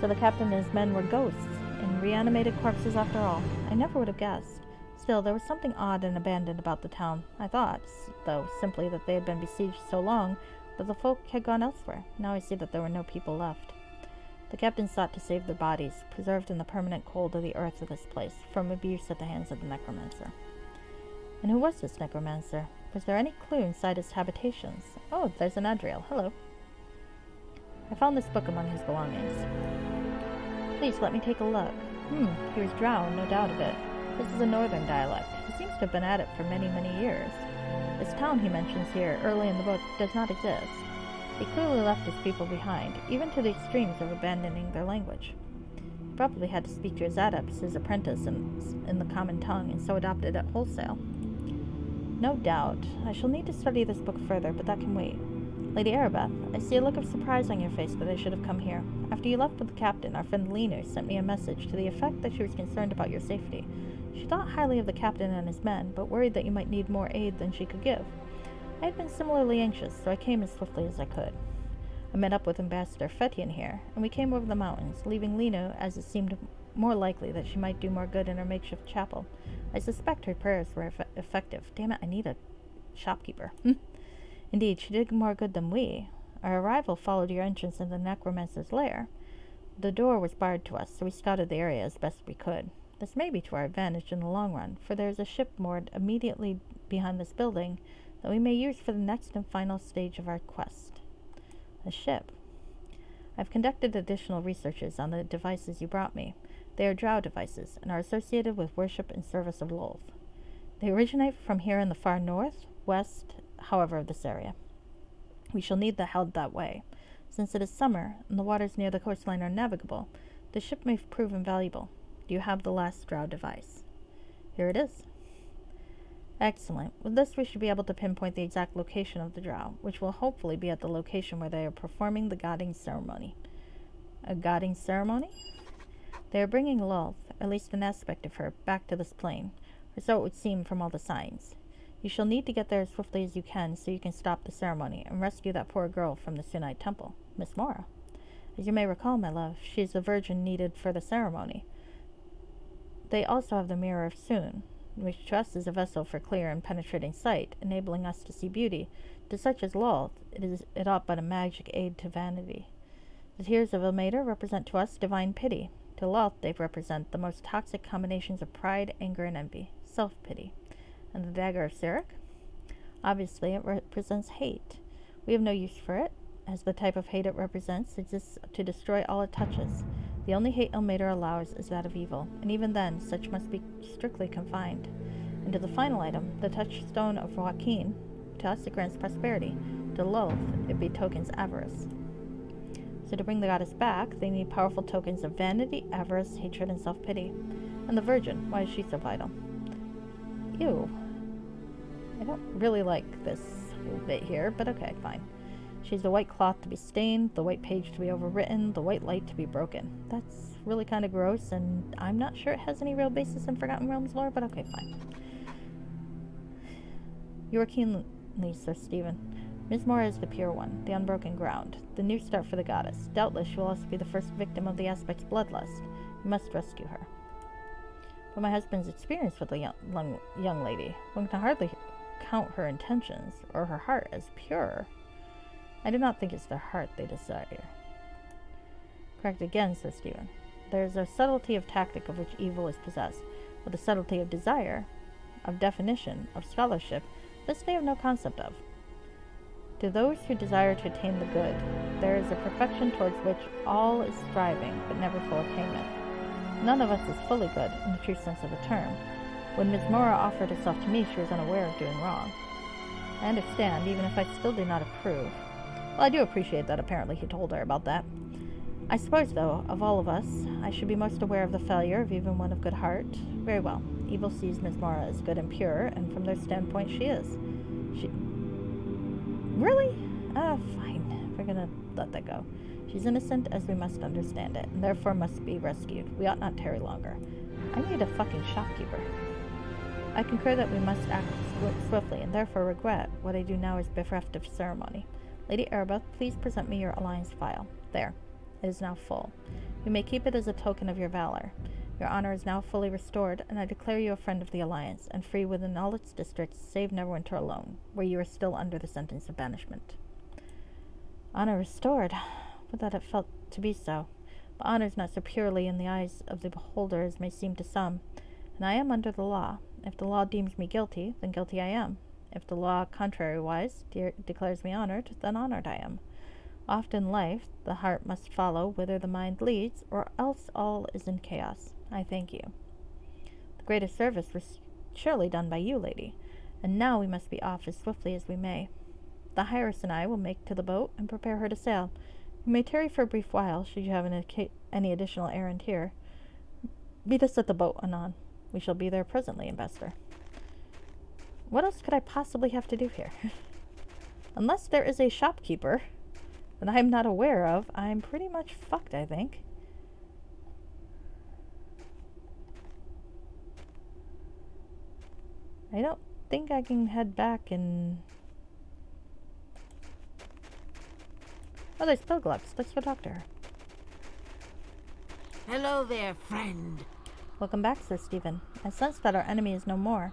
So the captain and his men were ghosts, and reanimated corpses after all. I never would have guessed. Still, there was something odd and abandoned about the town. I thought, though, simply that they had been besieged so long that the folk had gone elsewhere. Now I see that there were no people left. The captain sought to save the bodies, preserved in the permanent cold of the earth of this place, from abuse at the hands of the necromancer. And who was this necromancer? Was there any clue inside his habitations? Oh, there's an Adriel. Hello. I found this book among his belongings. Please let me take a look. He was drow, no doubt of it. This is a northern dialect. He seems to have been at it for many, many years. This town he mentions here, early in the book, does not exist. He clearly left his people behind, even to the extremes of abandoning their language. He probably had to speak to his adepts, his apprentice, in the common tongue, and so adopted it wholesale. No doubt. I shall need to study this book further, but that can wait. Lady Aribeth, I see a look of surprise on your face that I should have come here. After you left with the captain, our friend Lena sent me a message to the effect that she was concerned about your safety. She thought highly of the captain and his men, but worried that you might need more aid than she could give. I had been similarly anxious, so I came as swiftly as I could. I met up with Ambassador Fetian here, and we came over the mountains, leaving Lena as it seemed more likely that she might do more good in her makeshift chapel. I suspect her prayers were effective. Damn it, I need a shopkeeper. Indeed, she did more good than we. Our arrival followed your entrance into the necromancer's lair. The door was barred to us, so we scouted the area as best we could. This may be to our advantage in the long run, for there is a ship moored immediately behind this building that we may use for the next and final stage of our quest. A ship. I've conducted additional researches on the devices you brought me. They are drow devices, and are associated with worship and service of Lolth. They originate from here in the far north, west, however, of this area. We shall need the held that way. Since it is summer, and the waters near the coastline are navigable, the ship may prove invaluable. Do you have the last drow device? Here it is. Excellent. With this, we should be able to pinpoint the exact location of the drow, which will hopefully be at the location where they are performing the godding ceremony. A godding ceremony? They are bringing Lolth, at least an aspect of her, back to this plane, or so it would seem from all the signs. You shall need to get there as swiftly as you can so you can stop the ceremony and rescue that poor girl from the Sunite Temple, Miss Mora. As you may recall, my love, she is the virgin needed for the ceremony. They also have the Mirror of Sun, which to us is a vessel for clear and penetrating sight, enabling us to see beauty. To such as Lolth, it ought but a magic aid to vanity. The tears of Ilmater represent to us divine pity. To Lolth they represent the most toxic combinations of pride, anger, and envy, self-pity. And the dagger of Sirik? Obviously it represents hate. We have no use for it, as the type of hate it represents exists to destroy all it touches. The only hate Ilmater allows is that of evil, and even then, such must be strictly confined. And to the final item, the touchstone of Joaquin, to us it grants prosperity. To Lilith, it betokens avarice. So to bring the goddess back, they need powerful tokens of vanity, avarice, hatred, and self-pity. And the Virgin, why is she so vital? Ew. I don't really like this little bit here, but okay, fine. She's the white cloth to be stained, the white page to be overwritten, the white light to be broken. That's really kind of gross, and I'm not sure it has any real basis in Forgotten Realms lore, but okay, fine. You are keenly, Sir Stephen. Ms. Mora is the pure one, the unbroken ground, the new start for the goddess. Doubtless she will also be the first victim of the aspect's bloodlust. You must rescue her. But my husband's experience with the young lady, one can hardly count her intentions or her heart as pure. I do not think it's their heart they desire. Correct again, Sir Stephen. There is a subtlety of tactic of which evil is possessed, but the subtlety of desire, of definition, of scholarship, this they have no concept of. To those who desire to attain the good, there is a perfection towards which all is striving, but never full attainment. None of us is fully good, in the true sense of the term. When Ms. Mora offered herself to me, she was unaware of doing wrong. I understand, even if I still do not approve. Well, I do appreciate that apparently he told her about that. I suppose, though, of all of us, I should be most aware of the failure of even one of good heart. Very well. Evil sees Ms. Mara as good and pure, and from their standpoint she is. She... Really? Fine. We're gonna let that go. She's innocent as we must understand it, and therefore must be rescued. We ought not tarry longer. I need a fucking shopkeeper. I concur that we must act swiftly, and therefore regret what I do now is bereft of ceremony. Lady Aribeth, please present me your alliance file. There. It is now full. You may keep it as a token of your valor. Your honor is now fully restored, and I declare you a friend of the alliance, and free within all its districts, save Neverwinter alone, where you are still under the sentence of banishment. Honor restored. Would that it felt to be so. But honor is not so purely in the eyes of the beholder as may seem to some, and I am under the law. If the law deems me guilty, then guilty I am. If the law, contrariwise, declares me honored, then honored I am. Oft in life, the heart must follow whither the mind leads, or else all is in chaos. I thank you. The greatest service was surely done by you, lady, and now we must be off as swiftly as we may. The heiress and I will make to the boat and prepare her to sail. You may tarry for a brief while, should you have any additional errand here. Meet us at the boat anon. We shall be there presently, Investor. What else could I possibly have to do here? Unless there is a shopkeeper that I'm not aware of, I'm pretty much fucked, I think. I don't think I can head back and... Oh, there's Pilgloves. Let's go talk to her. Hello there, friend. Welcome back, Sir Stephen. I sense that our enemy is no more.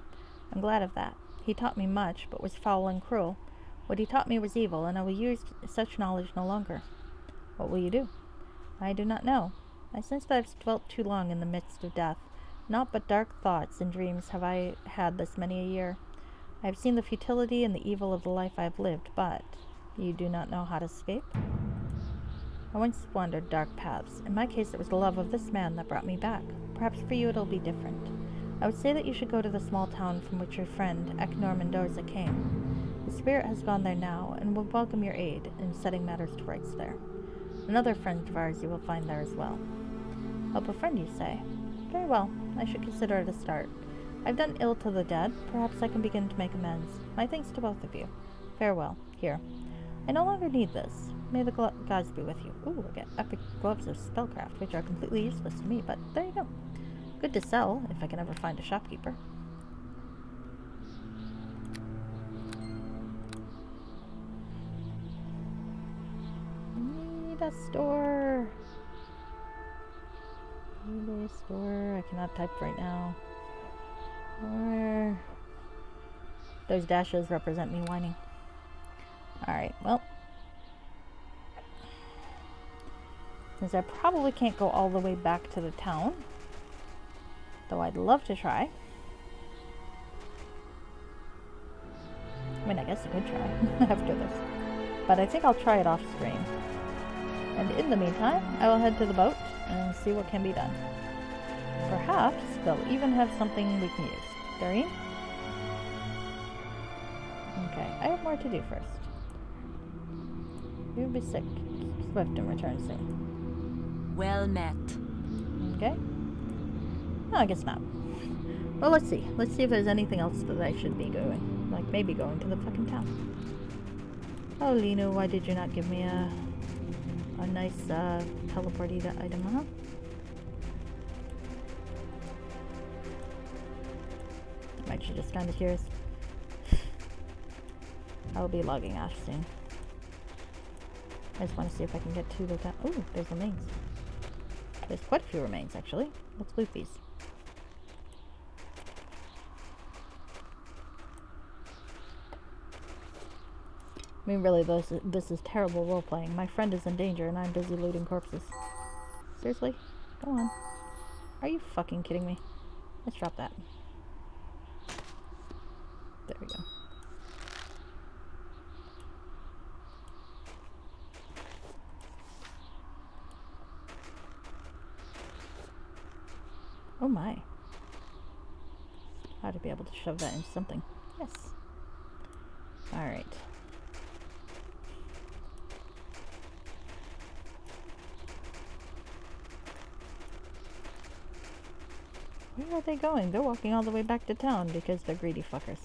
I'm glad of that. He taught me much, but was foul and cruel. What he taught me was evil, and I will use such knowledge no longer. What will you do? I do not know. I sense that I've dwelt too long in the midst of death. Naught but dark thoughts and dreams have I had this many a year. I have seen the futility and the evil of the life I have lived, but you do not know how to escape? I once wandered dark paths. In my case, it was the love of this man that brought me back. Perhaps for you it'll be different. I would say that you should go to the small town from which your friend, Eknor Mendoza, came. The spirit has gone there now, and will welcome your aid in setting matters to rights there. Another friend of ours you will find there as well. Help a friend, you say? Very well, I should consider it a start. I've done ill to the dead. Perhaps I can begin to make amends. My thanks to both of you. Farewell. Here. I no longer need this. May the gods be with you. Ooh, I get epic gloves of spellcraft, which are completely useless to me, but there you go. Good to sell, if I can ever find a shopkeeper. Need a store. Need a store. I cannot type right now. Where? Those dashes represent me whining. Alright, well. Since I probably can't go all the way back to the town, though I'd love to try. I mean, I guess I could try after this. But I think I'll try it off stream. And in the meantime, I will head to the boat and see what can be done. Perhaps they'll even have something we can use. Doreen? Okay, I have more to do first. You'll be sick. Swift and return soon. Well met. Okay. No, I guess not. Well, let's see. Let's see if there's anything else that I should be doing. Like maybe going to the fucking town. Oh, Lino, why did you not give me a nice teleporty item, huh? I'm actually just kind of curious. I'll be logging off soon. I just want to see if I can get to the town. Oh, there's remains. There's quite a few remains, actually. Let's loot these. I mean, really, this is terrible role-playing. My friend is in danger, and I'm busy looting corpses. Seriously? Go on. Are you fucking kidding me? Let's drop that. There we go. Oh my. Ought to be able to shove that into something. Yes. Alright. Where are they going? They're walking all the way back to town because they're greedy fuckers.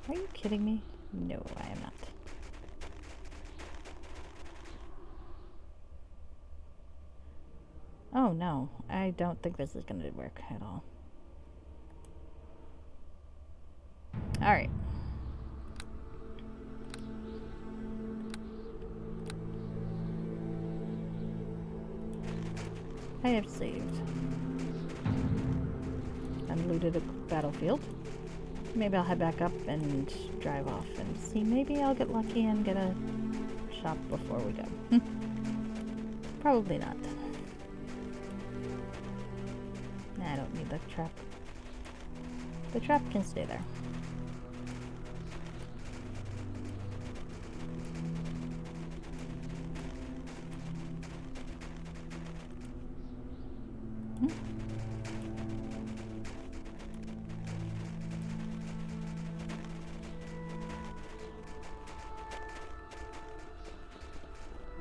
Are you kidding me? No, I am not. Oh no, I don't think this is going to work at all. Alright. I have saved. And looted a battlefield. Maybe I'll head back up and drive off and see. Maybe I'll get lucky and get a shop before we go. Probably not. Nah, I don't need the trap. The trap can stay there.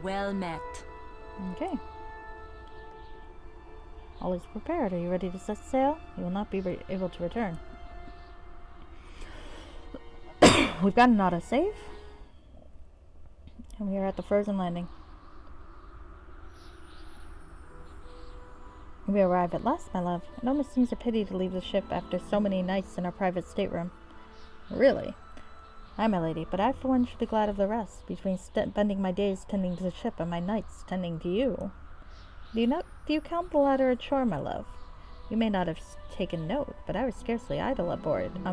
Well met. Okay. All is prepared. Are you ready to set sail? You will not be able to return. We've got an autosave. And we are at the frozen landing. We arrive at last, my love. It almost seems a pity to leave the ship after so many nights in our private stateroom. Really? Aye, my lady, but I for one should be glad of the rest, between spending my days tending to the ship and my nights tending to you. Do you count the latter a chore, my love? You may not have taken note, but I was scarcely idle on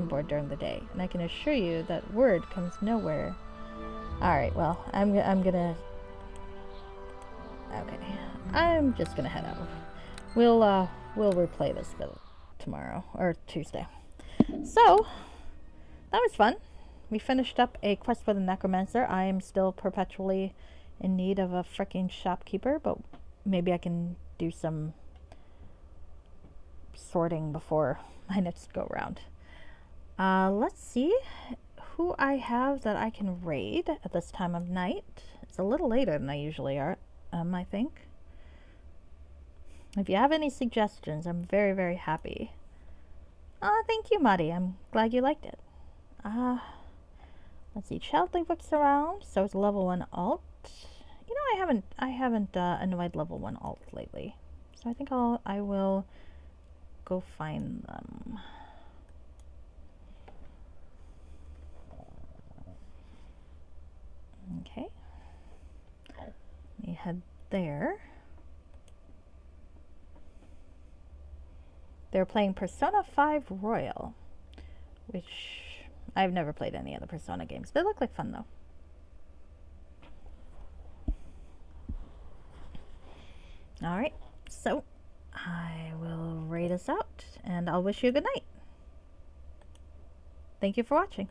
board during the day, and I can assure you that word comes nowhere. Alright, well, I'm gonna... Okay, I'm just gonna head out. We'll replay this bit tomorrow, or Tuesday. So, that was fun. We finished up a quest for the necromancer. I am still perpetually in need of a freaking shopkeeper, but maybe I can do some sorting before my next go round. Let's see who I have that I can raid at this time of night. It's a little later than I usually are, I think. If you have any suggestions, I'm very, very happy. Thank you, Muddy. I'm glad you liked it. Let's see. Childly looks around, so it's level 1 alt. You know, I haven't annoyed level 1 alt lately, so I think I will go find them. Okay. Let me head there. They're playing Persona 5 Royal, which I've never played any of the Persona games. They look like fun, though. Alright, so I will raid us out, and I'll wish you a good night. Thank you for watching.